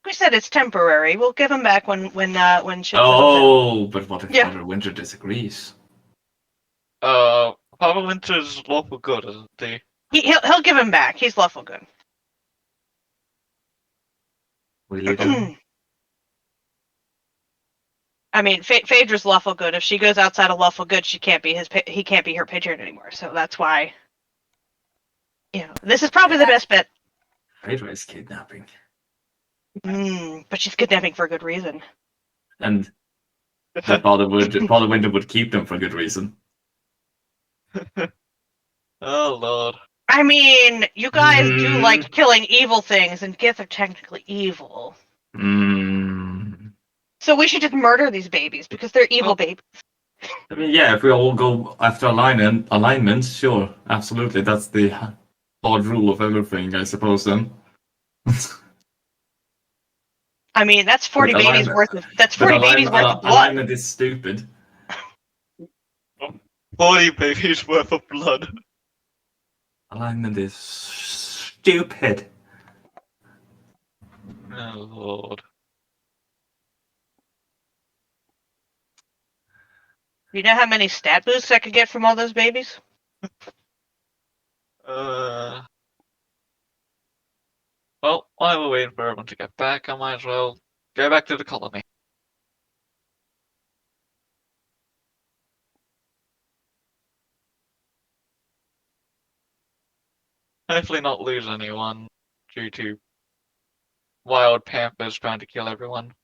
We said it's temporary. We'll give them back when shit settles Oh, but what if Yeah. Father Winter disagrees? Father Winter's lawful good, isn't he? He'll give him back. He's lawful good. Will you do? I mean, Phaedra's lawful good. If she goes outside of lawful good, he can't be her patron anymore. So that's why, this is probably the best bet. Phaedra is kidnapping. But she's kidnapping for a good reason. And Father Winter would keep them for good reason. Oh lord. I mean, you guys do Mm. like killing evil things, and Gith are technically evil. So we should just murder these babies because they're evil Well- babies. I mean, yeah, if we all go after alignment, sure, absolutely. That's the hard rule of everything, I suppose. Then. I mean, that's 40 But babies alignment- worth of. That's 40 babies worth of blood. Alignment is stupid. 40 babies worth of blood. Alignment is stupid. Oh lord. You know how many stat boosts I could get from all those babies? Well, while we're waiting for everyone to get back, I might as well go back to the colony. Hopefully not lose anyone due to wild panthers trying to kill everyone.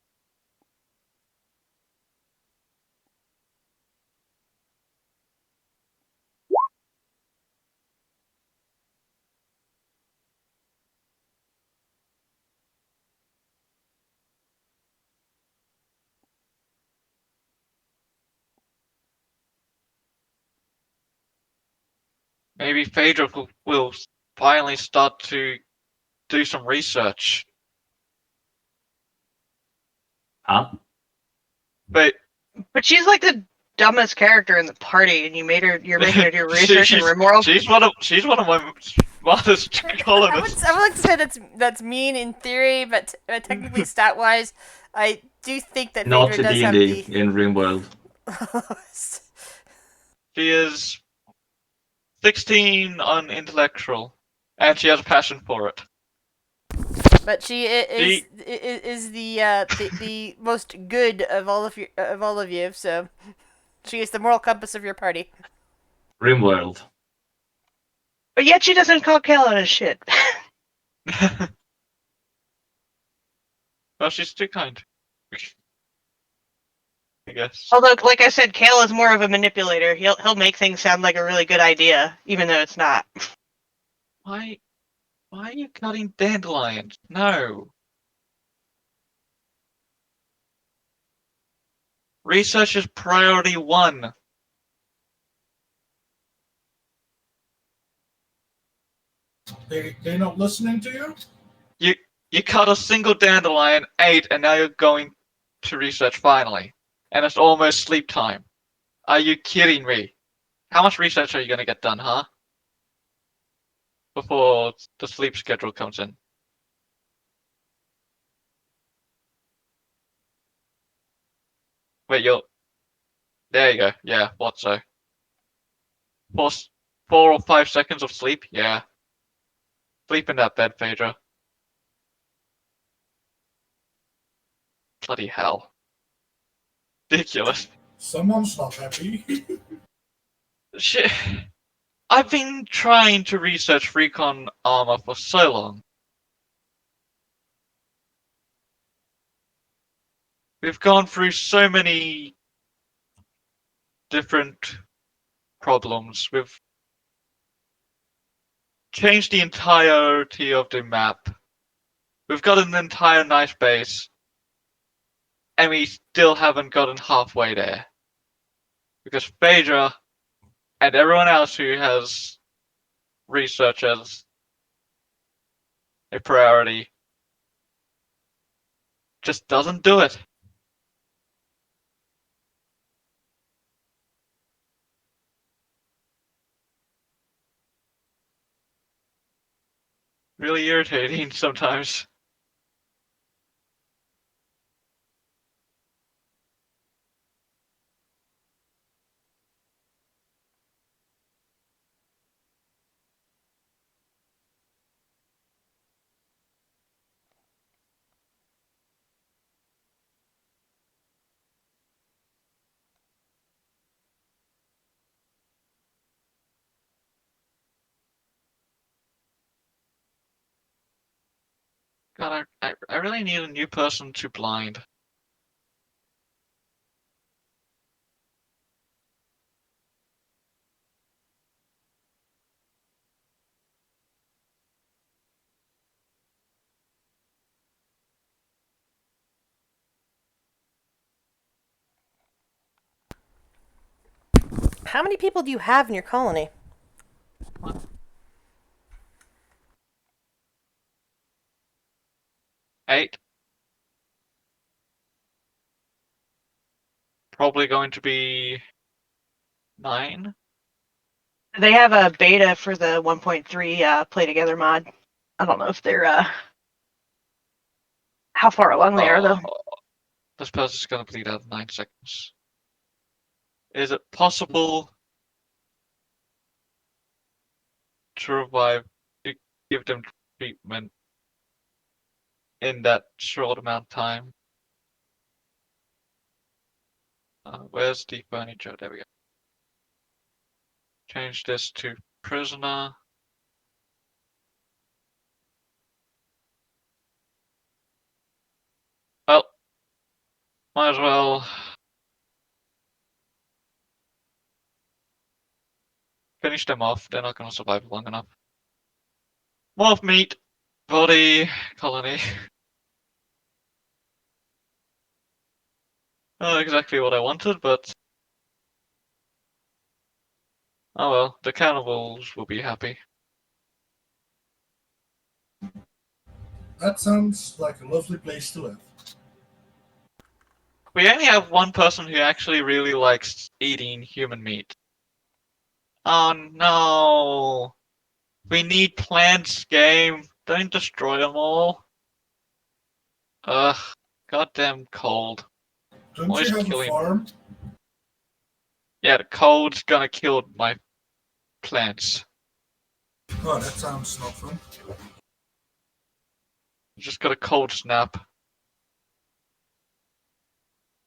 Maybe Phaedra will finally start to do some research. Huh? But But she's like the dumbest character in the party, and you're making her do research and remorse. she's one of my smartest colonists. I would like to say that's mean in theory, but technically stat wise, I do think that Not Phaedra does D&D have the in RimWorld. lowest. She is 16 on intellectual, and she has a passion for it. But she is the most good of all of you. So she is the moral compass of your party. RimWorld. But yet she doesn't call Kayla a shit. Well, she's too kind. I guess. Although, like I said, Kayla's more of a manipulator. He'll make things sound like a really good idea, even though it's not. Why are you cutting dandelions? No. Research is priority 1. They not listening to you? You cut a single dandelion, 8, and now you're going to research finally. And it's almost sleep time. Are you kidding me? How much research are you gonna get done, huh? Before the sleep schedule comes in. Wait, you'll... There you go. Yeah, what so? 4 or 5 seconds of sleep? Yeah. Sleep in that bed, Phaedra. Bloody hell. Ridiculous. Someone's not happy. Shit. I've been trying to research recon armor for so long. We've gone through so many different problems. We've changed the entirety of the map. We've got an entire nice base. And we still haven't gotten halfway there. Because Phaedra and everyone else who has research as a priority just doesn't do it. Really irritating sometimes. God, I really need a new person to blind. How many people do you have in your colony? 8. Probably going to be 9. They have a beta for the 1.3 play together mod. I don't know if they're How far along they are, though? This person's gonna bleed out in 9 seconds. Is it possible to revive, to give them treatment in that short amount of time? Where's the furniture? There we go. Change this to prisoner. Well, might as well finish them off. They're not gonna survive long enough. Morph meat, body, colony. Not exactly what I wanted, but oh well, the cannibals will be happy. That sounds like a lovely place to live. We only have one person who actually really likes eating human meat. Oh no! We need plants, game. Don't destroy them all. Ugh, goddamn cold. Don't Always you have a killing. farm? Yeah, the cold's gonna kill my plants. Oh, that sounds not fun. Just got a cold snap.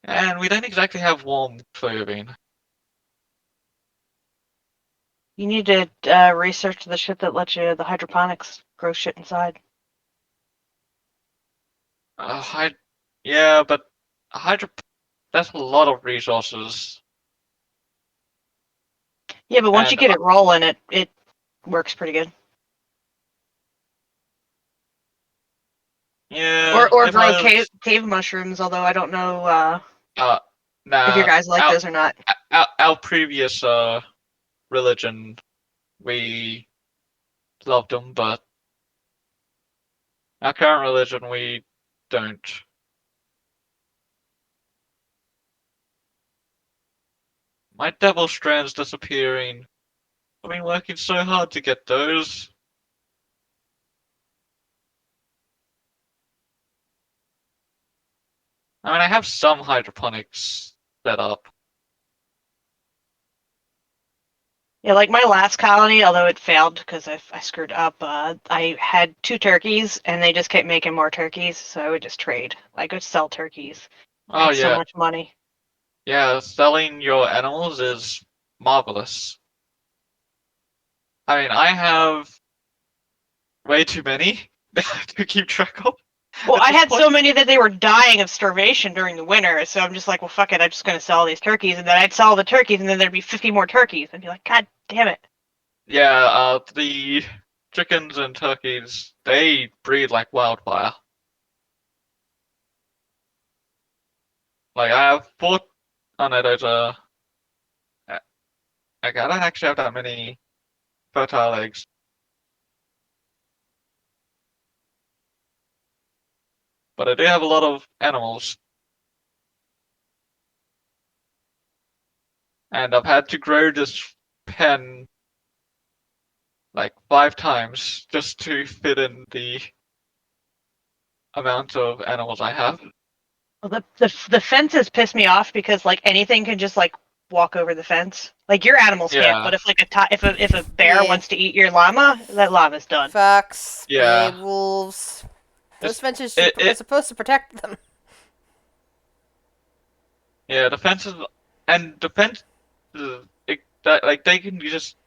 And we don't exactly have warm clothing. You need to research the shit that lets you the hydroponics grow shit inside. Yeah, but hydro. That's a lot of resources. Yeah, but once you And get it rolling, it works pretty good. yeah, Or if grow I was, cave mushrooms. Although I don't know if your nah, guys like those or not. our previous religion, we loved them, but our current religion, we don't. My devil strand's disappearing. I've been working so hard to get those. I mean, I have some hydroponics set up. Yeah, like my last colony, although it failed because I screwed up. I had 2 turkeys, and they just kept making more turkeys, so I would just trade. I could sell turkeys. I Oh had so yeah, much money. yeah, selling your animals is marvelous. I mean, I have way too many to keep track of Well, at I this had point. so many that they were dying of starvation during the winter, so I'm just like, well, fuck it, I'm just gonna sell these turkeys, and then I'd sell the turkeys, and then there'd be 50 more turkeys. I'd be like, God damn it. Yeah, the chickens and turkeys, they breed like wildfire. Like, I have 4. Oh no, those are. Okay, I don't actually have that many fertile eggs. But I do have a lot of animals. And I've had to grow this pen like 5 times just to fit in the amount of animals I have. Well, the fences piss me off because like anything can just like walk over the fence. Like your animals can't, Yeah, but if like if a bear Yeah. wants to eat your llama, that llama's done. Fox, Yeah. brave wolves. Those It's- fences it- are it- supposed to protect them. yeah, the fences and the fence, like they can just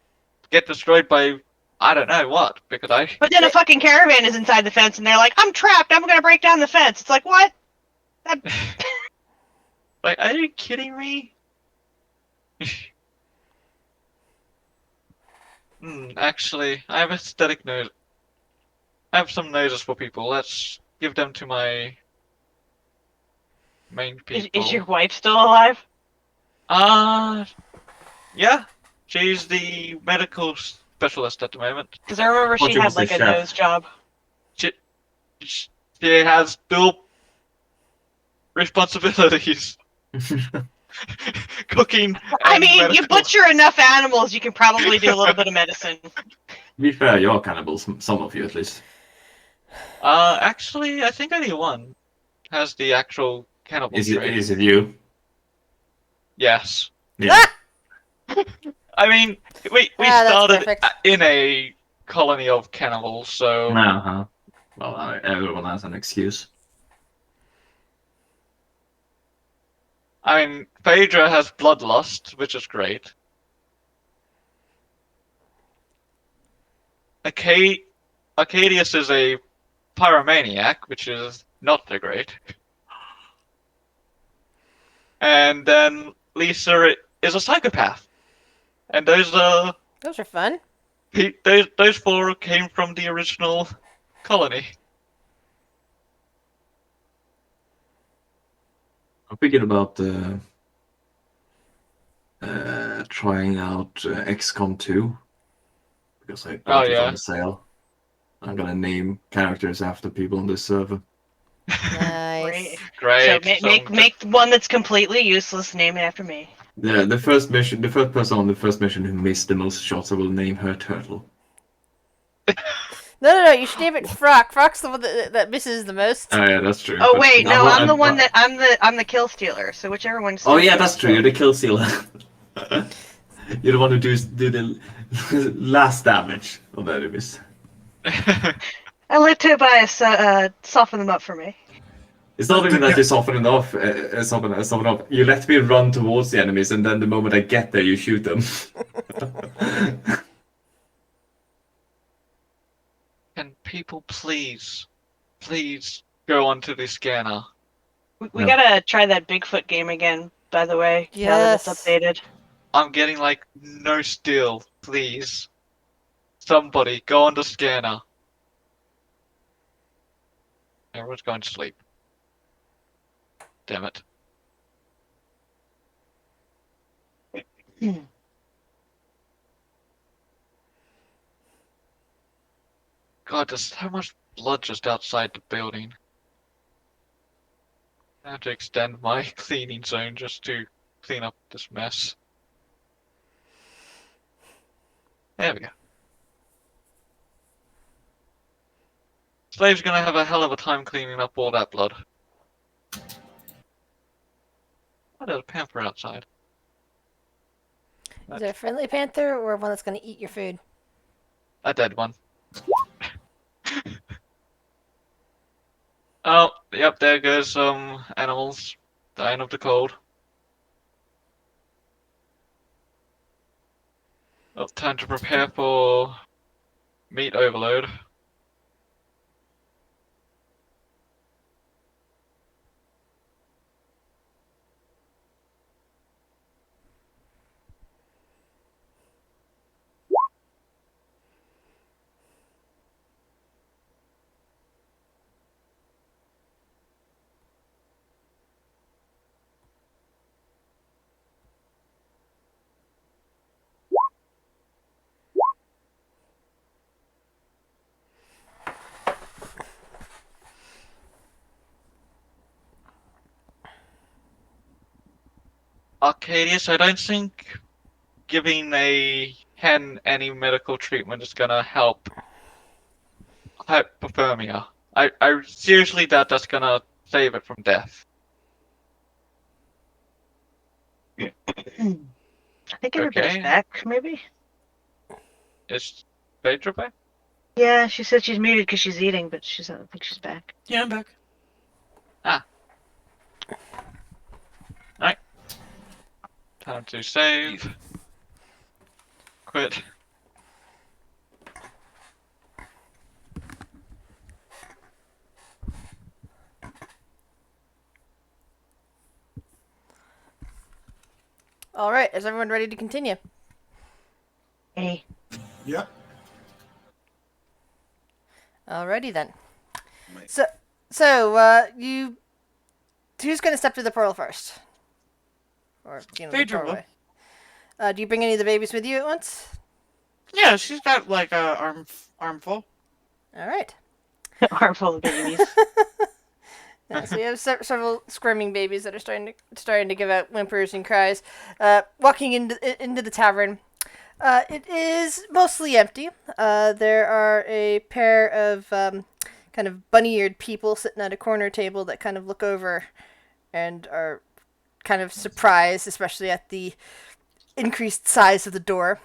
get destroyed by I don't know what because I But then a fucking caravan is inside the fence, and they're like, "I'm trapped. I'm gonna break down the fence." It's like, what? like are you kidding me? Actually, I have aesthetic nose. I have some noses for people. Let's give them to my main Is people. your wife still alive? Yeah, she's the medical specialist at the moment. Because I remember Thought she she had was the like a chef. nose job. She, she has dual responsibilities: cooking. I and mean, you medical. butcher enough animals, you can probably do a little bit of medicine. To be fair, you're cannibals, some of you at least. Actually, I think only one. has the actual cannibal trait. Is it you? Yes. Yeah. I mean, we That's started perfect. in a colony of cannibals, so Uh-huh. Well, everyone has an excuse. I mean, Phaedra has bloodlust, which is great. Arcadius is a pyromaniac, which is not so great. And then Lisa is a psychopath. And those Those are fun. those four came from the original colony. I'm thinking about trying out XCOM 2 because I Oh bought it on yeah. the sale. I'm gonna name characters after people on this server. Nice. So Great. make one that's completely useless. Name it after me. The first mission, the first person on the first mission who missed the most shots, I will name her Turtle. No. You should name it Frock. Frock's the one that misses the most. Oh yeah, that's true. Oh but wait, no, I- I'm the one that I'm the kill stealer. So whichever one. Oh yeah, that's true. You're the kill sealer. You're the one who do the last damage on the enemies. I let Tobias soften them up for me. It's not even that you soften enough. Soften up. You let me run towards the enemies, and then the moment I get there, you shoot them. Can people please go onto the scanner? We Yeah. gotta try that Bigfoot game again. By the way, now that it's Yes. updated. I'm getting like no steel, please. Somebody go on the scanner. Everyone's going to sleep. Damn it. God, there's so much blood just outside the building. I have to extend my cleaning zone just to clean up this mess. There we go. Slave's gonna have a hell of a time cleaning up all that blood. Oh, there's a panther outside. Is there a friendly panther or one that's going to eat your food? A dead one. Oh, yep, there goes some animals dying of the cold. Oh, time to prepare for meat overload. Arcadius, I don't think giving a hen any medical treatment is gonna help hypothermia. I seriously doubt that's gonna save it from death. I think everybody's Okay. back. Maybe. Is Phaedra back? Yeah, she said she's muted because she's eating, but I don't think she's back. Yeah, I'm back. Time to save. Quit. All right. Is everyone ready to continue? Hey. Yep. Alrighty then. Wait. So you. Who's going to step through the portal first? Or the Phaedra will. doorway? Do you bring any of the babies with you at once? Yeah, she's got like a armful. All right. Armful of babies. Yeah, so you have several squirming babies that are starting to give out whimpers and cries. Walking into the tavern, it is mostly empty. There are a pair of kind of bunny-eared people sitting at a corner table that kind of look over and are kind of surprised, especially at the increased size of the door.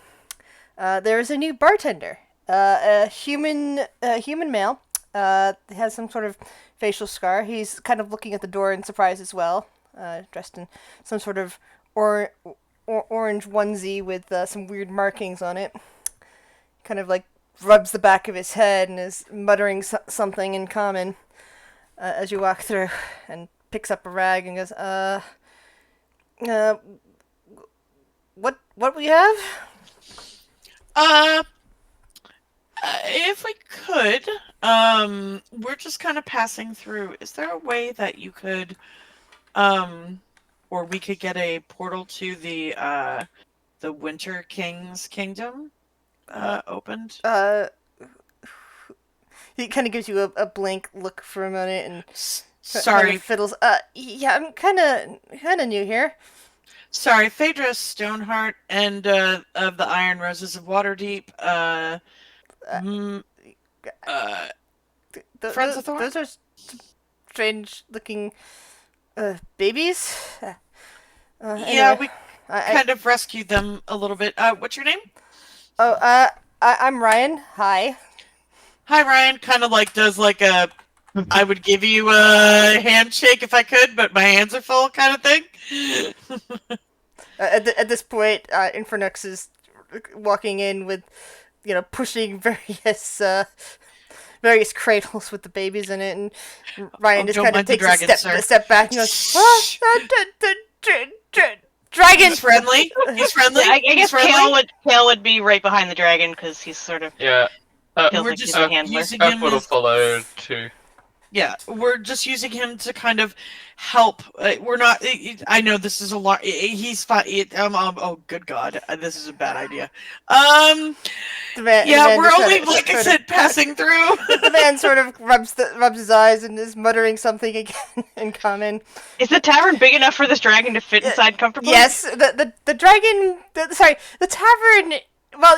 There is a new bartender, a human male. Has some sort of facial scar. He's kind of looking at the door in surprise as well, dressed in some sort of orange onesie with some weird markings on it. Kind of like rubs the back of his head and is muttering something in common as you walk through, and picks up a rag and goes, what we have? If we could, we're just kind of passing through. Is there a way that you could, or we could get a portal to the Winter King's kingdom, opened? He kind of gives you a blank look for a minute and Sorry, kind of fiddles. Yeah, I'm kind of new here. sorry, Phaedra Stoneheart and of the Iron Roses of Waterdeep. Friends of Thorn? Those are strange looking babies. Yeah, Anyway, we I kind of rescued them a little bit. What's your name? I'm Ryan. Hi. Hi, Ryan. Kind of like does like a, I would give you a handshake if I could, but my hands are full kind of thing. At this point, Infernux is walking in with, pushing various cradles with the babies in it, and Ryan just don't kind of mind the takes dragon, a sir. step back and goes, dragon! He's friendly. He's friendly. I He's guess friendly. Kale would be right behind the dragon because he's sort of Yeah. feels We're like he's just a handler. using I him would have as, followed too. yeah, we're just using him to kind of help. We're not. I know this is a lot. He's fine. Oh, good God, this is a bad idea. The man We're just only, kinda- like I sort said, of- passing through. The man sort of rubs his eyes and is muttering something again in common. Is the tavern big enough for this dragon to fit inside comfortably? Yes, the dragon. The tavern. Well,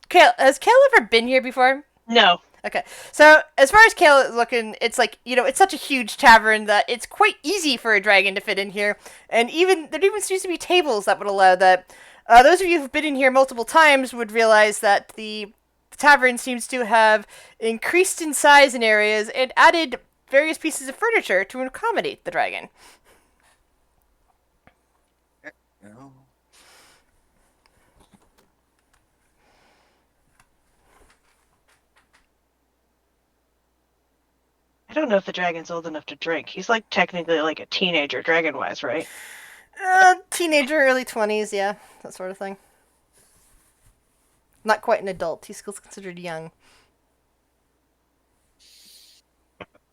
Kale, has Kale ever been here before? No. Okay, so as far as Kale is looking, it's like, it's such a huge tavern that it's quite easy for a dragon to fit in here, and there even seems to be tables that would allow that. Those of you who've been in here multiple times would realize that the tavern seems to have increased in size in areas and added various pieces of furniture to accommodate the dragon. I don't know if the dragon's old enough to drink. He's like technically like a teenager, dragon-wise, right? Teenager, early 20s, yeah, that sort of thing. Not quite an adult. He's still considered young.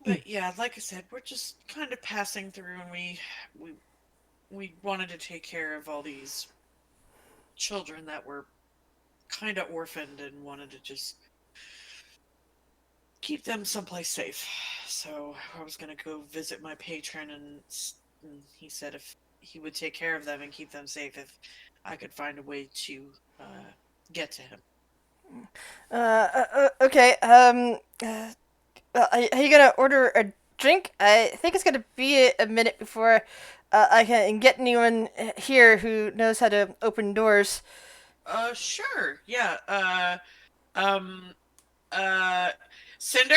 But yeah, like I said, we're just kind of passing through, and we wanted to take care of all these children that were kind of orphaned and wanted to just keep them someplace safe. So I was gonna go visit my patron, and he said if he would take care of them and keep them safe if I could find a way to get to him. Okay, are you gonna order a drink? I think it's gonna be a minute before I can get anyone here who knows how to open doors. Sure, yeah. Cinder?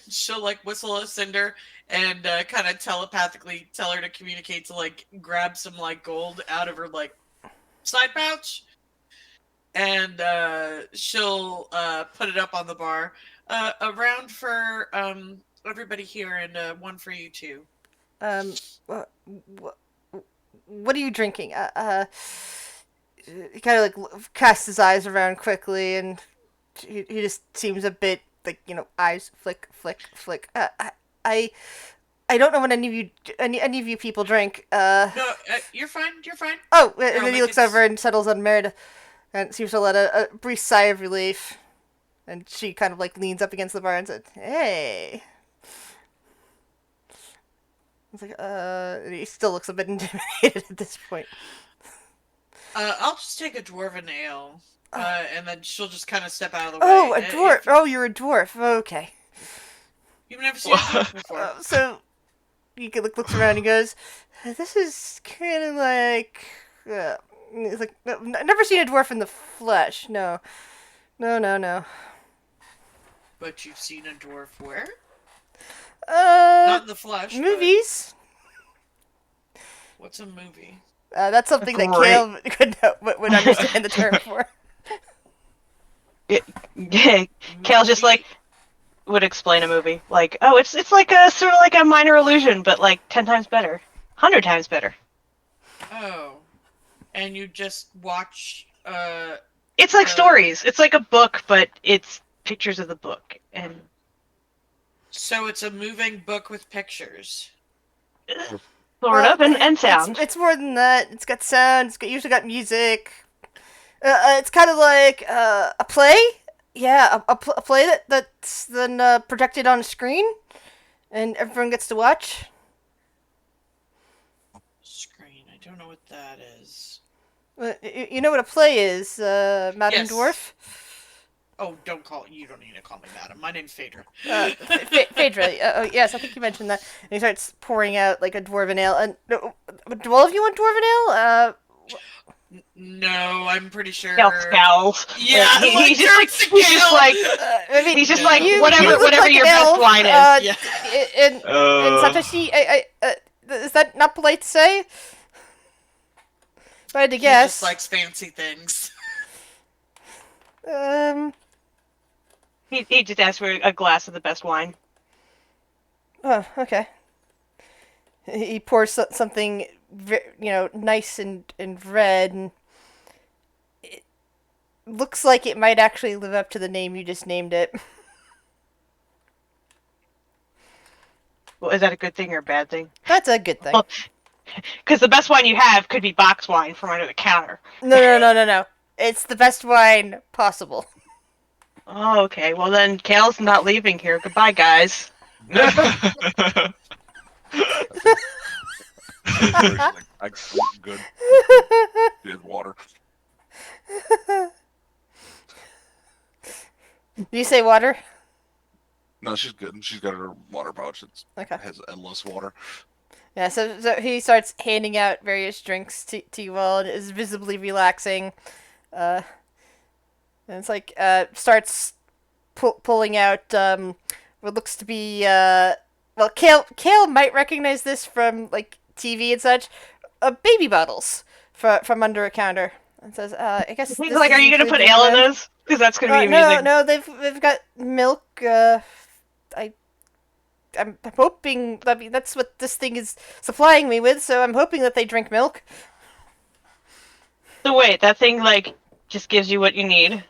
She'll like whistle at Cinder and kind of telepathically tell her to communicate to like grab some like gold out of her like side pouch, and she'll put it up on the bar. A round for everybody here, and one for you too. What are you drinking? He kind of like casts his eyes around quickly, and he just seems a bit like, eyes flick flick flick. I don't know what any of you people drink. No, you're fine. You're fine. Oh, No, and then he like looks over and settles on Merida, and seems to let a brief sigh of relief. And she kind of like leans up against the bar and said, "Hey." It's like, and he still looks a bit intimidated at this point. I'll just take a dwarven ale, and then she'll just kind of step out of the Oh, way. a dwarf. Oh, you're a dwarf. Okay. You've never seen a dwarf before. So he looks around and goes, "This is kind of like." It's like I've never seen a dwarf in the flesh. No, no, no, no. But you've seen a dwarf where? Uh, Not in the flesh. but movies. What's a movie? That's something that Great. Kale would understand the term for. Kale's just like would explain a movie. Like, oh, it's like a sort of like a minor illusion, but like 10 times better, 100 times better. Oh, and you just watch. It's like stories. It's like a book, but it's pictures of the book, and So it's a moving book with pictures. sort of, and sound. It's more than that. It's got sound. Usually got music. It's kind of like a play. Yeah, a play that's then projected on a screen, and everyone gets to watch. Screen. I don't know what that is. You know what a play is, Madam Yes. Dwarf? Oh, don't call it. You don't need to call me madam. My name's Phaedra. Phaedra. Oh, yes, I think you mentioned that. And he starts pouring out like a dwarven ale. And do all of you want dwarven ale? No, I'm pretty sure. Kale scowls. Yeah, He- like, he's just like Turks he's just like I mean, he's just No. like you whatever look whatever like your an best elf, wine is. Yeah. And Satoshi, is that not polite to say? If I had to He guess. just likes fancy things. He just asked for a glass of the best wine. Oh, okay. He pours something, nice and red, and it looks like it might actually live up to the name you just named it. Well, is that a good thing or a bad thing? That's a good thing. Well, because the best wine you have could be box wine from under the counter. No. It's the best wine possible. Oh, okay. Well, then Kale's not leaving here. Goodbye, guys. Like, I'm good. Did water. Do you say water? No, she's good. She's got her water pouch. It Okay. has endless water. Yeah, so he starts handing out various drinks to you all and is visibly relaxing. And it's like, starts pulling out, what looks to be, well, Kale might recognize this from, like, TV and such, baby bottles from under a counter. And says, I guess He's this like, are is you gonna put included ale in the- those? Because that's gonna be amazing. No, they've got milk, I'm hoping, I mean, that's what this thing is supplying me with, so I'm hoping that they drink milk. So wait, that thing like just gives you what you need.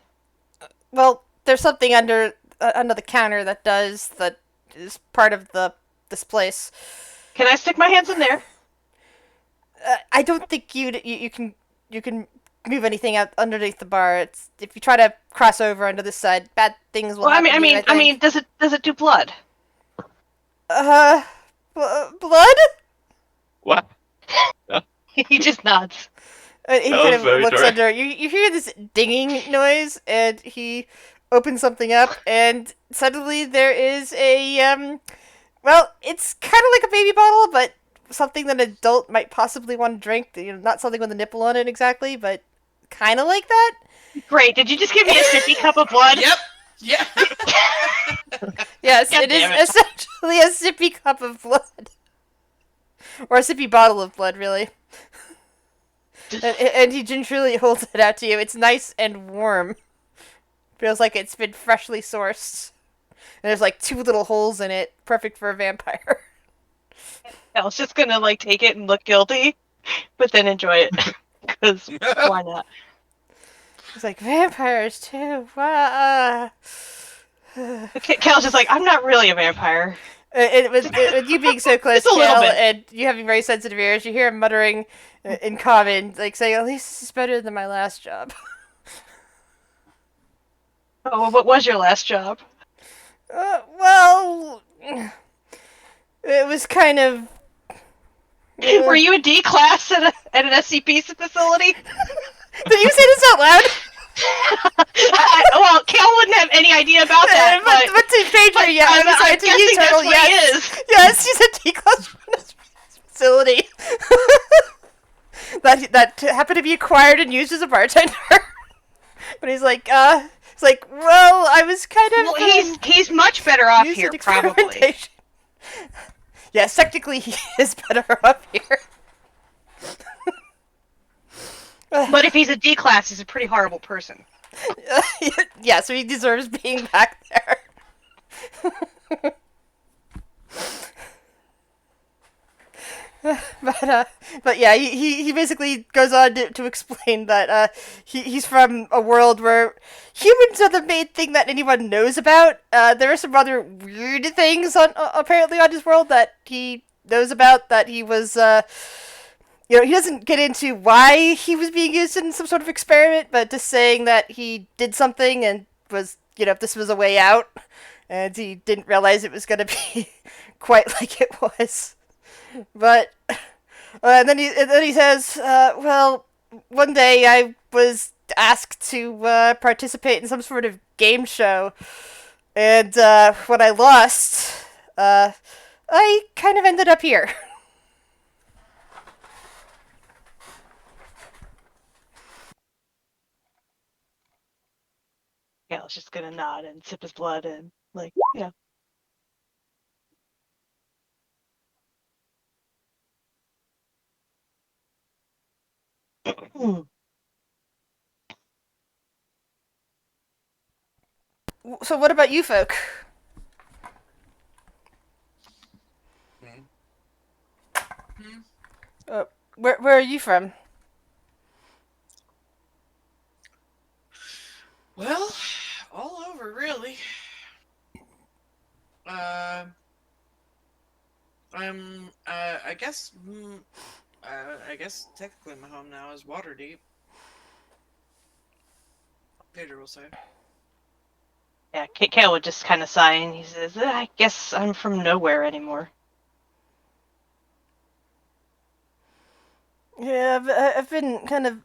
Well, there's something under the counter that is part of this place. Can I stick my hands in there? I don't think you can move anything out underneath the bar. It's if you try to cross over onto this side, bad things will Well, happen. to you, I mean, does it do blood? Blood? What? He just nods. He That kind was of very looks direct. under. You hear this dinging noise, and he opens something up, and suddenly there is a well, it's kind of like a baby bottle, but something that an adult might possibly want to drink. Not something with a nipple on it exactly, but kind of like that. Great. Did you just give me a sippy cup of blood? Yep. Yeah. Yes, God it is damn it. essentially a sippy cup of blood, or a sippy bottle of blood, really. And he gingerly holds it out to you. It's nice and warm. Feels like it's been freshly sourced. And there's like 2 little holes in it, perfect for a vampire. I was just gonna like take it and look guilty, but then enjoy it. Because why not? It's like vampires too. Wow. Cal's just like, I'm not really a vampire. With you being so close, Just a little Cal, bit. and you having very sensitive ears, you hear him muttering in common, like saying, "At least this is better than my last job." Oh, what was your last job? Well, it was kind of. Were you a D class at an SCP facility? Did you say this out loud? Well, Cal wouldn't have any idea about that, but to Phaedra, yeah. I'm Besides to you, guessing that's Turtle, what he yes. is. Yes, he's a D-class from this facility. that happened to be acquired and used as a bartender. But he's like, well, I was kind of. Well, he's much better off used here, in probably. experimentation. Yes, technically he is better off here. But if he's a D class, he's a pretty horrible person. Yeah, so he deserves being back there. but yeah, he basically goes on to explain that he's from a world where humans are the main thing that anyone knows about. There are some rather weird things on apparently on his world that he knows about. That he was, he doesn't get into why he was being used in some sort of experiment, but just saying that he did something and was, this was a way out, and he didn't realize it was going to be quite like it was. But and then he says, well, one day I was asked to participate in some sort of game show, and when I lost, I kind of ended up here. Cal's just gonna nod and sip his blood and, like, So what about you folk? Where are you from? Well, all over, really. I guess, I guess technically my home now is Waterdeep. Peter will say. yeah. Cal would just kind of sigh and he says, I guess I'm from nowhere anymore. Yeah, I've been kind of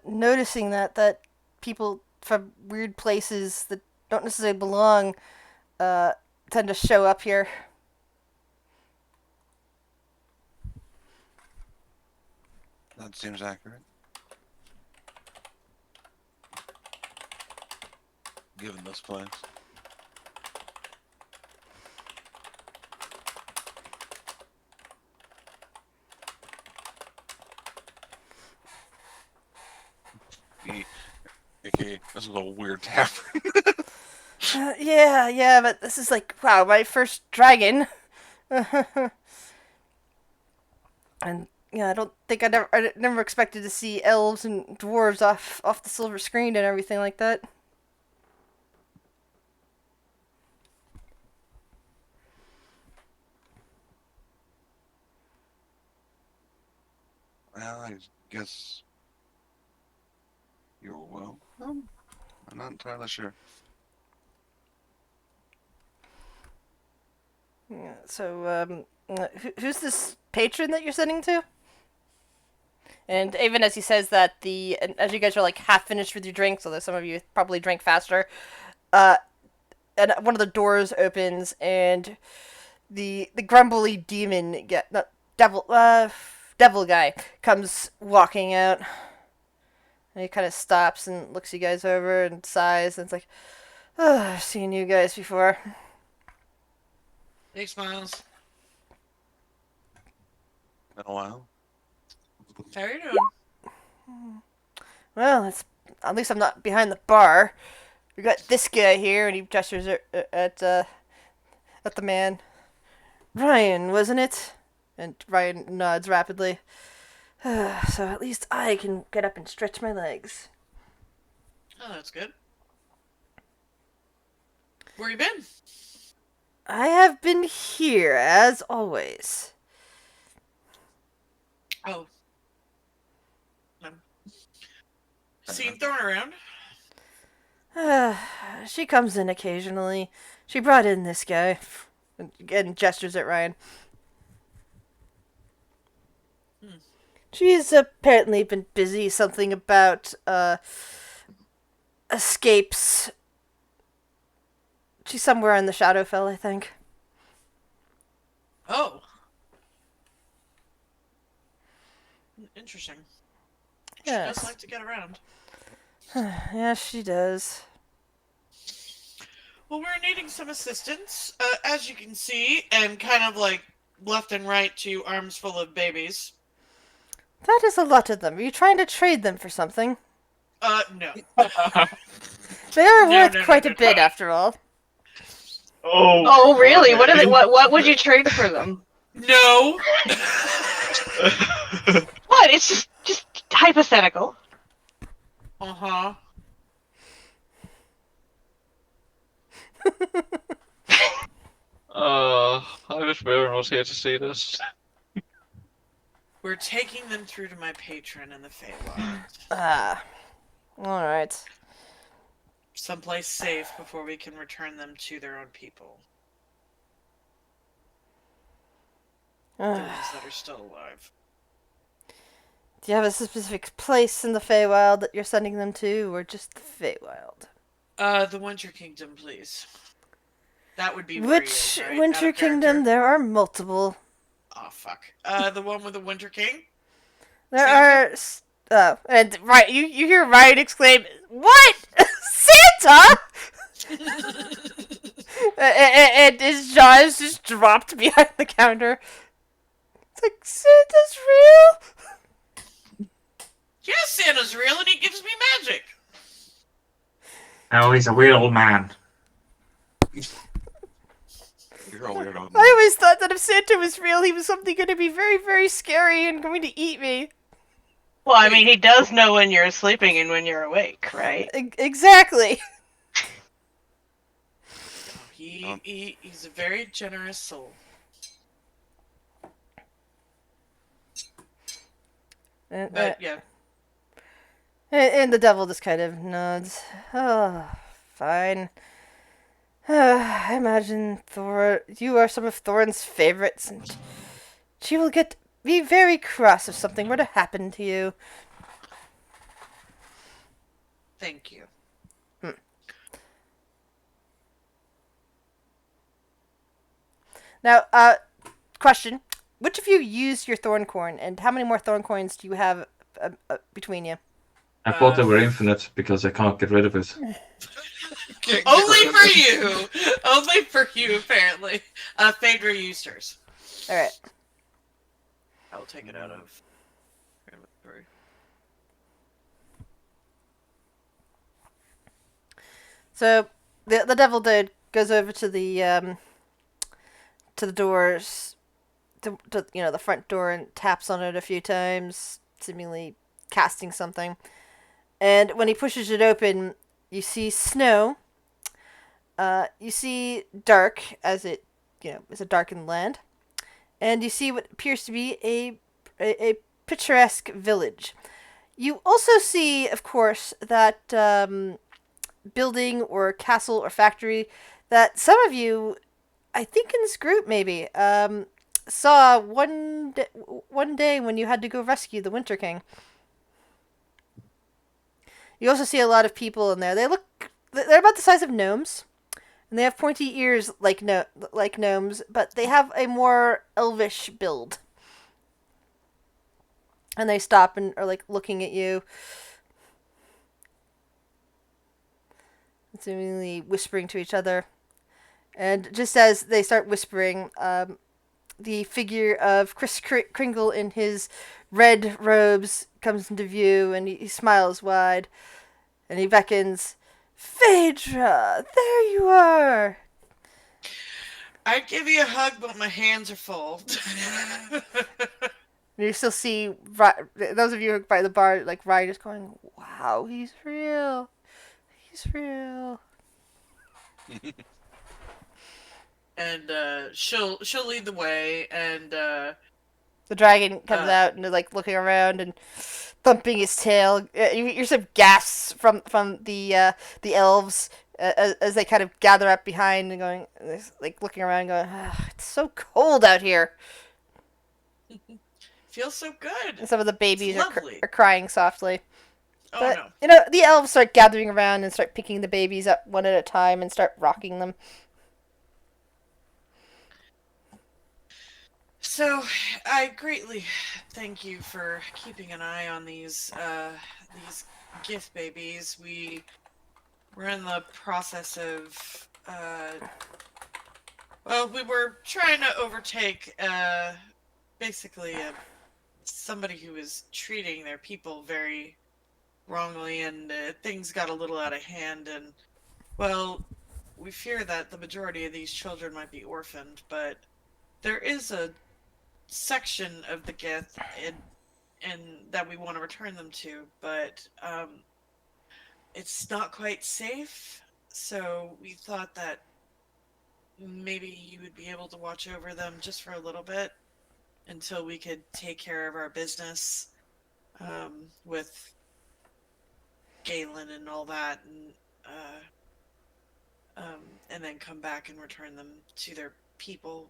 noticing that people from weird places that don't necessarily belong tend to show up here. That seems accurate. Given this place. Okay, this is a weird tavern. Yeah, but this is like, wow, my first dragon. And yeah, I don't think I never expected to see elves and dwarves off the silver screen and everything like that. Well, I guess you're welcome. I'm not entirely sure. Yeah, so, who's this patron that you're sending to? And even as he says that, as you guys are like half finished with your drinks, although some of you probably drank faster, and one of the doors opens, and the grumbly demon, not devil guy comes walking out. And he kind of stops and looks you guys over and sighs, and it's like, oh, I've seen you guys before. Hey, Smiles. Been a while. How are you doing? Well, at least I'm not behind the bar. We got this guy here, and he gestures at the man. Ryan, wasn't it? And Ryan nods rapidly. So at least I can get up and stretch my legs. Oh, that's good. Where you been? I have been here, as always. Oh. Seen thrown around. She comes in occasionally. She brought in this guy. And gestures at Ryan. She's apparently been busy. Something about escapes. She's somewhere in the Shadowfell, I think. Oh. Interesting. She does Yes. like to get around. Yes, she does. Well, we're needing some assistance, as you can see, and kind of like left and right to arms full of babies. That is a lot of them. Are you trying to trade them for something? No. They are No, worth no, no, quite no, a bit, no. after all. Oh. Oh, really? What are they? okay. What would you trade for them? No. What? It's just hypothetical. Uh-huh. I wish Baron was here to see this. We're taking them through to my patron in the Feywild. Ah. Alright. Someplace safe before we can return them to their own people. Those that are still alive. Do you have a specific place in the Feywild that you're sending them to, or just the Feywild? The Winter Kingdom, please. That would be Which right? Winter Out of Kingdom? character. There are multiple. Oh, fuck. The one with the Winter King? There Santa? are. Oh, and right, you hear Ryan exclaim, "What? Santa!" And his jaws just dropped behind the counter. It's like, Santa's real? Yes, Santa's real and he gives me magic. Oh, he's a real man. You're a weirdo. I always thought that if Santa was real, he was something going to be very, very scary and going to eat me. Well, I mean, he does know when you're sleeping and when you're awake, right? Exactly. He's a very generous soul. But yeah. And the devil just kind of nods. Oh, fine. I imagine you are some of Thorn's favorites, and she will be very cross if something were to happen to you. Thank you. Now, question. Which of you used your thorncorn, and how many more thorncoins do you have between you? I thought they were infinite because I can't get rid of it. Only for you! Only for you, apparently. Phaedra used hers. Alright. I will take it out of inventory. So, the devil dude goes over to the doors, to the front door, and taps on it a few times, seemingly casting something. And when he pushes it open, you see snow. You see dark, as it is a darkened land, and you see what appears to be a picturesque village. You also see, of course, that building or castle or factory that some of you, I think in this group maybe, saw one day when you had to go rescue the Winter King. You also see a lot of people in there. They're about the size of gnomes, and they have pointy ears like gnomes, but they have a more elvish build. And they stop and are like looking at you, seemingly whispering to each other. And just as they start whispering, the figure of Kris Kringle in his red robes comes into view, and he smiles wide, and he beckons, "Phaedra, there you are!" I'd give you a hug, but my hands are full. And you still see, those of you by the bar, like Ryan is going, "Wow, he's real. He's real." And she'll lead the way, and The dragon comes out and is like looking around and thumping his tail. You hear some gasps from the elves as they kind of gather up behind and going, like looking around, and going, "It's so cold out here." feels so good. And some of the babies are, lovely. are crying softly. Oh But, no. you know, the elves start gathering around and start picking the babies up one at a time and start rocking them. So, I greatly thank you for keeping an eye on these gift babies. We're in the process of well, we were trying to overtake basically somebody who was treating their people very wrongly, and things got a little out of hand, and well, we fear that the majority of these children might be orphaned, but there is a section of the Gith and that we want to return them to, but it's not quite safe. So we thought that maybe you would be able to watch over them just for a little bit until we could take care of our business with Galen and all that, and then come back and return them to their people.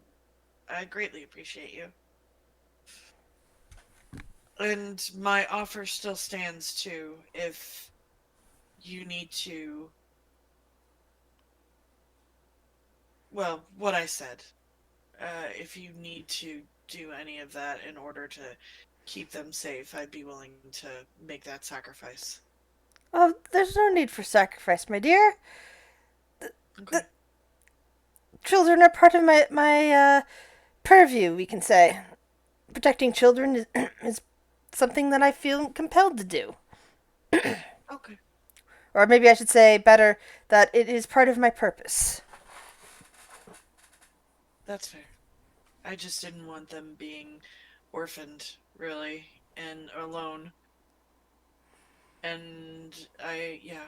I greatly appreciate you. And my offer still stands too. If you need to, well, what I said, if you need to do any of that in order to keep them safe, I'd be willing to make that sacrifice. Oh, there's no need for sacrifice, my dear. Okay. Children are part of my purview, we can say. Protecting children is something that I feel compelled to do. Okay. Or maybe I should say better that it is part of my purpose. That's fair. I just didn't want them being orphaned, really, and alone. And yeah.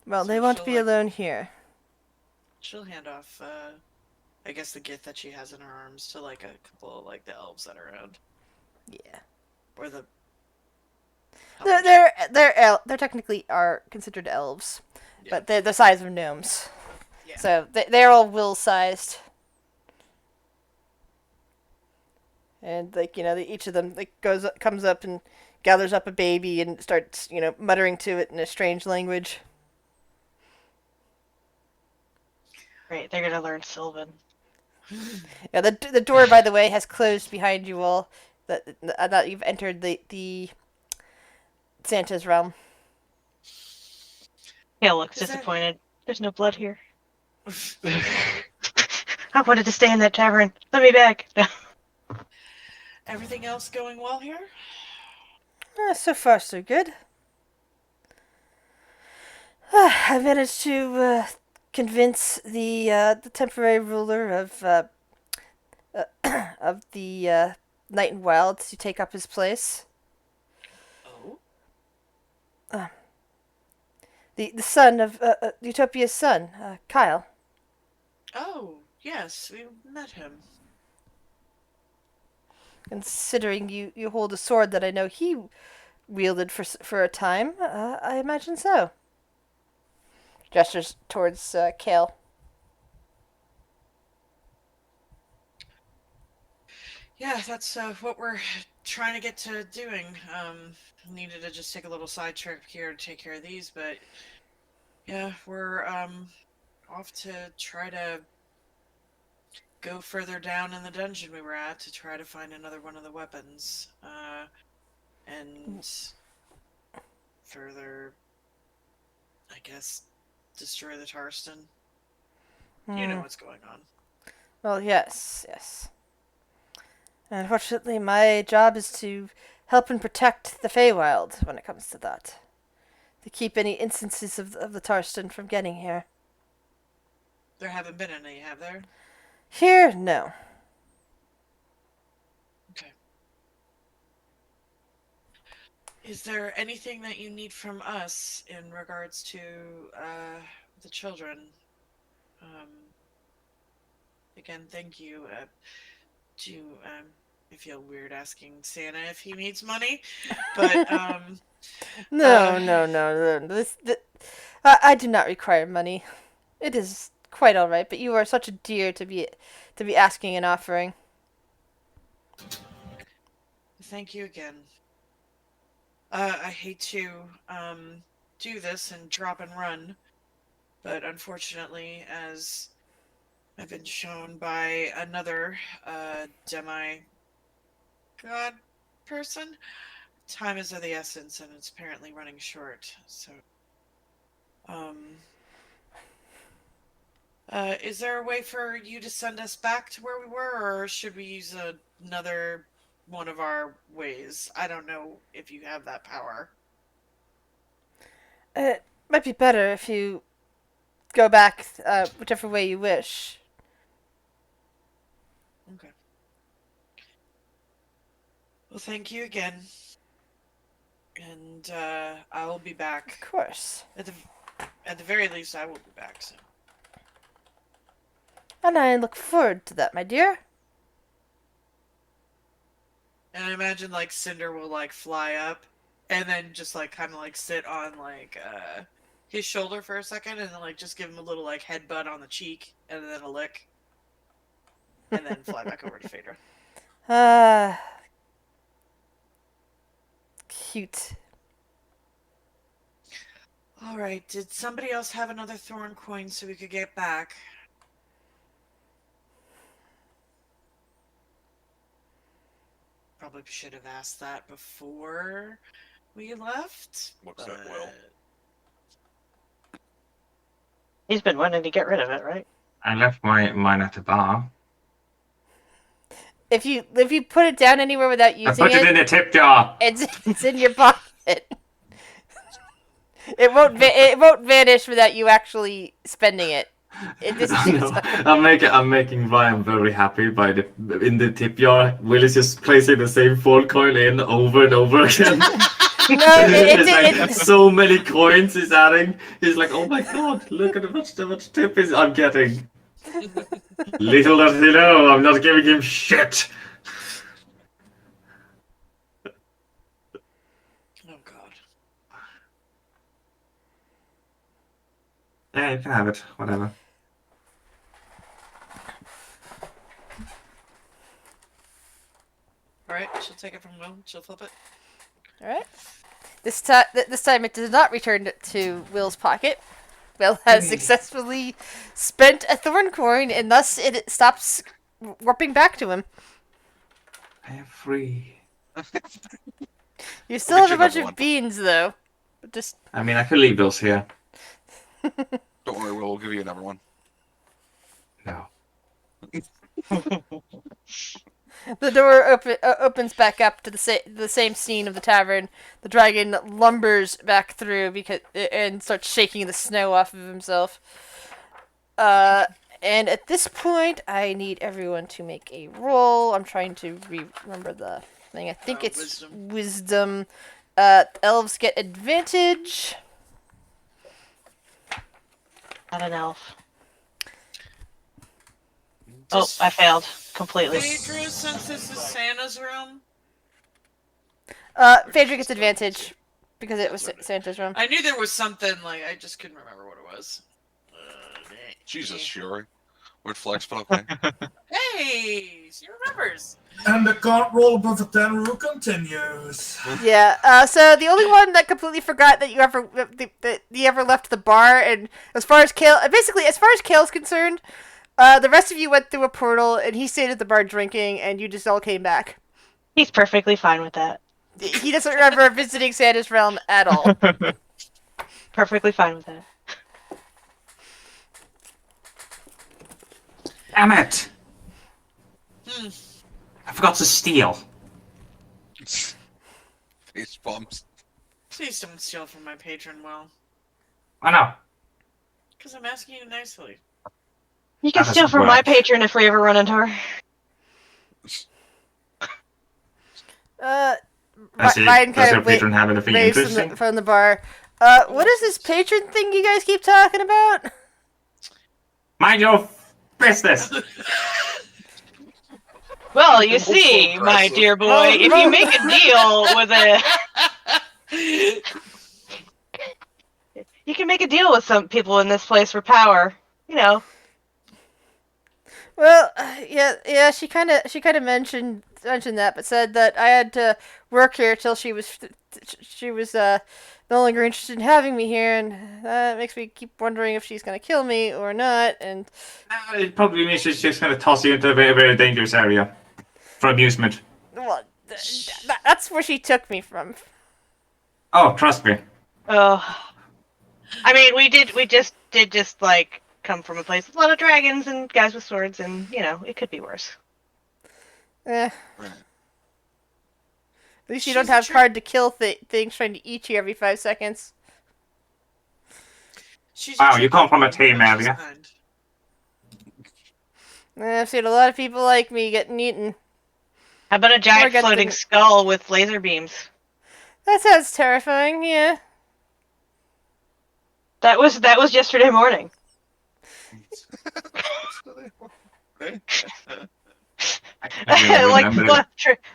Well, So they won't she'll, be alone here. she'll hand off, I guess the gift that she has in her arms to, like, a couple of, like, the elves that are around. Yeah. Or the... They're technically are considered elves, Yeah. but they're the size of gnomes. Yeah. So they're all will sized. And like each of them comes up and gathers up a baby and starts muttering to it in a strange language. Great, they're gonna learn Sylvan. Yeah, the door, by the way, has closed behind you all. That you've entered the Santa's realm. Kale looks Is that- disappointed. There's no blood here. I wanted to stay in that tavern. Let me back. No. Everything else going well here? So far, so good. I managed to convince the temporary ruler of the Night and Wild to take up his place. Oh? The son of Utopia's son, Kyle. Oh, yes, we met him. Considering you hold a sword that I know he wielded for a time, I imagine so. Gestures towards Kale. Yeah, that's what we're trying to get to doing. Needed to just take a little side trip here to take care of these, but yeah, we're off to try to go further down in the dungeon we were at to try to find another one of the weapons. And further, I guess, destroy the Tarston. You know what's going on. Well, yes. Unfortunately, my job is to help and protect the Feywild when it comes to that. To keep any instances of the Tarston from getting here. There haven't been any, have there? Here, no. Okay. Is there anything that you need from us in regards to the children? Again, thank you. I feel weird asking Santa if he needs money, but No. I do not require money. It is quite all right. But you are such a dear to be asking and offering. Thank you again. I hate to do this and drop and run, but unfortunately, as I've been shown by another demi god person, time is of the essence, and it's apparently running short. So, is there a way for you to send us back to where we were, or should we use another one of our ways? I don't know if you have that power. It might be better if you go back whichever way you wish. Okay. Well, thank you again. And I will be Of back. course. At the very least, I will be back soon. And I look forward to that, my dear. And I imagine like Cinder will like fly up and then just like kind of like sit on like his shoulder for a second and then like just give him a little like headbutt on the cheek and then a lick. And then fly back over to Phaedra. Cute. Alright, did somebody else have another thorn coin so we could get back? Probably should have asked that before we left. Looks at Will. He's been wanting to get rid of it, right? I left mine at the bar. If you put it down anywhere without I using put it in a tip jar. it's in your pocket. It won't vanish without you actually spending it. It just No, I'm making Ryan very happy by in the tip jar. Will is just placing the same 4 coin in over and over again. No, It's like so many coins he's adding. He's like, oh my god, look at how much tip is I'm getting. Little does he know, I'm not giving him shit. Oh god. Yeah, you can have it, whatever. Alright, she'll take it from Will. She'll flip it. All right. This time it does not return to Will's pocket. Will has successfully spent a thorn coin, and thus it stops warping back to him. I am free. You still Look have at a bunch your of number beans, though. Just I mean, I could leave those here. Don't worry, we'll give you another one. No. the door opens back up to the same scene of the tavern. The dragon lumbers back through and starts shaking the snow off of himself. And at this point, I need everyone to make a roll. I'm trying to remember the thing. I think it's wisdom. Elves get advantage. Not an elf. Oh, I failed completely. Phaedra, since this is Santa's room. Phaedra gets advantage because it was Santa's room. I knew there was something, like, I just couldn't remember what it was. Jesus, Shiori. Weird flex, but okay. Hey! She remembers! And the can't roll above a 10 rule continues. Yeah. So the only one that completely forgot that you ever left the bar, and as far as Kale's concerned, the rest of you went through a portal, and he stayed at the bar drinking, and you just all came back. He's perfectly fine with that. He doesn't remember visiting Santa's realm at all. Perfectly fine with that. Damn it! Hmm. I forgot to steal. Face bumps. Please don't steal from my patron, Will. I know. Because I'm asking you nicely. You can That steal doesn't from my work. patron if we ever run into her. Ryan Does kind your of patron have anything waves interesting? from the bar. What is this patron thing you guys keep talking about? Mind your business! Well, you So see, my aggressive. dear boy, if you make a deal with you can make a deal with some people in this place for power. You know. Well, yeah. She kind of mentioned mention that, but said that I had to work here till she was no longer interested in having me here, and that makes me keep wondering if she's gonna kill me or not. And It probably means she's just gonna toss you into a very dangerous area for amusement. well, that's where she took me from. Oh, trust me. Oh, I mean, we just did like come from a place with a lot of dragons and guys with swords, and it could be worse. Eh. Right. At least you She's don't a have trick- hard to kill things trying to eat you every 5 seconds. She's Wow, you tricky come from a woman, tame but she's area. kind. I've seen a lot of people like me getting eaten. How about a giant get floating the- skull with laser beams? That sounds terrifying. Yeah. That was yesterday morning. I can't really Like remember.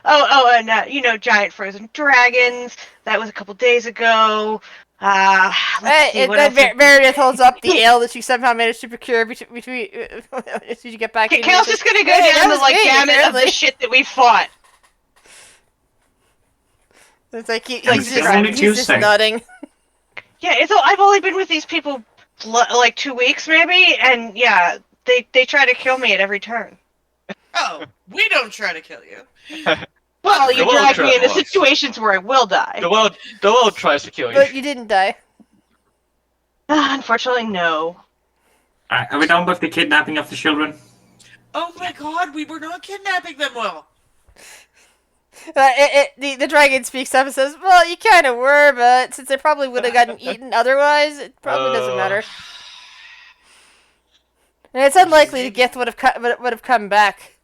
and giant frozen dragons. That was a couple days ago. Let's see what else. Meredith holds up the ale that she somehow managed to procure between as soon as you get back. Kale's just gonna go Hey, that down the was me, gamut of apparently. the shit that we fought. It's like It's only he's just Tuesday. nodding. Yeah, I've only been with these people like 2 weeks maybe, and yeah, they try to kill me at every turn. Oh, we don't try to kill you. Well, you The world drag me into tries. situations where I will die. The world tries to kill you. But you didn't die. Unfortunately, no. Are we done with the kidnapping of the children? Oh my god, we were not kidnapping them well. The dragon speaks up and says, "Well, you kind of were, but since they probably would have gotten eaten otherwise, it probably doesn't matter." And it's unlikely the gift would have come back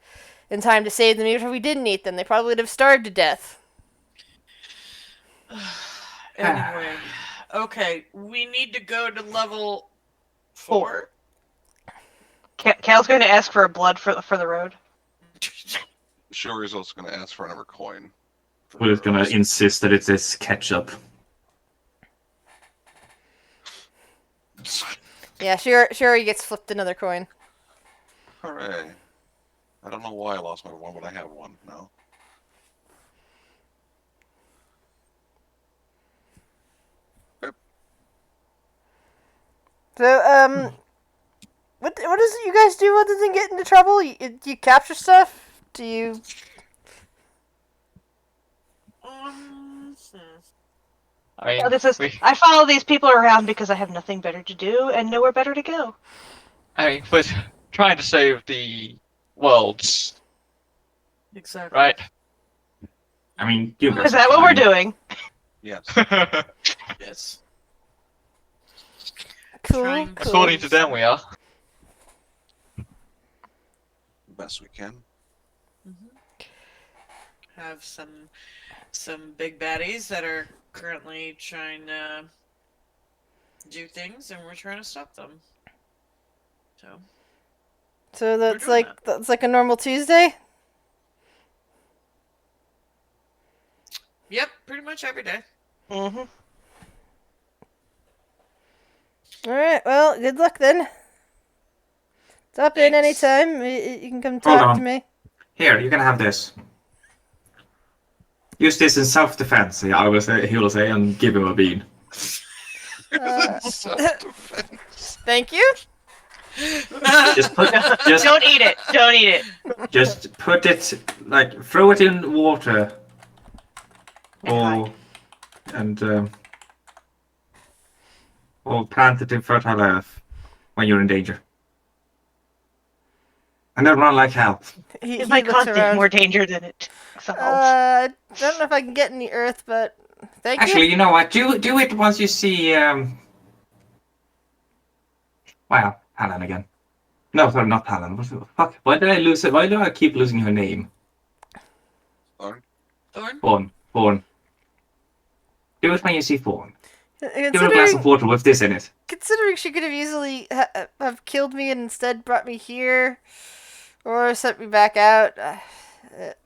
in time to save them. Even if we didn't eat them, they probably would have starved to death. Anyway, okay, we need to go to level 4. Cal's going to ask for a blood for the road. Shuri's also going to ask for another coin. We're just gonna insist that it's this ketchup. Yeah, sure. He gets flipped another coin. Hooray. I don't know why I lost my one, but I have one now. So, what does it you guys do other than get into trouble? You capture stuff? Do you? I mean, Oh, this is. I follow these people around because I have nothing better to do and nowhere better to go. we're trying to save the worlds, Exactly. right? I mean, you Is that what we're doing? Yes. Yes. Cool. Trying- cool. According to them, we are. Best we can. Have some big baddies that are currently trying to do things, and we're trying to stop them. So that's doing that's like a normal Tuesday. yep, pretty much every day. Mm-hmm. All right. Well, good luck then. Stop in Thanks. anytime. You can come Hold talk on. to me. Here, you can have this. Use this in self-defense. He will say, and give him a bean. Thank you. Just Don't eat it. Don't eat it. just put it throw it in water, or plant it in fertile earth when you're in danger. And then run like hell. It might cause more danger than it solves. I don't know if I can get in the earth, but thank Actually, you. you know what? Do it once you see. Wow, Helen again. No, sorry, not Helen. What the fuck? Why did I lose it? Why do I keep losing her name? Thorn? Thorn? Fawn. Do it when you see Fawn. Give her a glass of Considering, water with this in it. considering she could have easily have killed me and instead brought me here, or sent me back out,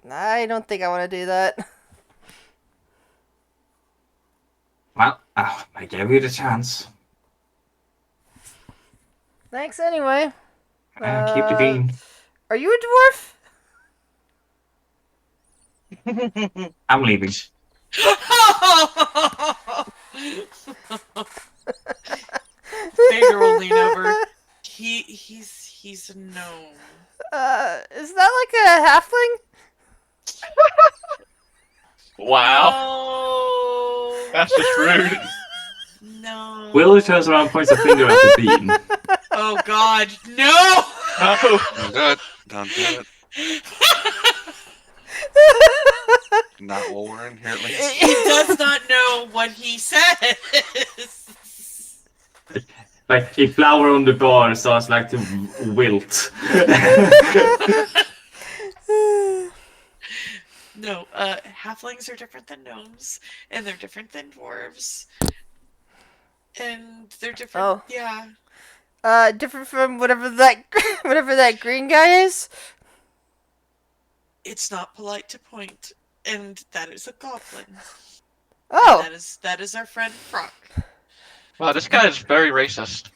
I don't think I want to do that. Well, I gave you the chance. Thanks anyway. Keep the bean. Are you a dwarf? I'm leaving. Vader will lean over. He's a gnome. Is that like a halfling? Wow. No. That's just rude. No. Will turns around and points a finger at the bean. Oh God, no! No. Don't do it. Don't do it. Not while we're in here, at least. He does not know what he says. Like a flower on the bar starts like to wilt. No, halflings are different than gnomes, and they're different than dwarves, and they're different. Oh. Yeah. Different from whatever that green guy is. It's not polite to point, and that is a goblin. Oh. That is our friend Brock. Wow, this guy is very racist.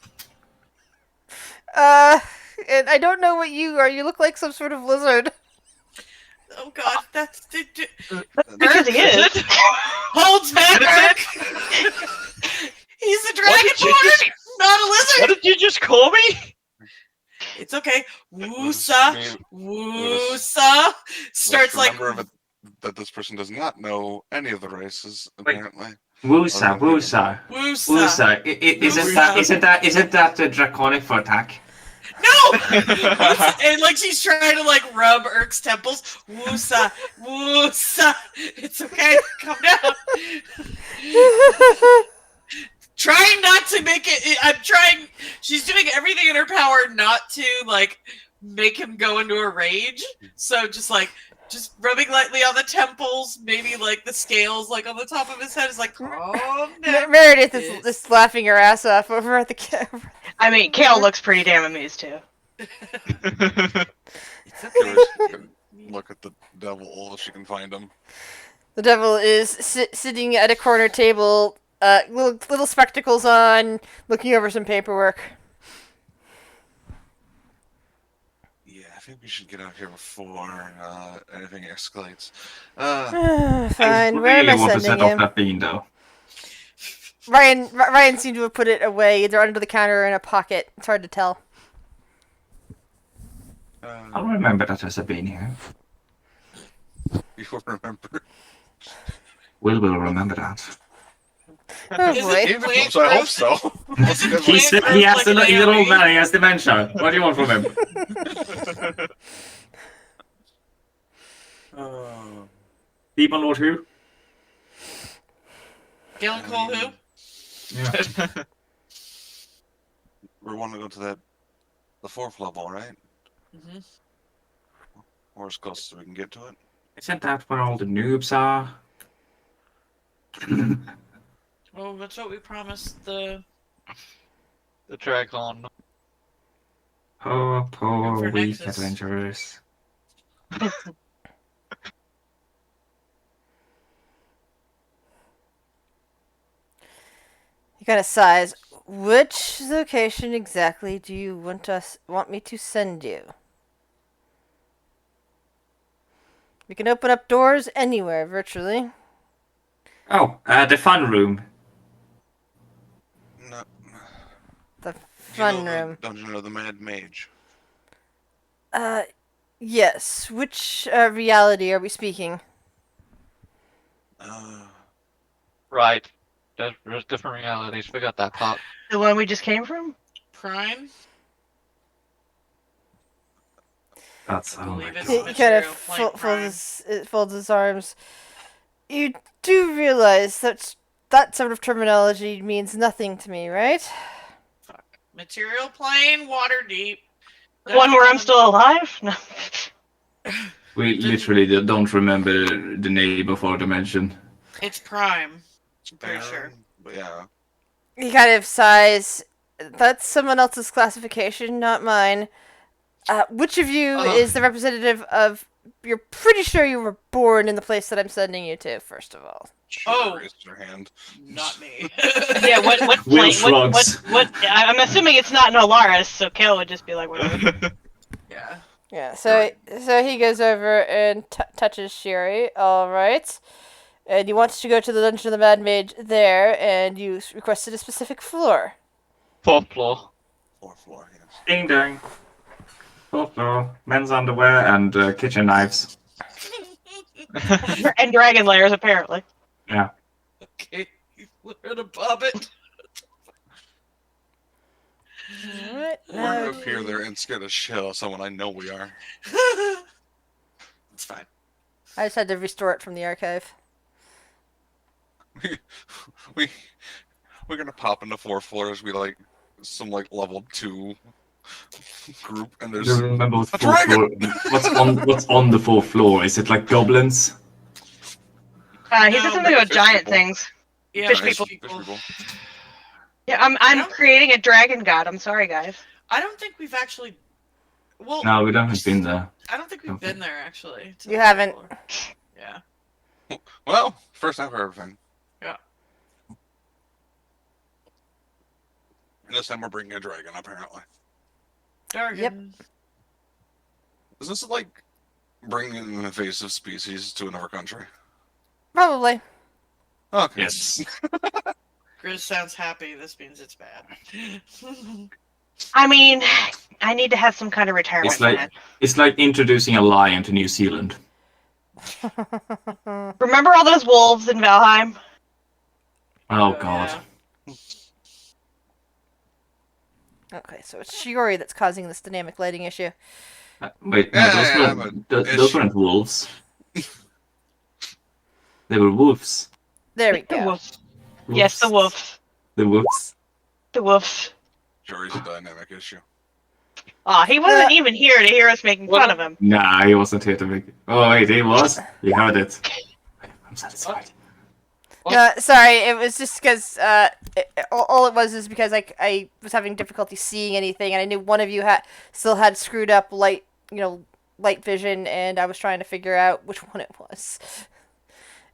And I don't know what you are. You look like some sort of lizard. Oh God, that's Because he is. holds back. Eric. He's a dragonborn, not a lizard. What did you just call me? It's okay. Woosa, woosa. Starts like. Remember that this person does not know any of the races, apparently. Woosa, woosa. Woosa. Woosa. Isn't that the draconic for attack? No! And like she's trying to like rub Urk's temples. Woosa, woosa. It's okay. Calm down. Trying not to make it. I'm trying. She's doing everything in her power not to like make him go into a rage. So just rubbing lightly on the temples, maybe like the scales like on the top of his head is like calm down. Meredith is just laughing her ass off over at the camera. I mean, Kale looks pretty damn amused too. It's okay. Curious if you can look at the devil if she can find him. The devil is sitting at a corner table, little spectacles on, looking over some paperwork. Yeah, I think we should get out here before anything escalates. Fine. Where am really I want to sending set off him? that bean, though. Ryan seemed to have put it away, either under the counter or in a pocket. It's hard to tell. I'll remember that there's a bean here. You will remember. Will remember that. Oh Is boy. it plant So I hope growth? so. Is it He's plant he growth has like he's an old AoE? man, he has dementia. What do you want from him? Demon Lord who? Galen Cole who? We want to go to the fourth level, right? Mm-hmm. Or as close as we can get to it. Isn't that where all the noobs are? Well, that's what we promised the The dragon. Poor For weak Nexus. adventurers. He kind of sighs. Which location exactly do you want me to send you? We can open up doors anywhere, virtually. Oh, the fun room. No. The Do you fun know the room. Dungeon of the Mad Mage. Yes. Which reality are we speaking? Right. There's different realities. We got that part. The one we just came from? Prime. That's I oh believe my it's He god. kind of Material plane folds his arms. You do realize that sort of terminology means nothing to me, right? Material plane, water deep. The one where I'm still alive? No. We literally don't remember the name of our dimension. It's Prime. Pretty sure. But yeah. He kind of sighs. That's someone else's classification, not mine. Which of you is the representative of... You're pretty sure you were born in the place that I'm sending you to, first of all. Sure, Oh. raised her hand. Not me. Yeah, what Will plane? shrugs. What? I'm assuming it's not in Alaris, so Kale would just be like, whatever. Yeah. Yeah, so he goes over and touches Sherry. All right. And you want to go to the Dungeon of the Mad Mage there, and you requested a specific floor. 4th floor. 4th floor, yes. Ding dong. Fourth floor, men's underwear and kitchen knives. And dragon layers, apparently. Yeah. Okay, learn above it. Alright, We're gonna appear there and scare the shit out of someone. I know we are. It's fine. I just had to restore it from the archive. we we're gonna pop into 4th floor as we like some like level 2 group, and I there's don't remember what a fourth floor. dragon! What's on the fourth floor? Is it like goblins? He No, said something about fish giant people. things. Yeah, Fish Nice people. fish people. Yeah, I'm creating a dragon god. I'm sorry, guys. I don't think we've actually. Well, No, we don't have been there. I don't think we've Okay. been there actually. to You the haven't. floor. Yeah. Well, first time for everything. Yeah. And this time we're bringing a dragon, apparently. Jargon. Is this like bringing an invasive species to another country? Probably. Okay. Yes. Grizz sounds happy. This means it's bad. I mean, I need to have some kind of retirement It's like plan. it's like introducing a lion to New Zealand. Remember all those wolves in Valheim? Oh Oh, god. yeah. Okay, so it's Shiori that's causing this dynamic lighting issue. Wait, no, Yeah, those weren't wolves. They were wolves. There we The go. wolves. Yes, the wolves. The wolves. The wolves. Jury's a dynamic issue. Aw, he wasn't even here to hear us making fun of him. Nah, he wasn't here to make it. Oh wait, he was. You heard it. I'm satisfied. Sorry, it was just because all it was is because I was having difficulty seeing anything, and I knew one of you still had screwed up light vision, and I was trying to figure out which one it was.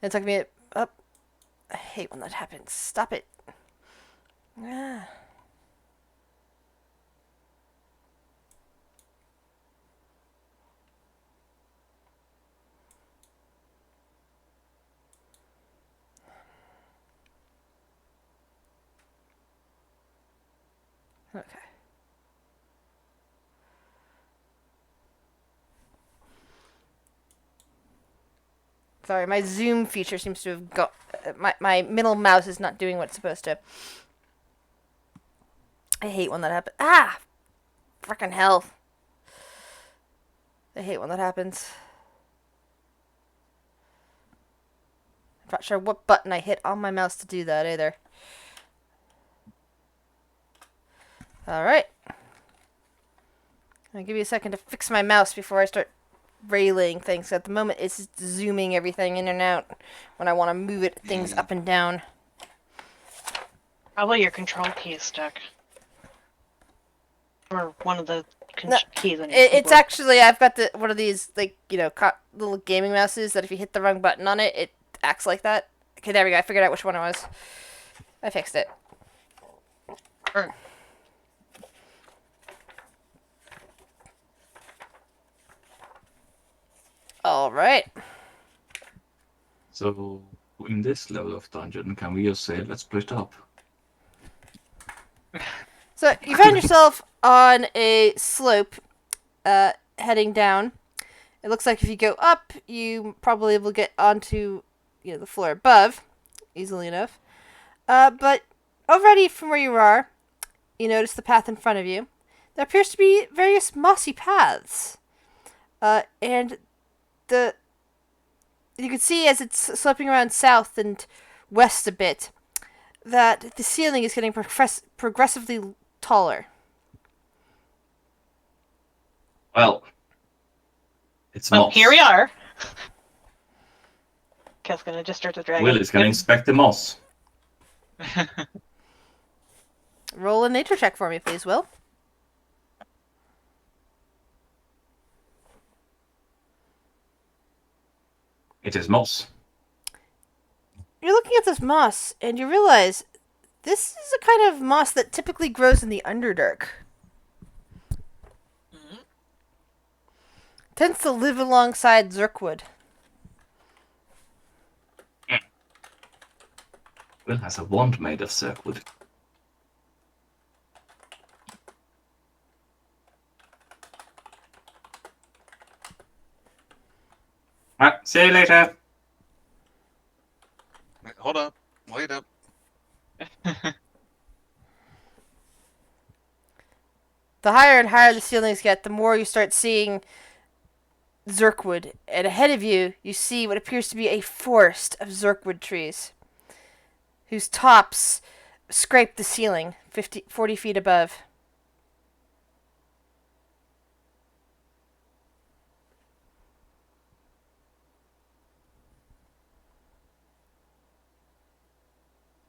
And it took me up. I hate when that happens. Stop it. Ah. Okay. Sorry, my zoom feature seems to have got my middle mouse is not doing what it's supposed to. I hate when that happens. Ah, frickin' hell! I hate when that happens. I'm not sure what button I hit on my mouse to do that either. Alright. I'll give you a second to fix my mouse before I start railing things. At the moment, it's zooming everything in and out when I want to move things up and down. Probably your control key is stuck. Or one of the No, keys on your It's keyboard. actually, I've got one of these, little gaming mouses that if you hit the wrong button on it, it acts like that. Okay, there we go. I figured out which one it was. I fixed it. Alright. So in this level of dungeon, can we just say let's split up? So you find yourself on a slope heading down. It looks like if you go up, you probably will get onto the floor above easily enough. But already from where you are, you notice the path in front of you. There appears to be various mossy paths. And you can see as it's sloping around south and west a bit that the ceiling is getting progressively taller. Well, it's Well, moss. here we are. Kev's gonna just start the dragon. Will is gonna inspect the moss. Roll a nature check for me, please, Will. It is moss. You're looking at this moss, and you realize this is a kind of moss that typically grows in the Underdark. Tends to live alongside Zirkwood. Will has a wand made of Zirkwood. Alright, see you later. Wait, hold up. Wait up. The higher and higher the ceilings get, the more you start seeing Zirkwood. And ahead of you, you see what appears to be a forest of Zirkwood trees, whose tops scrape the ceiling 40 feet above.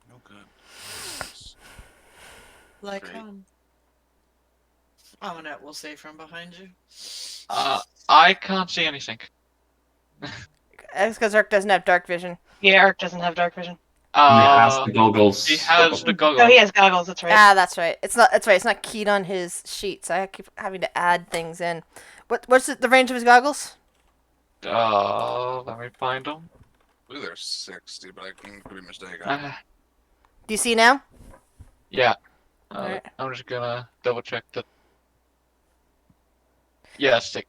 No good. Like Great. Amunet will say from behind you. I can't see anything. That's because Zirk doesn't have dark vision. Yeah, Ark doesn't have dark vision. And he has the goggles. He has the goggles. Oh, he has goggles. That's right. Ah, that's right. It's not. That's right. It's not keyed on his sheet, so I keep having to add things in. What's the range of his goggles? Let me find them. I believe they're 60, but I could be mistaken. Do you see now? Yeah. Alright. I'm just gonna double check that. Yeah, 60.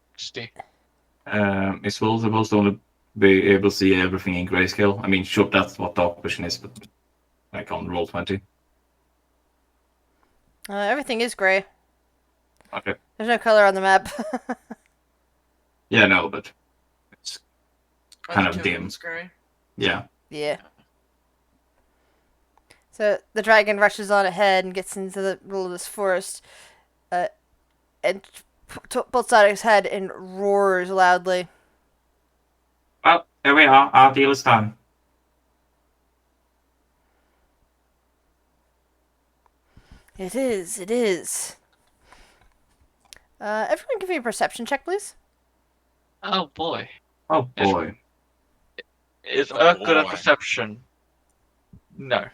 Is Will supposed to only be able to see everything in grayscale? I mean, sure, that's what dark vision is, but like on roll 20. Everything is gray. Okay. There's no color on the map. Yeah, no, but it's Are kind the of dim. tokens gray? Yeah. Yeah. So the dragon rushes on ahead and gets into the middle of this forest, and pulls out his head and roars loudly. Well, here we are. Our deal is done. It is. It is. Everyone, give me a perception check, please. Oh boy. Oh boy. Is Oh, Urk good at boy. perception? No.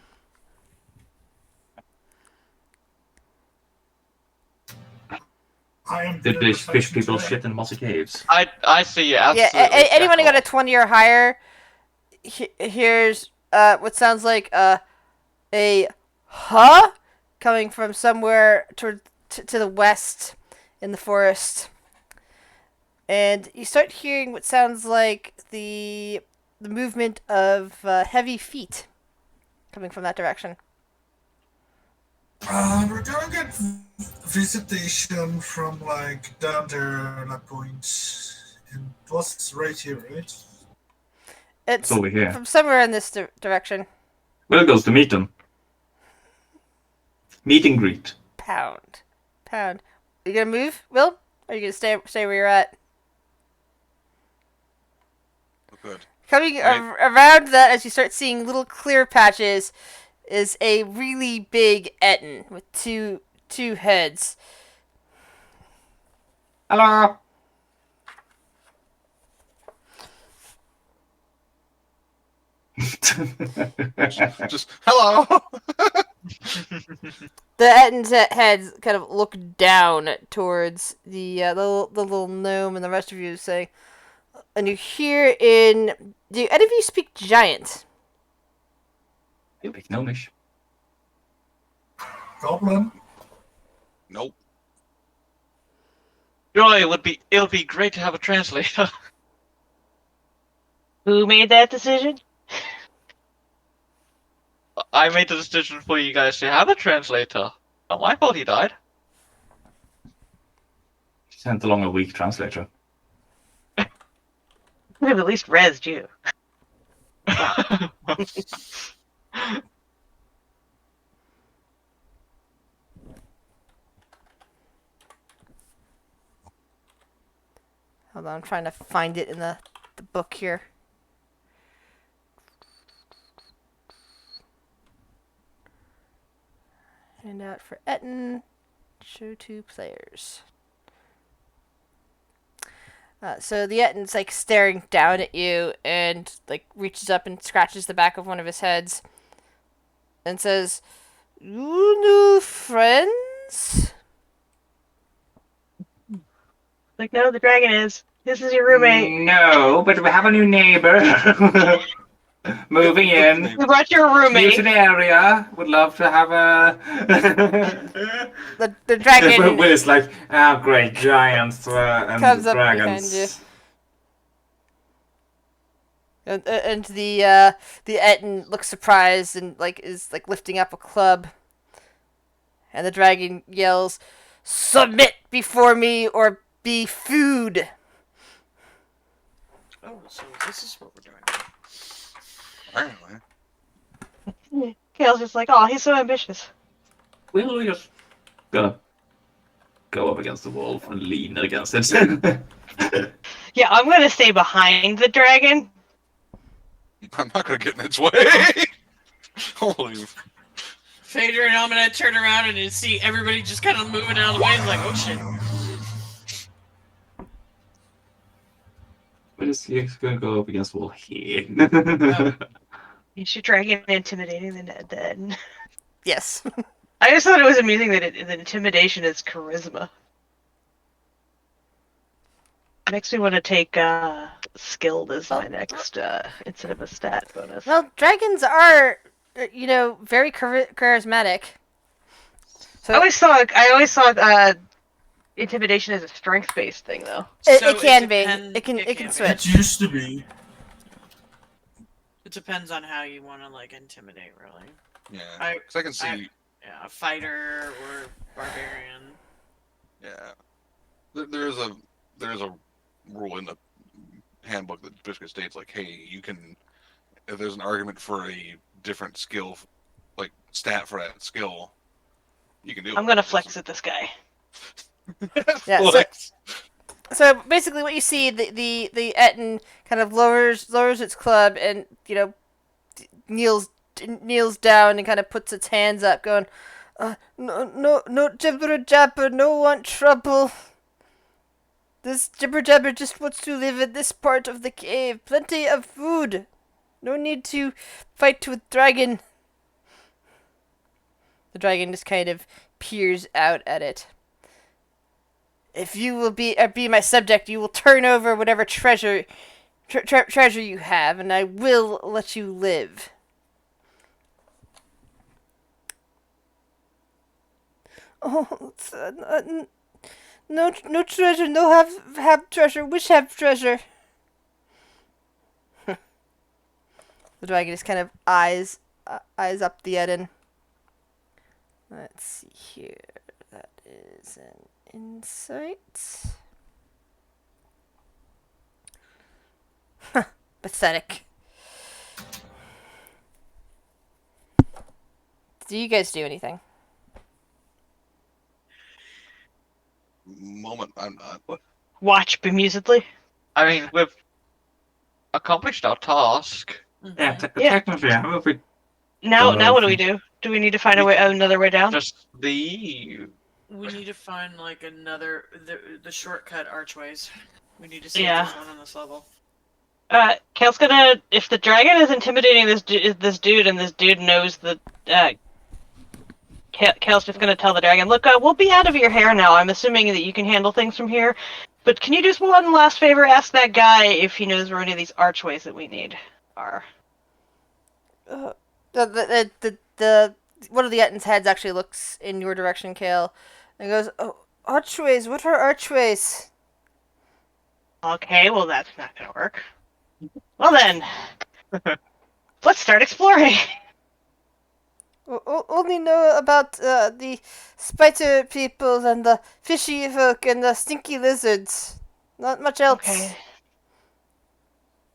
I am Did good at these fish perception people check. shit in mossy caves? I see you Yeah. absolutely. Anyone who got a Jackal. 20 or higher hears what sounds like a huh coming from somewhere to the west in the forest, and you start hearing what sounds like the movement of heavy feet coming from that direction. We're gonna get visitation from like down there, like point, and it was right here, right? It's over here. from somewhere in this direction. Will goes to meet them. Meet and greet. Pound. Are you gonna move, Will? Or are you gonna stay where you're at? Oh, good. Coming Right. around that, as you start seeing little clear patches, is a really big Etten with two heads. Hello. Just hello. The Etten's heads kind of look down towards the little gnome and the rest of you, saying, and you hear in. Do any of you speak Giant? You pick gnomish. Goblin. Nope. Joy, it would be great to have a translator. Who made that decision? I made the decision for you guys to have a translator. Not my fault he died. Sent along a weak translator. We've at least rezzed you. Hold on, I'm trying to find it in the book here. Handout for Etten. Show to players. So the Etten's like staring down at you and like reaches up and scratches the back of one of his heads and says, "You new friends?" Like, no, the dragon is. This is your roommate. No, but we have a new neighbor. Moving in. You brought your New roommate. to the area. Would love to have a. The dragon Will is like, oh great, giants and comes up dragons. behind you. And the Etten looks surprised and like is like lifting up a club. And the dragon yells, "Submit before me or be food!" Oh, so this is what we're doing. Apparently. Kale's just like, oh, he's so ambitious. We'll just gonna go up against the wall and lean against it. Yeah, I'm gonna stay behind the dragon. I'm not gonna get in its way. Holy. Phaedra and I'm gonna turn around and you see everybody just kind of moving out of the way. It's like, oh shit. We're just gonna go up against the wall here. Is your dragon intimidating the dead? Yes. I just thought it was amusing that the intimidation is charisma. Makes me want to take skilled as my next instead of a stat bonus. Well, dragons are, very charismatic. So I always thought intimidation is a strength based thing though. it can be. depend- It can It switch. used to be. It depends on how you want to like intimidate, really. Yeah. I- Because I can see. Yeah, a fighter or barbarian. Yeah. There's a rule in the handbook that basically states like, hey, you can, if there's an argument for a different skill, like stat for that skill, you can do it. I'm gonna flex at this guy. Yeah, so- Flex. So basically, what you see, the Etten kind of lowers its club and kneels down and kind of puts its hands up, going, no jibber jabber, no want trouble. This jibber jabber just wants to live in this part of the cave. Plenty of food. No need to fight with dragon. The dragon just kind of peers out at it. If you will be my subject, you will turn over whatever treasure you have, and I will let you live. Oh, no treasure, no have treasure, wish have treasure. The dragon just kind of eyes up the Eden. Let's see here. That is an insight. Pathetic. Do you guys do anything? Moment, I'm not. Watch bemusedly. I mean, we've accomplished our task. Yeah, Yeah. technically, I hope we Now Oh, what do we do? Do we need to find another way down? Just the. We need to find like another the shortcut archways. We need to see Yeah. if there's one on this level. Kale's gonna, if the dragon is intimidating this dude and this dude knows that, Kale's just gonna tell the dragon, look, we'll be out of your hair now. I'm assuming that you can handle things from here. But can you do one last favor? Ask that guy if he knows where any of these archways that we need are. The one of the Etten's heads actually looks in your direction, Kale, and goes, "Oh, archways. What are archways?" Okay, well that's not gonna work. Well then, let's start exploring. Only know about the spider people and the fishy folk and the stinky lizards. Not much else. Okay.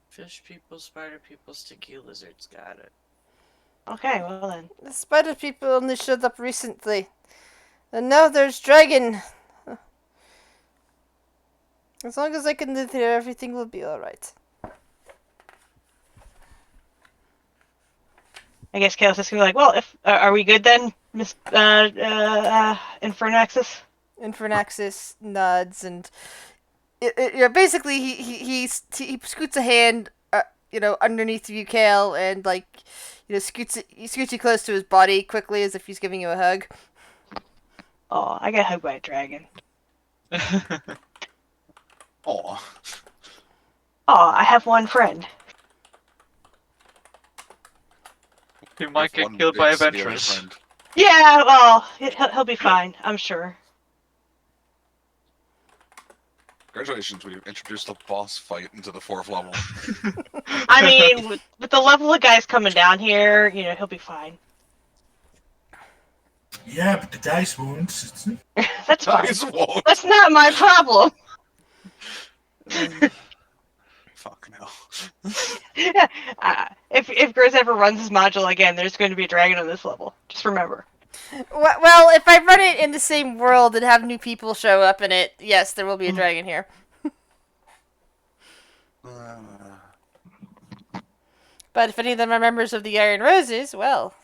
Fish people, spider people, sticky lizards. Got it. Okay, well then. The spider people only showed up recently. And now there's dragon. As long as I can live here, everything will be alright. I guess Kale's just gonna be like, well, if are we good then, Miss Infernaxis? Infernaxis nods and basically he scoots a hand underneath you, Kale, and scoots you close to his body quickly as if he's giving you a hug. Oh, I got hugged by a dragon. Aw. Oh, I have one friend. He might With get one killed big by scaly adventurers. friend. Yeah, well, he'll be fine, I'm sure. Congratulations, we've introduced a boss fight into the 4th level. I mean, with the level of guys coming down here, he'll be fine. Yeah, but the dice won't. That's fine. Dice won't. That's not my problem. Fucking hell. If Grizz ever runs his module again, there's going to be a dragon on this level. Just remember. Well, if I run it in the same world and have new people show up in it, yes, there will be a dragon here. But if any of them are members of the Iron Roses, well,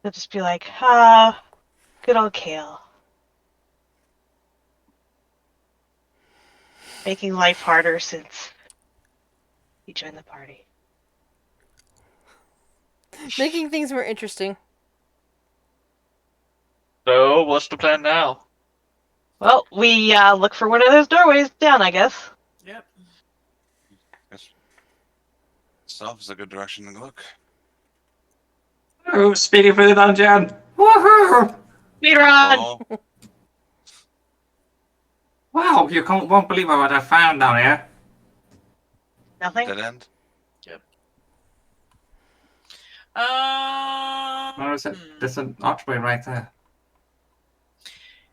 They'll just be like, good old Kale. Making life harder since he joined the party. making things more interesting. So, what's the plan now? Well, we look for one of those doorways down, I guess. Yep. South is a good direction to look. Oh, speeding for the dungeon! Woohoo! Speedrun! Oh, Wow, you won't believe what I found down here. Nothing? dead end. There's an archway right there.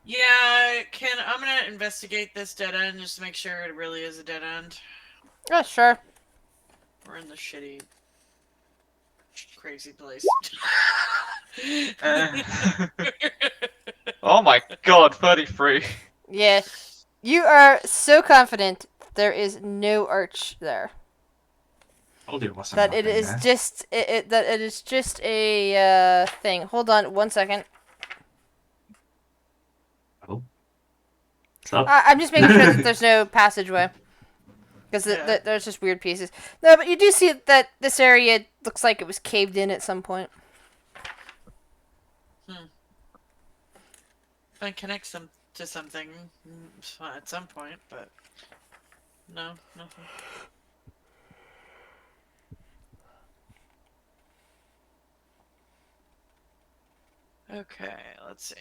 Yeah, I'm gonna investigate this dead end just to make sure it really is a dead end. Oh, sure. We're in the shitty, crazy place. Oh my god, 33. Yeah. You are so confident there is no arch there. Told you it wasn't That it nothing is there. just that it is just a thing. Hold on 1 second. Oh. Stop. I'm just making sure that there's no passageway. Because Yeah. there's just weird pieces. No, but you do see that this area looks like it was caved in at some point. I connect some to something at some point, but no, nothing. Okay, let's see.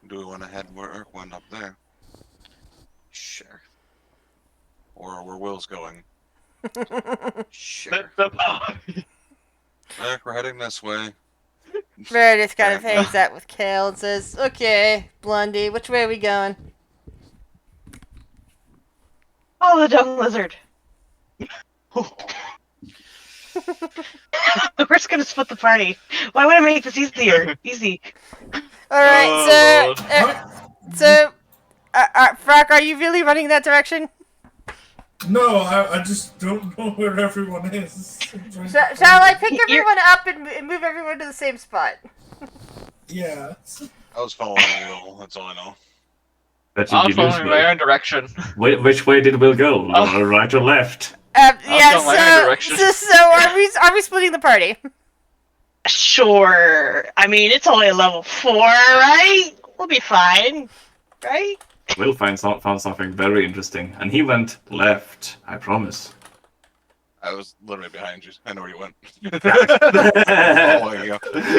Do we want to head where Urk went up there? Sure. Or where Will's going? Sure. The party. Urk, we're heading this way. Meredith kind of Fair hangs out with Kale and says, "Okay, Blondie, which way are we going?" Oh, the dung lizard. We're just gonna split the party. Why would I make this easier? Easy. All right, Oh, Frack, are you really running that direction? No, I just don't know where everyone is. Shall I pick You're- everyone up and move everyone to the same spot? Yeah. I was following Will, that's all I know. That I'm should be following my useful. own direction. Which way did Will go? Right or left? Yeah. go my own direction. So are we splitting the party? Sure. I mean, it's only a level 4, right? We'll be fine, right? Will found something very interesting, and he went left. I promise. I was literally behind you. I know where you went. yeah, Following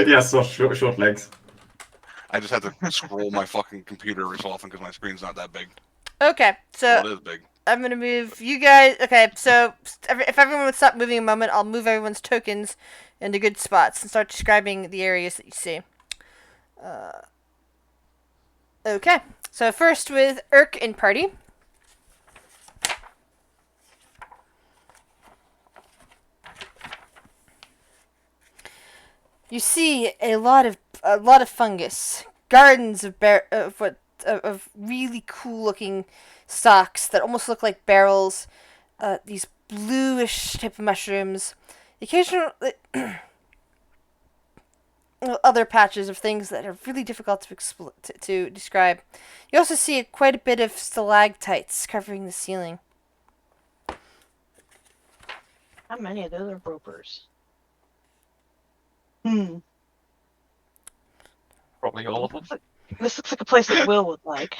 you. so short legs. I just had to scroll my fucking computer every so often because my screen's not that big. Okay, so Well, it is big. I'm gonna move you guys. Okay, so if everyone would stop moving a moment, I'll move everyone's tokens into good spots and start describing the areas that you see. Okay, so first with Urk and party. You see a lot of fungus, gardens of really cool looking stalks that almost look like barrels. These bluish type of mushrooms. Occasional other patches of things that are really difficult to describe. You also see quite a bit of stalactites covering the ceiling. How many of those are ropers? Probably all of them. This looks like a place that Will would like.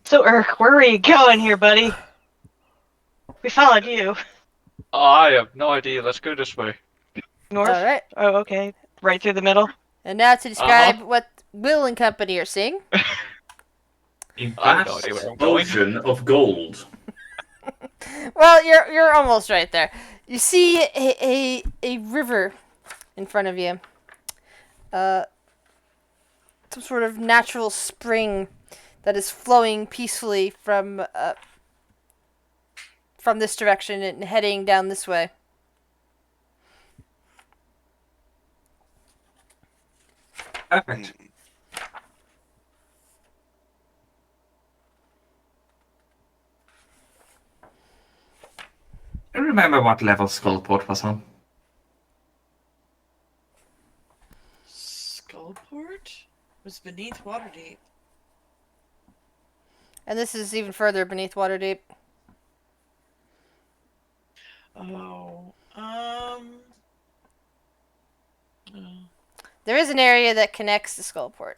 So, Urk, where are you going here, buddy? We followed you. I have no idea. Let's go this way. North? All right. Oh, okay. Right through the middle? And now to describe what Will and company are seeing. A I have no vast idea where I'm going. ocean of gold. Well, you're almost right there. You see a river in front of you. Some sort of natural spring that is flowing peacefully from this direction and heading down this way. Perfect. I remember what level Skullport was on. Skullport was beneath Waterdeep. And this is even further beneath Waterdeep. Oh, There is an area that connects to Skullport.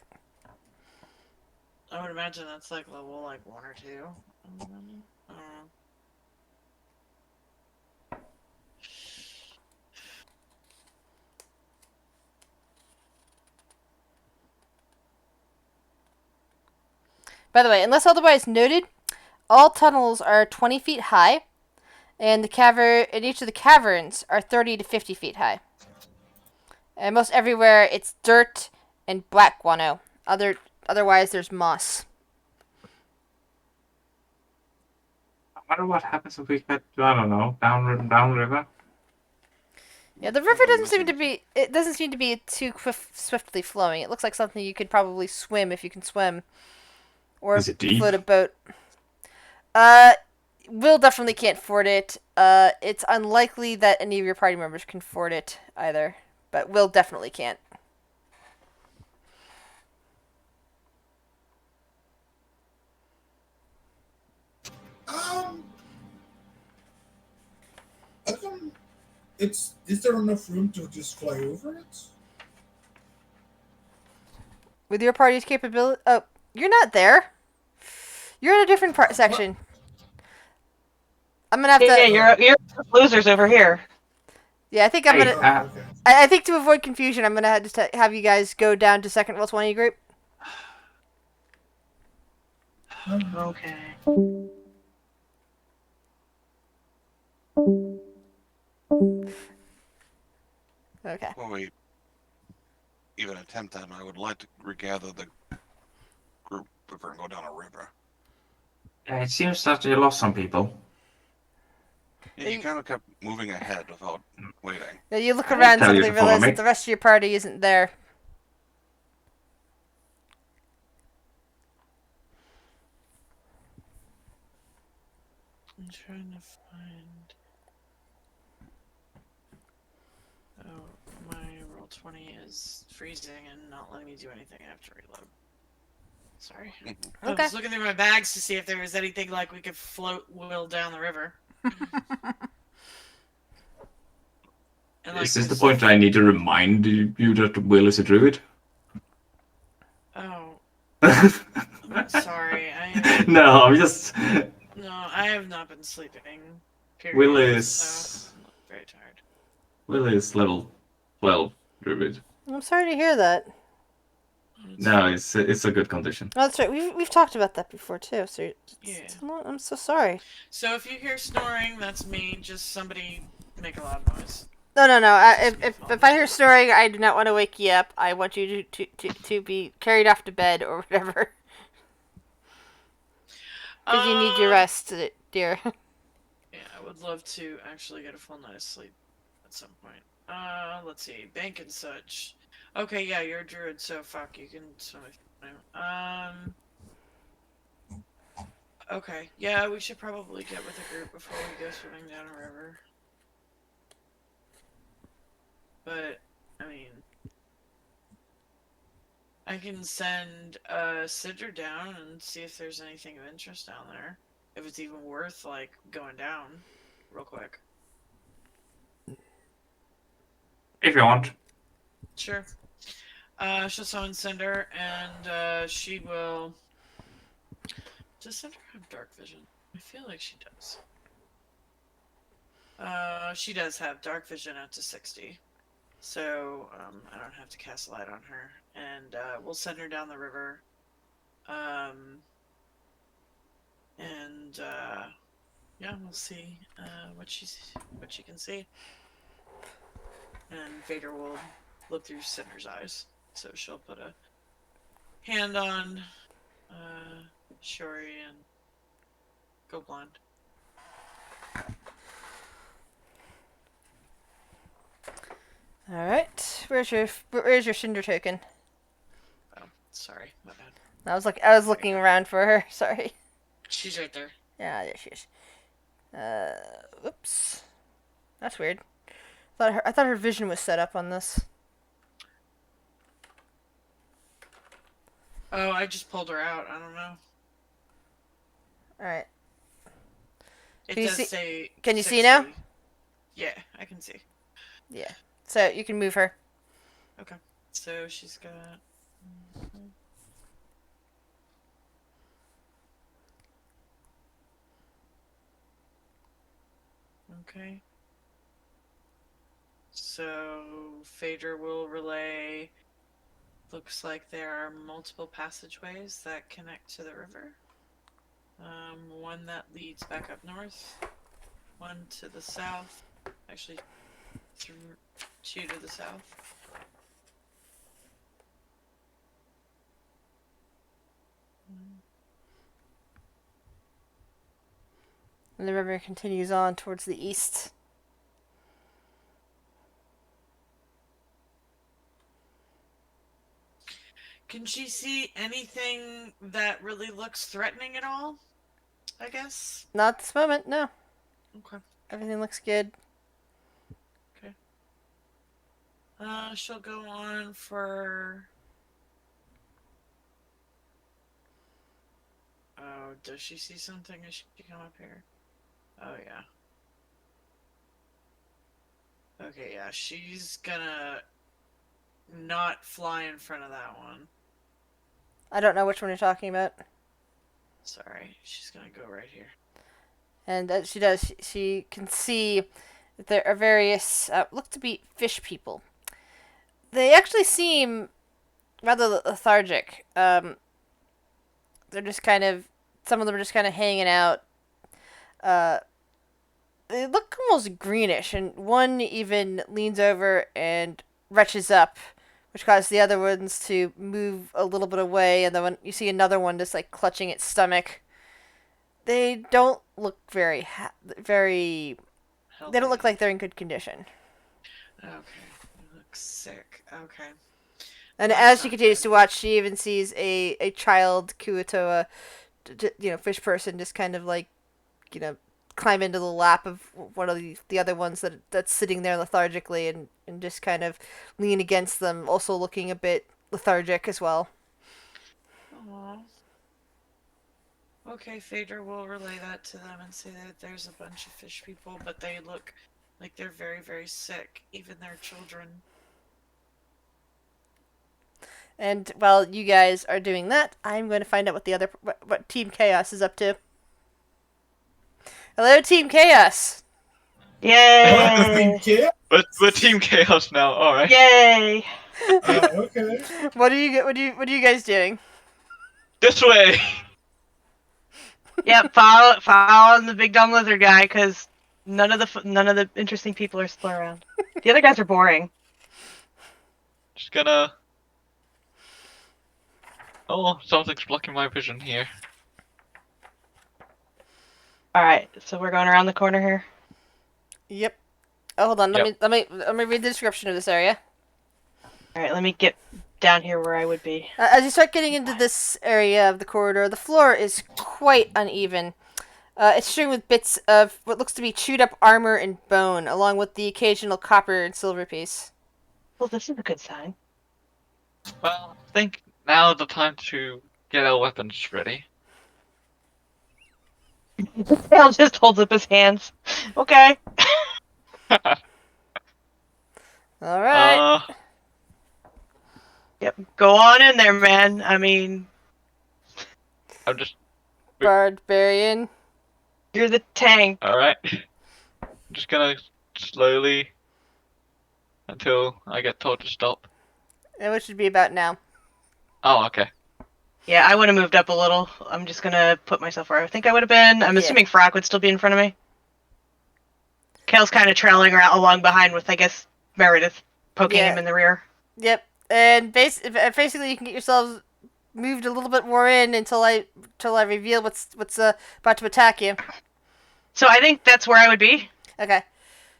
I would imagine that's like level 1 or 2. By the way, unless otherwise noted, all tunnels are 20 feet high, and each of the caverns are 30 to 50 feet high. And most everywhere, it's dirt and black guano. Otherwise, there's moss. I wonder what happens if we get, I don't know, downriver. Yeah, the river doesn't seem to be. It doesn't seem to be too swiftly flowing. It looks like something you could probably swim if you can swim, or Is it deep? float a boat. Will definitely can't ford it. It's unlikely that any of your party members can ford it either, but Will definitely can't. How come is there enough room to just fly over it? With your party's capability, oh, you're not there. You're in a different section. I'm gonna have to. Yeah, you're losers over here. Yeah, I think I'm Hey, gonna. Okay. I think to avoid confusion, I'm gonna just have you guys go down to second roll 20 group. Okay. Okay. Before we even attempt that, I would like to regather the group before we go down a river. It seems that you lost some people. Yeah, you kind of kept moving ahead without waiting. Yeah, you look I around and tell you suddenly to follow realize me. that the rest of your party isn't there. I'm trying to find. Oh, my roll 20 is freezing and not letting me do anything. I have to reload. Sorry. I Okay. was looking through my bags to see if there was anything like we could float Will down the river. And, Is this the point that I need to remind you that Will is a druid? Oh, I'm sorry. No, I'm just. No, I have not been sleeping. Period, Will is. so I'm very tired. Will is level 12 druid. I'm sorry to hear that. No, it's a good condition. Oh, that's right. We've talked about that before too. So Yeah. I'm so sorry. So if you hear snoring, that's me. Just somebody make a loud noise. No. If I hear snoring, I do not want to wake you up. I want you to be carried off to bed or whatever. Because you need your rest, dear. Yeah, I would love to actually get a full night's sleep at some point. Let's see, bank and such. Okay, yeah, you're a druid, so fuck, you can swim if you want to. Okay, yeah, we should probably get with a group before we go swimming down a river. But, I mean, I can send Sidra down and see if there's anything of interest down there. If it's even worth, like, going down real quick. If you want. Sure. She'll summon Cinder, and she will. Does Cinder have dark vision? I feel like she does. She does have dark vision out to 60. So, I don't have to cast light on her. And, we'll send her down the river. Yeah, we'll see, what she can see. And Vader will look through Cinder's eyes. So she'll put a hand on, Shuri and go blind. All right. Where's your Cinder token? Oh, sorry, my bad. I was looking around for her. Sorry. She's right there. Yeah, there she is. Oops. That's weird. I thought her vision was set up on this. Oh, I just pulled her out. I don't know. All right. It Can you does see- say. can you see now? 60. Yeah, I can see. Yeah. So you can move her. Okay. So she's got. Okay. So Phaedra will relay. Looks like there are multiple passageways that connect to the river. One that leads back up north, one to the south. Actually, two to the south. And the river continues on towards the east. Can she see anything that really looks threatening at all? I guess. Not this moment, no. Okay. Everything looks good. She'll go on for. Oh, does she see something as she come up here? Oh, yeah. Okay, yeah, she's gonna not fly in front of that one. I don't know which one you're talking about. Sorry, she's gonna go right here. And she does. She can see that there are various, look to be fish people. They actually seem rather lethargic. They're just kind of, some of them are just kind of hanging out. They look almost greenish, and one even leans over and retches up, which causes the other ones to move a little bit away, and then when you see another one just like clutching its stomach. They don't look very. They don't look like they're in good condition. Okay, you look sick. Okay. And That's as she not continues good. to watch, she even sees a child Kuatoa, fish person, just kind of like, climb into the lap of one of the other ones that's sitting there lethargically and just kind of lean against them, also looking a bit lethargic as well. Aww. Okay, Phaedra will relay that to them and say that there's a bunch of fish people, but they look like they're very, very sick, even their children. And while you guys are doing that, I'm going to find out what Team Chaos is up to. Hello, Team Chaos. Yay! Yeah. We're Team Chaos now. All right. Yay! Okay. What are you guys doing? This way. Yep, follow the big dumb lizard guy, because none of the interesting people are still around. The other guys are boring. Just gonna. Oh, something's blocking my vision here. All right, so we're going around the corner here. Yep. Oh, hold on. Yep. Let me read the description of this area. All right, let me get down here where I would be. As you start getting into this area of the corridor, the floor is quite uneven. It's strewn with bits of what looks to be chewed up armor and bone, along with the occasional copper and silver piece. Well, this is a good sign. Well, I think now's the time to get our weapons ready. Tail just holds up his hands. Okay. All right. Yep. Go on in there, man. I mean, I'm just Barbarian. you're the tank. alright. I'm just gonna slowly until I get told to stop. And what should be about now? Oh, okay. Yeah, I would have moved up a little. I'm just gonna put myself where I think I would have been. I'm Yeah. assuming Frock would still be in front of me. Kale's kind of trailing around along behind with, I guess, Meredith poking Yeah. him in the rear. Yep. And basically, you can get yourselves moved a little bit more in until I reveal what's about to attack you. So I think that's where I would be. Okay.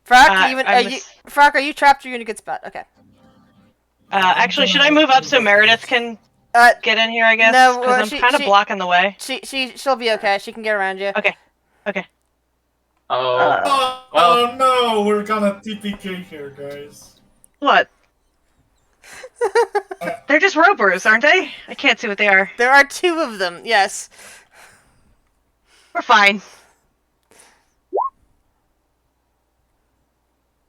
Frock, I'm Frock, are you trapped or are you in a good spot? Okay. Actually, should I move up so Meredith can get in here, I guess? no, Because I'm kind of blocking the way. She'll be okay. She can get around you. Okay. Oh, Oh no, we're gonna TPK here, guys. What? They're just ropers, aren't they? I can't see what they are. There are 2 of them. Yes. We're fine.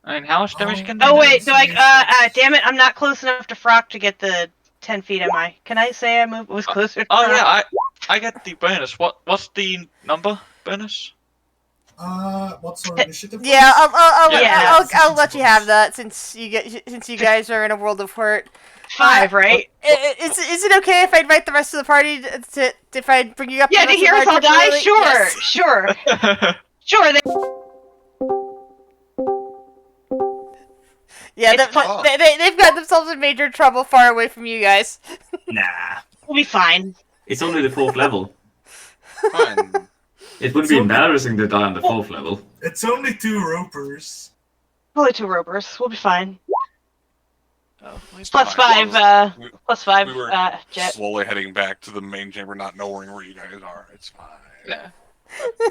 I mean, how much damage can they Oh do? wait, do damn it, I'm not close enough to Frock to get the 10 feet, am I? Can I say I was closer to Oh Frock? yeah, I get the bonus. What's the number bonus? What's our initiative? Yeah, bonus? I'll let you have that since you guys are in a world of hurt. 5, right? Is it okay if I invite the rest of the party to if I bring you up? Yeah, the to rest hear of us the all party die? temporarily? Sure, Yes. sure. Yeah, It's they've got themselves in major trouble far away from you guys. Nah. We'll be fine. It's only the 4th level. Fine. It would be embarrassing to die on the 4th level. It's only 2 ropers. Only 2 ropers. We'll be fine. At least Plus fine. 5, We- plus 5, we were Jet. slowly heading back to the main chamber, not knowing where you guys are. It's fine. Yeah.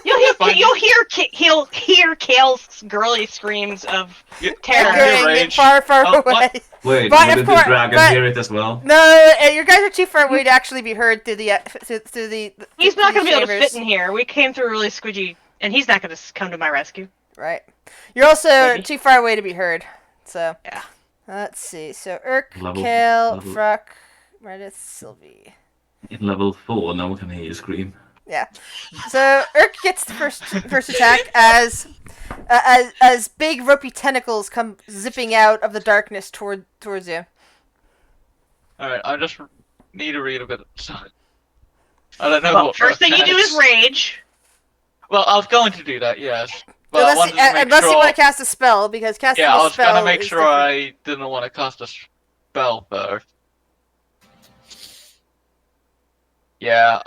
He'll hear Kale's girly screams of terror. Okay. Good, rage. far Oh, away. what? Wait, But would of the course- dragon but- hear it as well? No, you guys are too far away to actually be heard through the through the. He's not going to be able to chambers. fit in here. We came through really squidgy, and he's not going to come to my rescue. Right. You're also Maybe. too far away to be heard. So. Yeah. Let's see. So Urk, Level- Kale, level- Fruck, Meredith, Sylvie. In level 4, no one can hear you scream. Yeah. So Urk gets the first attack as big ropey tentacles come zipping out of the darkness towards you. Alright, I just need to read a bit. I don't know Well, what. first thing you do is rage. Well, I was going to do that, yes. But I Unless, wanted to make unless sure. you want to cast a spell, because casting Yeah, a I was spell gonna make is sure different. I didn't want to cast a spell first. Yeah,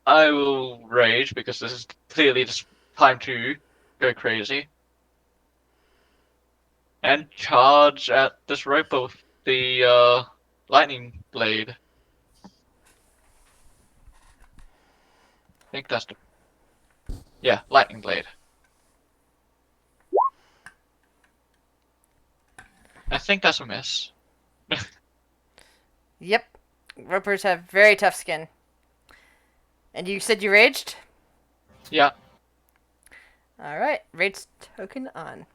I will rage because this is clearly just time to go crazy. And charge at this roper with the lightning blade. I think that's the. Yeah, lightning blade. I think that's a miss. Yep. Ropers have very tough skin. And you said you raged? Yeah. Alright, rage token on.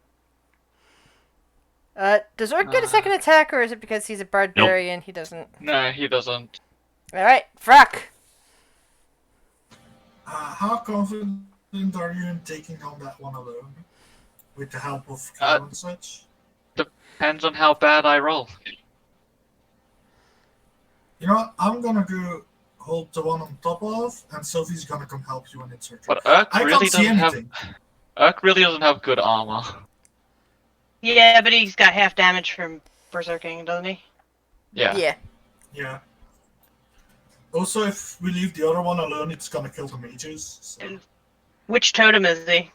Does Orc get a second attack, or is it because he's a barbarian he doesn't? No, he doesn't. Alright, Frack! How confident are you in taking on that one alone? With the help of Cal and such? Depends on how bad I roll. You know what? I'm gonna go hold the one on top of, and Sophie's gonna come help you when it's her turn. But Urk I really can't see doesn't have. anything. Urk really doesn't have good armor. Yeah, but he's got half damage from berserking, doesn't he? Yeah. Yeah. Yeah. Also, if we leave the other one alone, it's gonna kill the mages. So. Which totem is he?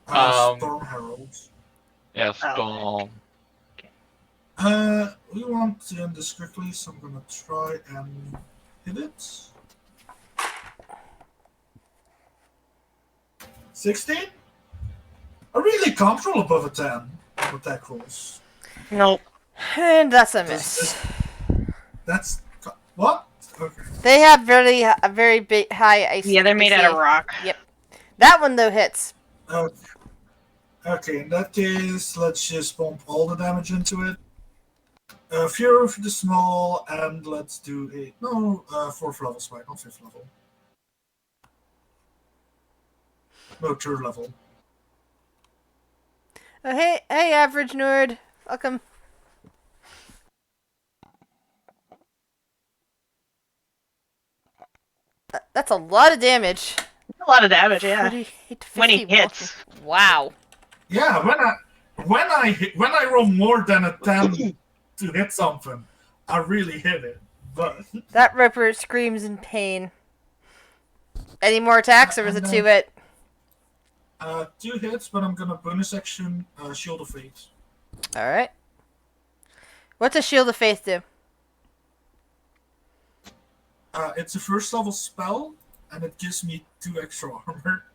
Storm Herald. Yeah, Oh. Storm. We want to end this quickly, so I'm gonna try and hit it. 16? I really can't roll above a 10 on attack rolls. Nope. And that's a miss. That's what? Okay. They have a very big, high ice. Yeah, they're made out of rock. Yep. That one, though, hits. Okay. Okay, in that case, let's just pump all the damage into it. Fear of the small, and let's do a no 4th level spike, not 5th level. No, 3rd level. Oh, hey, average nerd. Welcome. That's a lot of damage. A lot of damage, yeah. 48 to 50. When he hits. Wow. Yeah, when I roll more than a 10 to hit something, I really hit it. But That Ripper screams in pain. Any more attacks, or was it 2 hit? 2 hits, but I'm gonna bonus action Shield of Fate. Alright. What's a Shield of Faith do? It's a 1st level spell, and it gives me 2 extra armor.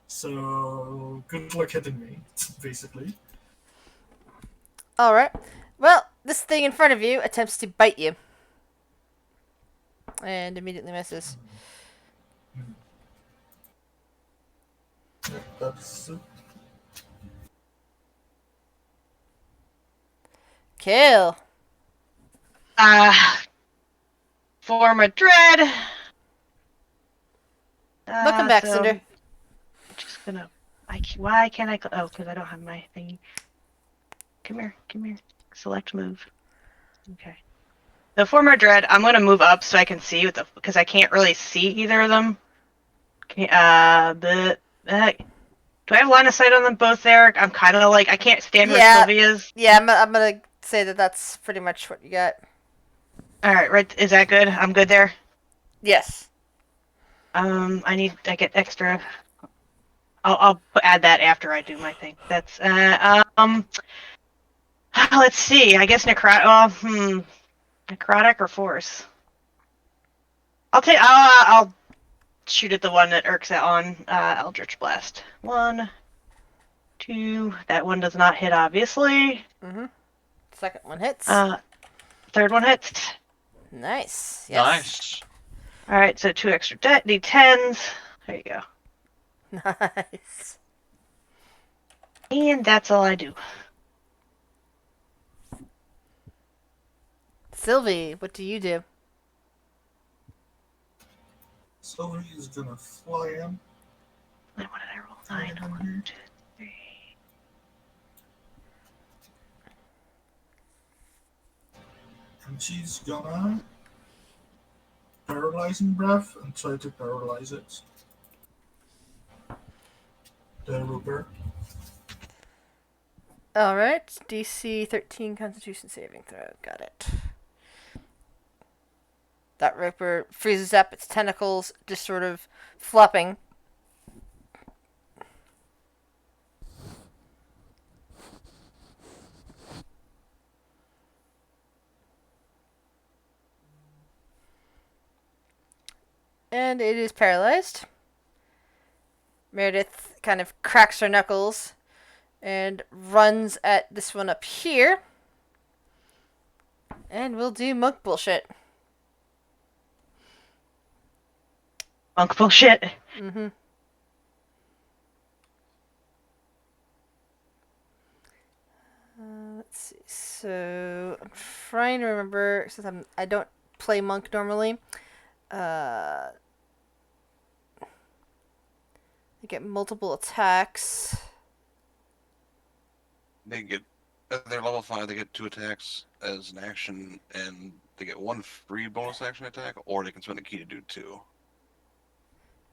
So good luck hitting me, basically. Alright. Well, this thing in front of you attempts to bite you. And immediately misses. That's Kill. Form a dread. Welcome back, so Cinder. I'm just gonna. Why can't I? Oh, because I don't have my thing. Come here. Select move. Okay. The former dread. I'm gonna move up so I can see with because I can't really see either of them. Okay, do I have line of sight on them both there? I'm kind of like I can't stand where Yeah. Sylvie is. Yeah, I'm gonna say that that's pretty much what you got. All right, right. Is that good? I'm good there. Yes. I get extra. I'll add that after I do my thing. That's let's see. I guess necrotic or force. I'll shoot at the one that irks it on Eldritch Blast. 1, 2. That one does not hit, obviously. Second one hits. Third one hits. Nice. Yes. Nice. All right, so 2 extra d10s. There you go. Nice. And that's all I do. Sylvie, what do you do? Sylvie is gonna fly in. Wait, what did I roll? 9. 1, 2, 3. And she's gonna paralyzing breath and try to paralyze it. The Rupert. Alright, DC 13 Constitution saving throw. Got it. That Ripper freezes up, its tentacles just sort of flopping. And it is paralyzed. Meredith kind of cracks her knuckles and runs at this one up here. And we'll do monk bullshit. Monk bullshit. Let's see. So I'm trying to remember since I don't play monk normally. They get multiple attacks. They get they're level 5. They get 2 attacks as an action, and they get 1 free bonus action attack, or they can spend a key to do 2.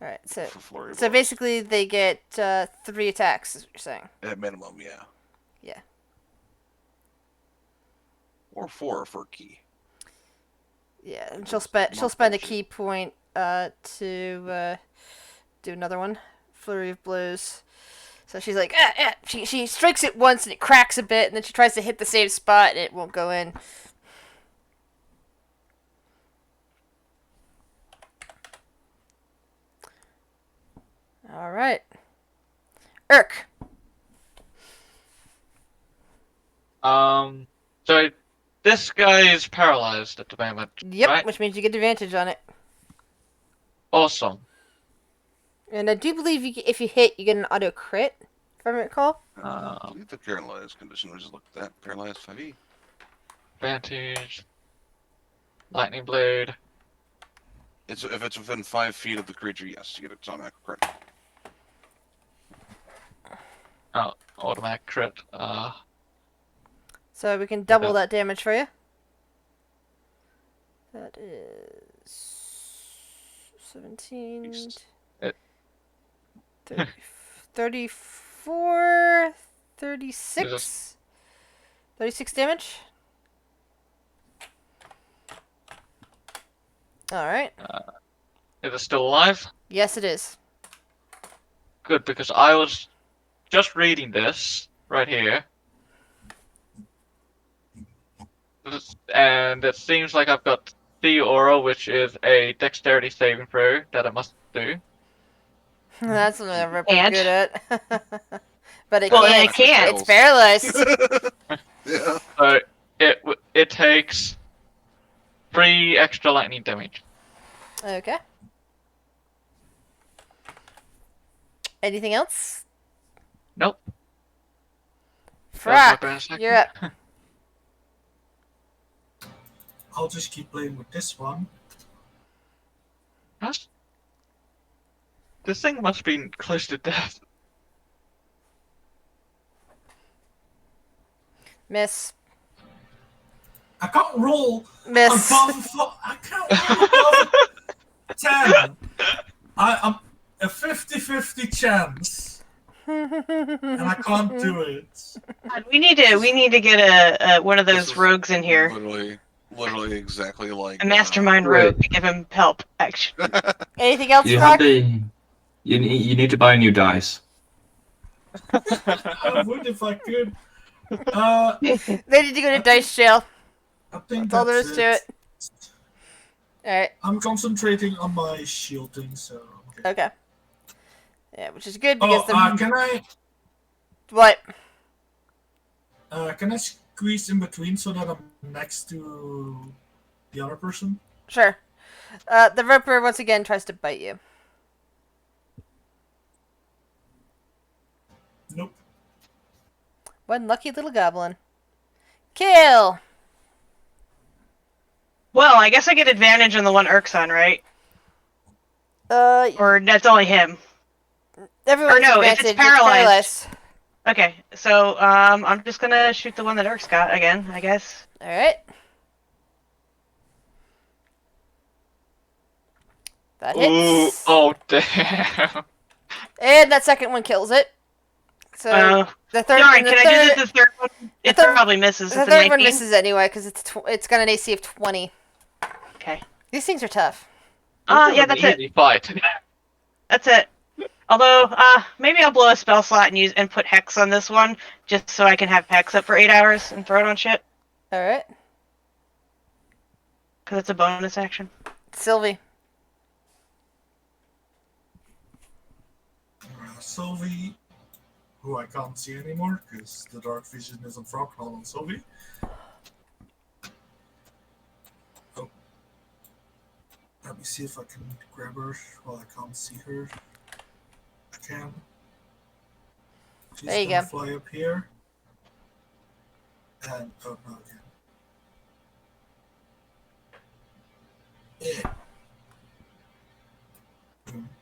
All right, For flurry so blows. basically they get 3 attacks. Is what you're saying? At minimum, yeah. Yeah. Or 4 for a key. Yeah, and she'll spend a key point to do another one, flurry of blows. So she's like, she strikes it once and it cracks a bit, and then she tries to hit the same spot and it won't go in. All right, Urk. So this guy is paralyzed at the moment. Yep, Right? which means you get advantage on it. Awesome. And I do believe if you hit, you get an auto crit. if I recall. I believe the paralyzed condition. We just looked at that. Paralyzed 5e. Advantage. Lightning blade. If it's within 5 feet of the creature, yes, you get a automatic crit. Oh, automatic crit. So we can double Yeah. that damage for you. That is 17, Beast. It- 30, 34, 36. Is 36 damage. Alright. Is it still alive? Yes, it is. Good, because I was just reading this right here. And it seems like I've got the aura, which is a dexterity saving throw that I must do. That's something that we're pretty Can't. good at. But it Well, can't. it can't. It's paralyzed. Yeah. So it takes 3 extra lightning damage. Okay. Anything else? Nope. That was my Frack, bonus action. you're up. I'll just keep playing with this one. That's- This thing must be close to death. Miss. I can't roll Miss. I can't roll above 10. I'm a 50-50 chance, and I can't do it. God, we need to get a one of This those is rogues in here, Literally exactly like a mastermind Right. rogue to give him help. Actually, Anything else, You have Frack? you need to buy new dice. I would if I could. They need to go to dice jail. I think That's all there that's is to it. Alright, I'm concentrating on my shielding, so. Okay. okay. Yeah, which is good because Oh, What? can I squeeze in between so that I'm next to the other person? Sure. The roper once again tries to bite you. Nope. One lucky little goblin. Kill! well, I guess I get advantage on the one Urkson, right? Uh, Or that's only him. everyone's or no, if advantage. it's paralyzed. paralyzed. Okay, so I'm just gonna shoot the one that Urk's got again, I guess. Alright. That Ooh, hits. oh damn. And that second one kills it. So the third Darn, and the can I third, do the third one? It third- probably misses. the It's a third one 19. misses anyway because it's got an AC of 20. Okay. These things are tough. Yeah, that's it. Easy fight. That's it. Although, maybe I'll blow a spell slot and put Hex on this one, just so I can have Hex up for 8 hours and throw it on shit, Alright. because it's a bonus action. Sylvie. Sylvie, who I can't see anymore because the dark vision is on Frog, not on Sylvie. Oh. Let me see if I can grab her while I can't see her. I can. She's There you gonna go. fly up here. And, oh no, again. Yeah.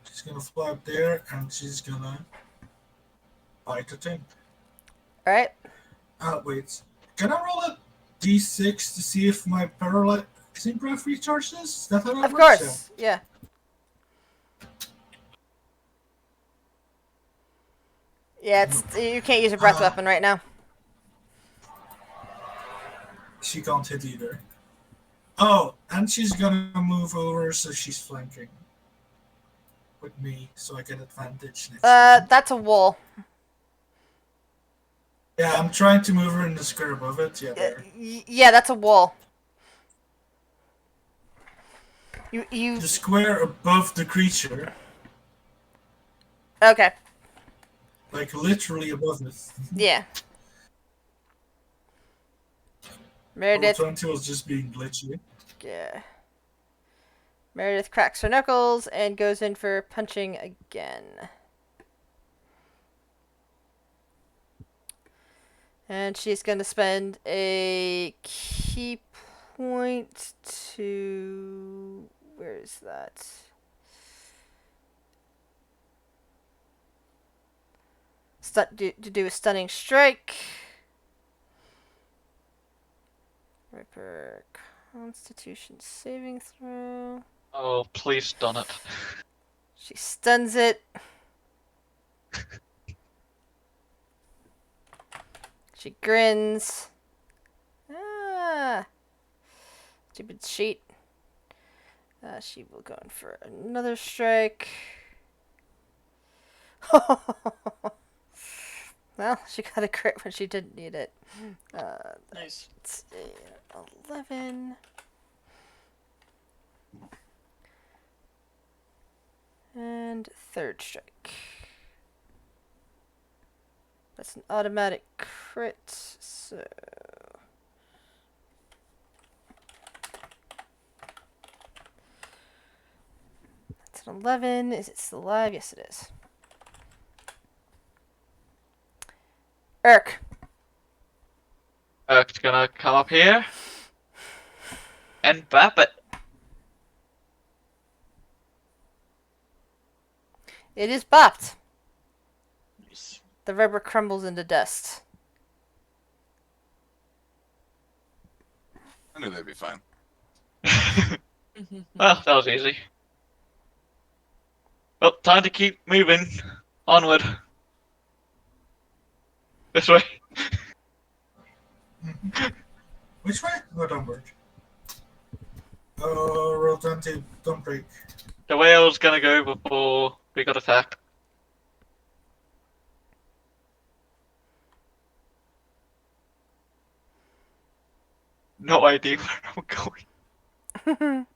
She's gonna fly up there and she's gonna bite the thing. Alright. Wait. Can I roll a d6 to see if my paralyzing breath recharges? Is that how that Of works? course. Yeah. Yeah, you can't use a breath weapon right now. She can't hit either. Oh, and she's gonna move over so she's flanking with me, so I get advantage next time. That's a wall. Yeah, I'm trying to move her in the square above it. Yeah, there. Yeah, that's a wall. You. The square above the creature, Okay. like literally above it. Yeah. Roll Meredith. 20 was just being glitchy. Yeah. Meredith cracks her knuckles and goes in for punching again. And she's going to spend a key point to... Where is that? To do a stunning strike. Ripper Constitution saving throw. Oh, please stun it. She stuns it. She grins. Ah, stupid sheet. She will go in for another strike. Well, she got a crit when she didn't need it. Nice. It's a 11. And third strike. That's an automatic crit, so... That's an 11. Is it still alive? Yes, it is. Urk. Erk's gonna come up here and bap it. It is bopped. Nice. The rubber crumbles into dust. I knew they'd be fine. Well, that was easy. Well, time to keep moving onward. This way. Which way? No, don't work. Roll 20, don't break. The way I was gonna go before we got attacked. No idea where I'm going.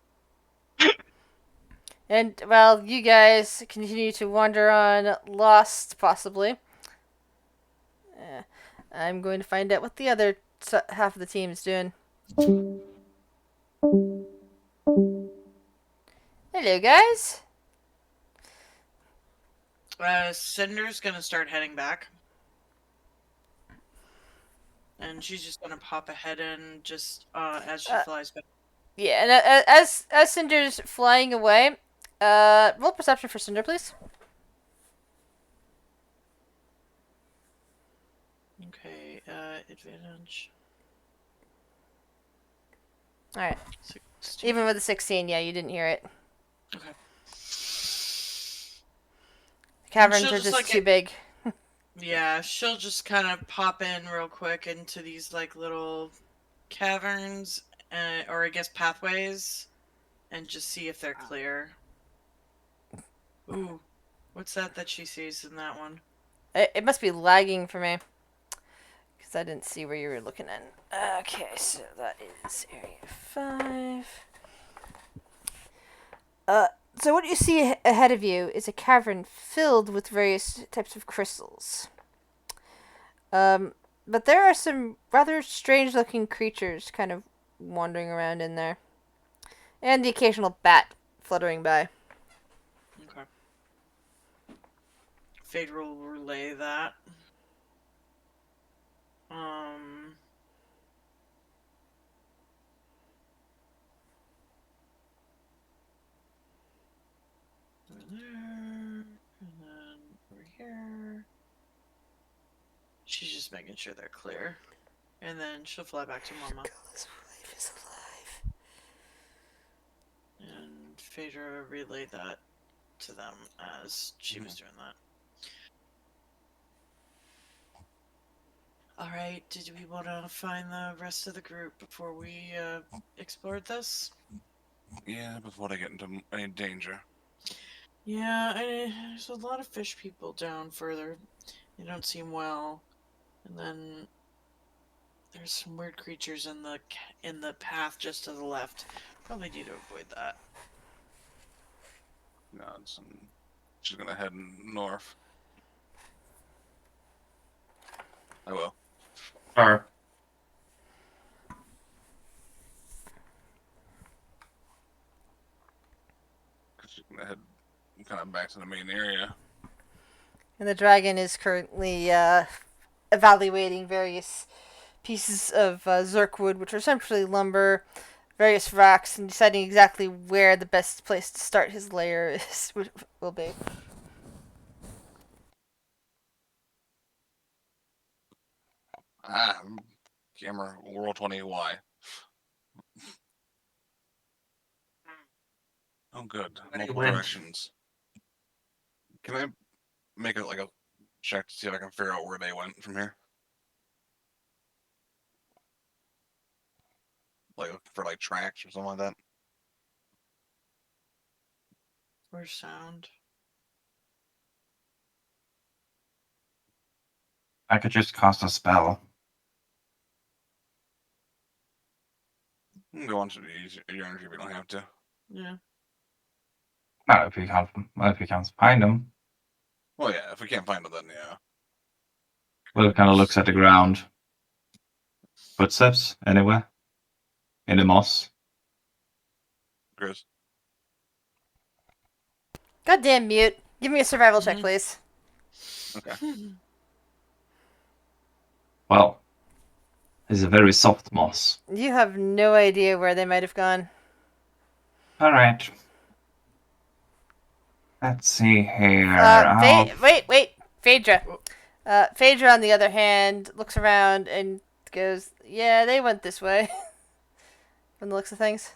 And, well, you guys continue to wander on, lost, possibly. I'm going to find out what the other half of the team is doing. Hello, guys. Cinder's gonna start heading back. And she's just gonna pop ahead in just as she flies back. Yeah, and as Cinder's flying away, roll perception for Cinder, please. Okay, advantage. Alright. 16. Even with a 16, yeah, you didn't hear it. Okay. The caverns she'll are just, just like, too big. Yeah, she'll just kind of pop in real quick into these like little caverns, or I guess pathways, and just see if they're clear. Ooh, what's that she sees in that one? It must be lagging for me. Because I didn't see where you were looking at. Okay, so that is area 5. So what you see ahead of you is a cavern filled with various types of crystals. But there are some rather strange-looking creatures kind of wandering around in there. And the occasional bat fluttering by. Okay. Phaedra will relay that. Over there, and then over here. She's just making sure they're clear. And then she'll fly back to Mama. Gulliver's wife is alive. And Phaedra relayed that to them as she was doing that. Alright, did we want to find the rest of the group before we explored this? Yeah, before they get into any danger. Yeah, there's a lot of fish people down further. They don't seem well. And then there's some weird creatures in the path just to the left. Probably need to avoid that. Nods, and she's gonna head north. I will. Or She's gonna head kind of back to the main area. And the dragon is currently evaluating various pieces of Zerkwood, which are essentially lumber, various rocks, and deciding exactly where the best place to start his lair will be. Camera, roll 20 Y. Oh, good. Where he Multiple went. directions. Can I make it like a check to see if I can figure out where they went from here? Like for like tracks or something like that. Where's sound? I could just cast a spell. You can go on to use your energy if you don't have to. Yeah. No, if you can't find them. Well, yeah, if we can't find it, then yeah. Will kind of looks at the ground. Footsteps anywhere? In the moss? Chris. Goddamn mute. Give me a survival check, Mhm. please. Okay. Well, it's a very soft moss. You have no idea where they might have gone. All right. Let's see here. Wait, Phaedra. Phaedra, on the other hand, looks around and goes, "Yeah, they went this way." From the looks of things.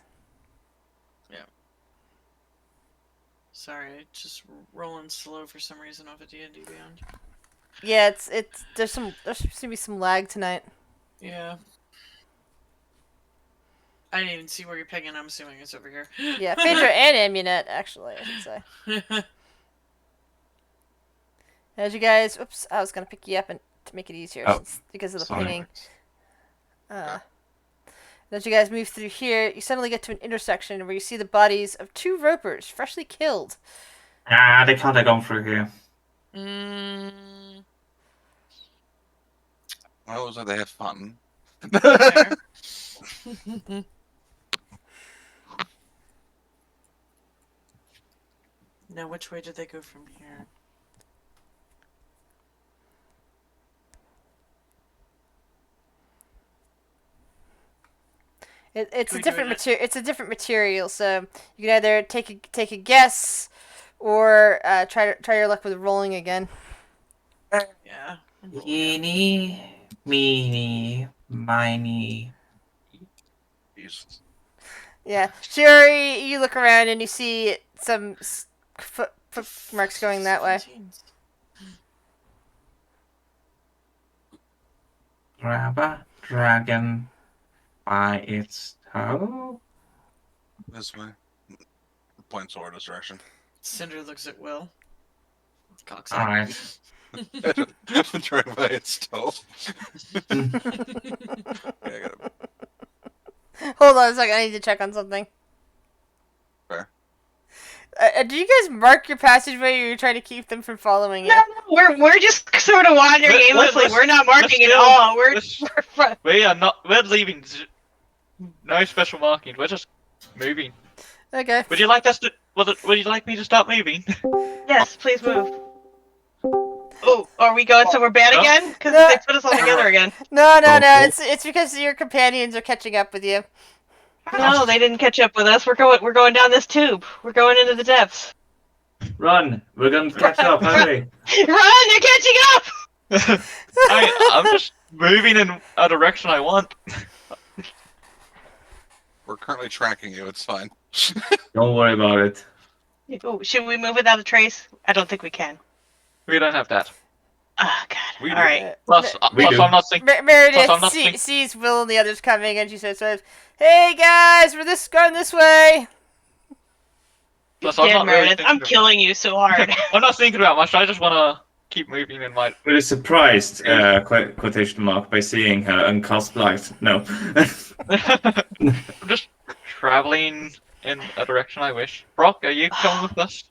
Sorry, just rolling slow for some reason off of D&D Beyond. Yeah, there seems to be some lag tonight. Yeah. I didn't even see where you're pegging. I'm assuming it's over here. Yeah, Phaedra and Amunet, actually, I should say. As you guys, oops, I was gonna pick you up and to make it easier because of the sorry. pinging. As you guys move through here, you suddenly get to an intersection where you see the bodies of 2 ropers freshly killed. They can't have gone through here. Mm, Well, it was like they had fun. fair. Now, which way did they go from here? It's Can a we do different it material. It's a different material, so you can either take a guess, or try your luck with rolling again. Yeah. Eeny, meeny, miny. Jesus. Yeah, Sherry, you look around and you see some footmarks going that way. 17s. Grab a dragon by its toe. This way. Point sword this direction. Cinder looks at Will. Cock's All right. Trying by its toe. Yeah, I got it. Hold on a second, I need to check on something. Fair. Do you guys mark your passageway, or you're trying to keep them from following you? No, we're just sort of wandering aimlessly. We're not marking at all. We're leaving. No special markings. We're just moving. Okay. Would you like us to? Would you like me to start moving? Yes, please move. Oh, are we going somewhere bad No. again? Because No. they put us all together again. No. Oh. It's because your companions are catching up with you. No, they didn't catch up with us. We're going down this tube. We're going into the depths. Run! We're gonna catch up, hurry! Run! They're catching up. I'm just moving in a direction I want. We're currently tracking you. It's fine. Don't worry about it. Ooh, should we move without a trace? I don't think we can. We don't have that. Oh God! We All do. right. Plus, We do. I'm not thinking. Meredith Plus, I'm not think- sees Will and the others coming, and she says, "Hey guys, we're going this way." Plus, I'm Dead not really Meredith, thinking I'm killing you so hard. I'm not thinking about much. I just want to keep moving in my. Really surprised, quotation mark, by seeing her and cast blight. No. I'm just traveling in a direction I wish. Brock, are you coming with us?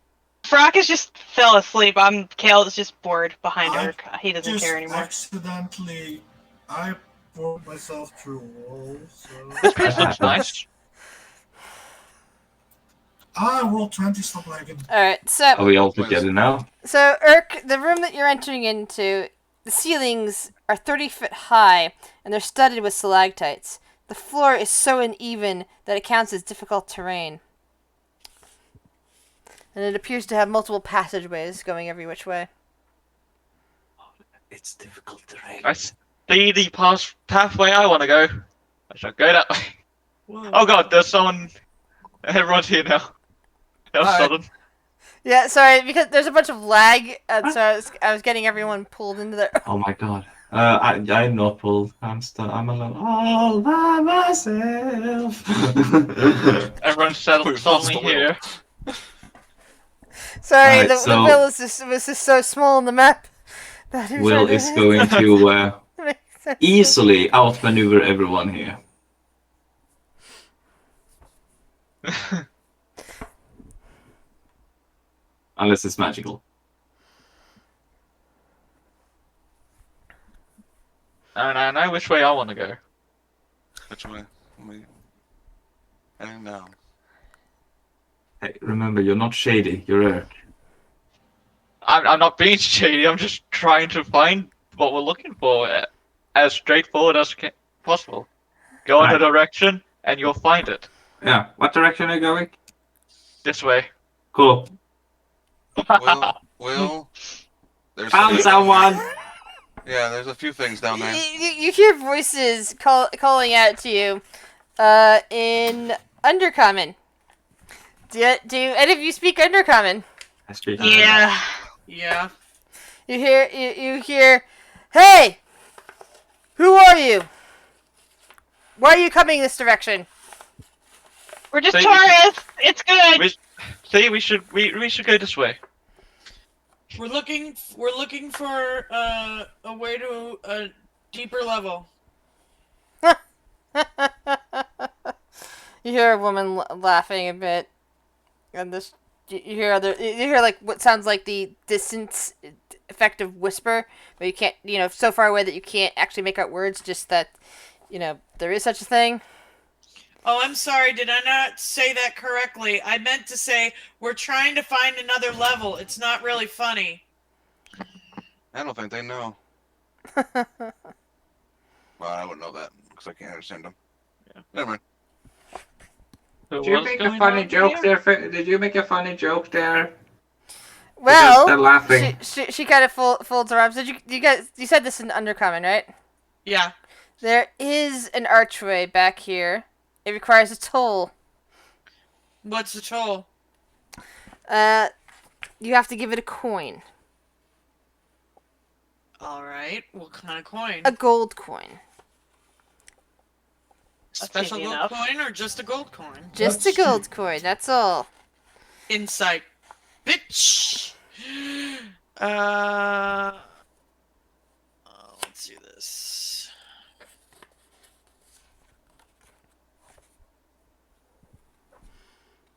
Frock has just fell asleep. Kale is just bored behind her. He doesn't Just care anymore. accidentally, I brought myself through a wall, so... This place looks nice. I rolled 20, stop lagging. Alright, Are we all together now? So, Urk, the room that you're entering into, the ceilings are 30 feet high, and they're studded with stalactites. The floor is so uneven that it counts as difficult terrain. And it appears to have multiple passageways going every which way. It's difficult terrain. I see the pathway I want to go. I shall go that way. Whoa. Oh god, there's someone. Everyone's here now. That was Alright. sudden. Yeah, sorry, because there's a bunch of lag, so I was getting everyone pulled into there. Oh my god. I'm not pulled. I'm alone. All by myself. Everyone's We've lost suddenly the will. here. Sorry, Alright, the so- bill was just so small on the map. That it was Will hard to- is going to Makes sense. easily outmaneuver everyone here. Unless it's magical. I know which way I want to go. Which way? And now. Hey, remember, you're not shady. You're Eric. I'm not being shady. I'm just trying to find what we're looking for as straightforward as possible. Go in a Right. direction and you'll find it. Yeah. What direction are you going? This way. Cool. Will, there's Found someone. Yeah, there's a few things down there. You hear voices calling out to you in Undercommon. Do any of you speak Undercommon? I speak. Yeah. Yeah. You hear, hey, who are you? Why are you coming this direction? We're just So you tourists. It's good. See, we should go this way. We're looking for a way to a deeper level. You hear a woman laughing a bit, and you hear like what sounds like the distant effective whisper, but you can't, so far away that you can't actually make out words. Just that, there is such a thing. Oh, I'm sorry. Did I not say that correctly? I meant to say we're trying to find another level. It's not really funny. I don't think they know. Well, I wouldn't know that because I can't understand them. Yeah. Never mind. So Did you what's make a going funny on joke here? there? Did you make a funny joke there? Well, they're laughing. she kind of folds her arms. You said this in Undercommon, right? Yeah. There is an archway back here. It requires a toll. What's the toll? You have to give it a coin. All right. What kind of coin? A gold coin. Special easy gold enough. coin or just a gold coin? Just That's a gold coin, that's all. Insight. Bitch! Let's do this.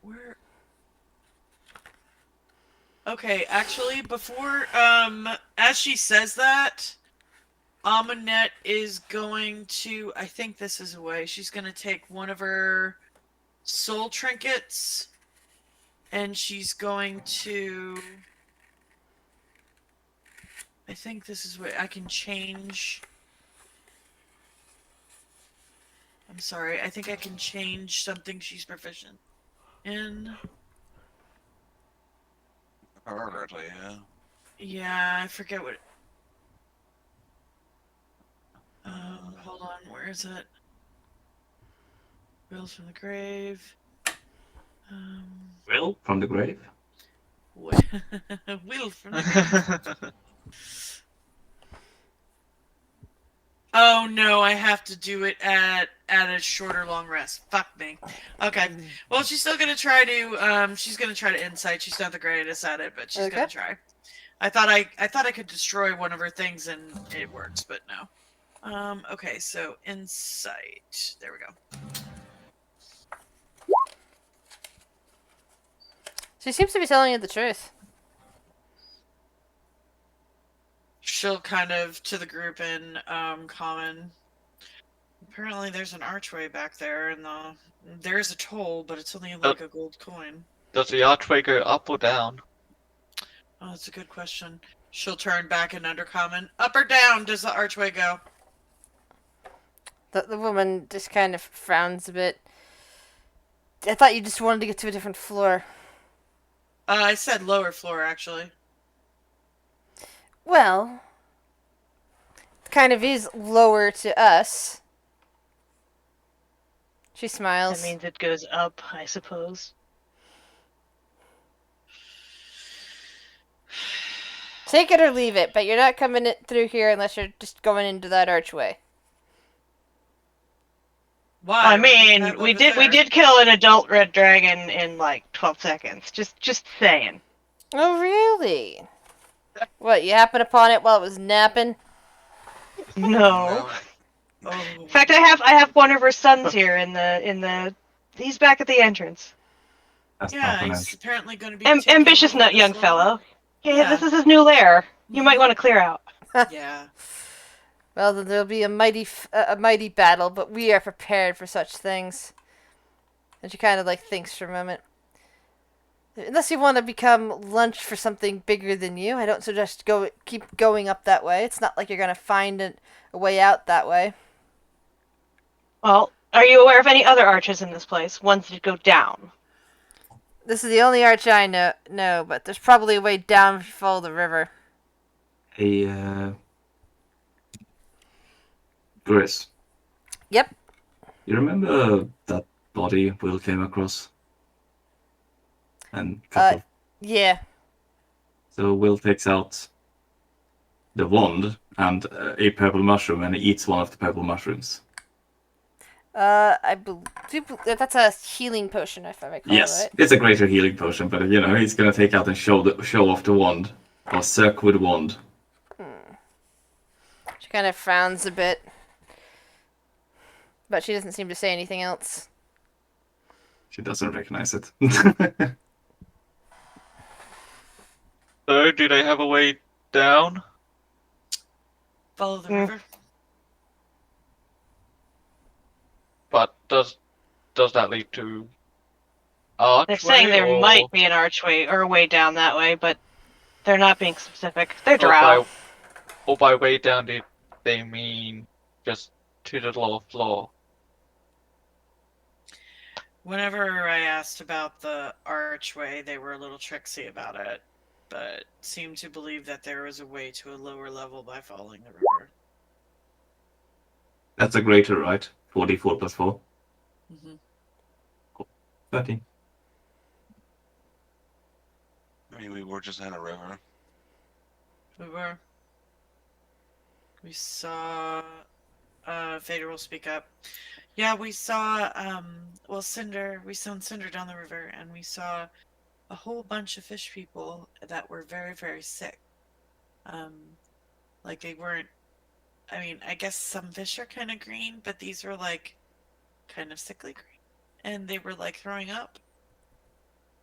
Where? Okay, actually, before, as she says that, Amunet is going to, I think this is a way, she's going to take one of her soul trinkets, and she's going to, I think this is where I can change, I'm sorry, I think I can change something she's proficient in. Apparently, yeah. Yeah, I forget what. Hold on, where is it? Wills from the grave. Will from the grave. Will from the grave. Oh no, I have to do it at a shorter long rest. Fuck me. Okay. Well, she's still gonna try to she's gonna try to insight. She's not the greatest at it, but she's gonna try. I thought I could destroy one of her things and it works, but no. Okay, so insight. There we go. She seems to be telling you the truth. She'll kind of to the group in common. Apparently, there's an archway back there, and there's a toll, but it's only like a gold coin. Does the archway go up or down? Oh, that's a good question. She'll turn back in undercommon. Up or down does the archway go? The woman just kind of frowns a bit. I thought you just wanted to get to a different floor. I said lower floor, actually. Well, it kind of is lower to us. She smiles. That means it goes up, I suppose. Take it or leave it, but you're not coming through here unless you're just going into that archway. Why? I mean, we did kill an adult red dragon in like 12 seconds. Just saying. Oh, really? What, you happened upon it while it was napping? No. Oh. In fact, I have one of her sons here in the. He's back at the entrance. That's Yeah, not he's apparently going to be Ambitious nut young fellow. Yeah, this is his new lair. You might want to clear out. Yeah. Well, then there'll be a mighty battle, but we are prepared for such things. And she kind of like thinks for a moment. Unless you want to become lunch for something bigger than you, I don't suggest keep going up that way. It's not like you're gonna find a way out that way. Well, are you aware of any other arches in this place? Ones that go down? This is the only arch I know, but there's probably a way down if you follow the river. Hey, Chris. Yep. You remember that body Will came across? And Yeah. so Will takes out the wand and a purple mushroom and eats one of the purple mushrooms. I believe that's a healing potion, if I recall. Yes, Right? it's a greater healing potion, but he's gonna take out and show off the wand, or Cirquid wand. She kind of frowns a bit, but she doesn't seem to say anything else. She doesn't recognize it. So, do they have a way down? Follow the river. But does that lead to archway? They're saying there or, might be an archway or a way down that way, but they're not being specific. They're or drow. by way down, did they mean just to the lower floor? Whenever I asked about the archway, they were a little tricksy about it, but seemed to believe that there was a way to a lower level by following the river. That's a greater, right? 4d4 plus 4. Mm-hmm. 13. I mean, we were just in a river. We were. We saw. Vader will speak up. Yeah, we saw. Cinder. We saw Cinder down the river, and we saw a whole bunch of fish people that were very, very sick. Like they weren't. I mean, I guess some fish are kind of green, but these were like kind of sickly green, and they were like throwing up.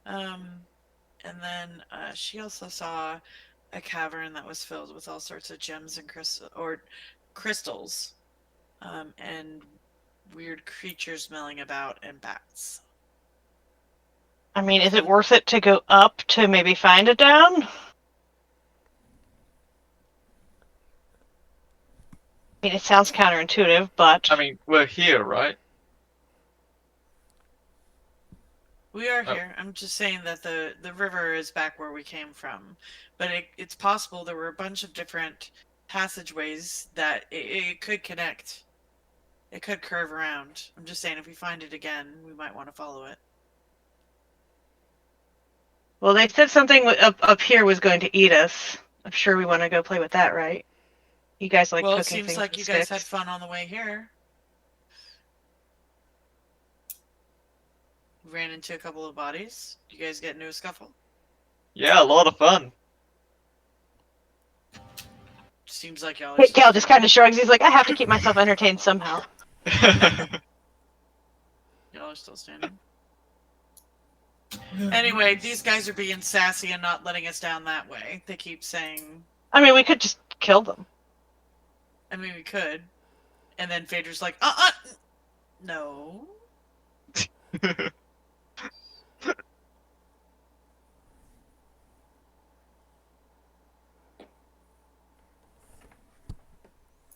And then she also saw a cavern that was filled with all sorts of gems and crystals, and weird creatures milling about and bats. I mean, is it worth it to go up to maybe find a down? I mean, it sounds counterintuitive, but I mean, we're here, right? We are here. I'm just saying that the river is back where we came from, but it's possible there were a bunch of different passageways that it could connect. It could curve around. I'm just saying if we find it again, we might want to follow it. well, they said something up here was going to eat us. I'm sure we want to go play with that, right? You guys like Well, it cooking seems things like with you guys had sticks. fun on the way here. We ran into a couple of bodies. You guys get into a scuffle? Yeah, a lot of fun. Seems like y'all. Cal just kind of shrugs. He's like, I have to keep myself entertained somehow. Y'all are still standing. Anyway, these guys are being sassy and not letting us down that way. They keep saying. I mean, we could just kill them. I mean, we could. And then Vader's like, no.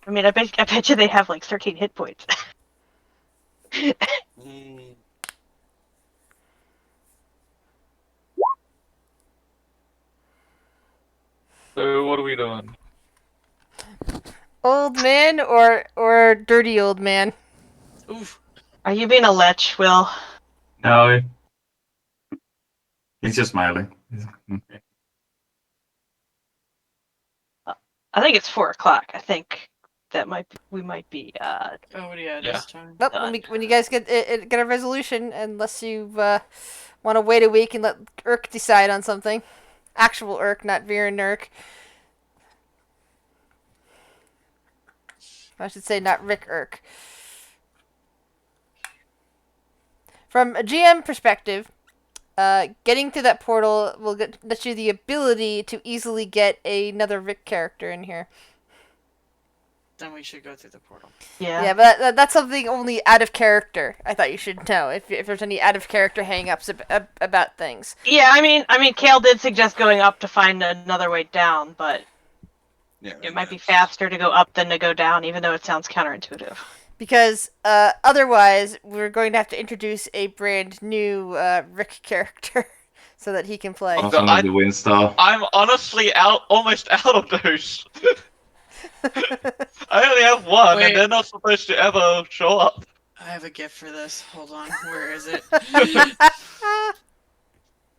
I mean, I bet you they have like 13 hit points. Mm. So what are we doing? Old man or dirty old man? Oof. Are you being a lech, Will? No, he's just smiling. I think it's 4 o'clock. I think that we might be Oh yeah, it Yeah. is time. Well, when you guys get a resolution, unless you want to wait a week and let Urk decide on something. Actual Urk, not Viren Urk. I should say not Rick Urk. From a GM perspective, getting to that portal will let you the ability to easily get another Rick character in here. Then we should go through the portal. Yeah, but that's something only out of character. I thought you should know if there's any out of character hang-ups about things. Yeah, I mean, Kale did suggest going up to find another way down, but Yeah, it might be faster to go up than to go down, even though it sounds counterintuitive. Because otherwise, we're going to have to introduce a brand new Rick character so that he can play. Also, like the Windstar. I'm honestly almost out of those. I only have one, Wait. and they're not supposed to ever show up. I have a gift for this. Hold on. Where is it?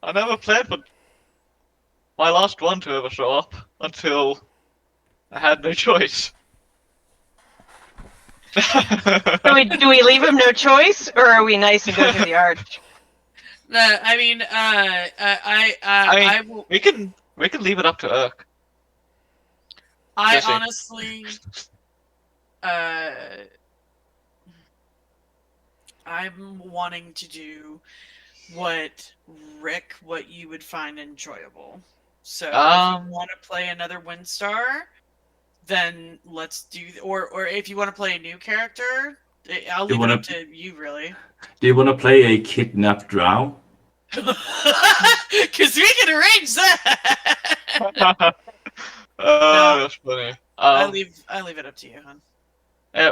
I never planned for my last one to ever show up until I had no choice. Do we leave him no choice, or are we nice and go through the arch? No, I mean, I will. we can leave it up to Urk. I Jesse. honestly, I'm wanting to do what you would find enjoyable. So if you want to play another Windstar, then let's do. Or if you want to play a new character, I'll leave it up to you, really. Do you want to play a kidnapped drow? Because we can arrange that. Oh, that's funny. I leave it up to you, hon. Yeah,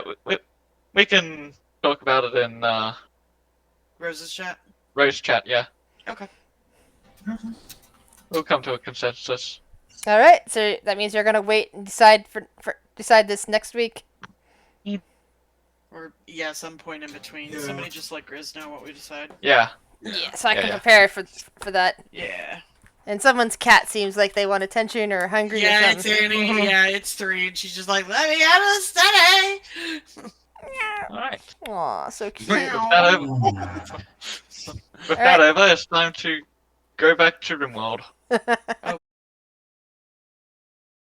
we can talk about it in Rose's chat. Rose chat. Yeah, Okay. we'll come to a consensus. All right, so that means you're gonna wait and decide this next week. Or some point in between. Yeah. Somebody just let Grizz know what we decide. Yeah. Yeah, so I Yeah, can yeah. prepare for that. Yeah. And someone's cat seems like they want attention or hungry or Yeah, it's something. Annie. Yeah, it's 3, and she's just like, let me out of the study. All right. Aw, so cute. With that over, it's time to go back to RimWorld.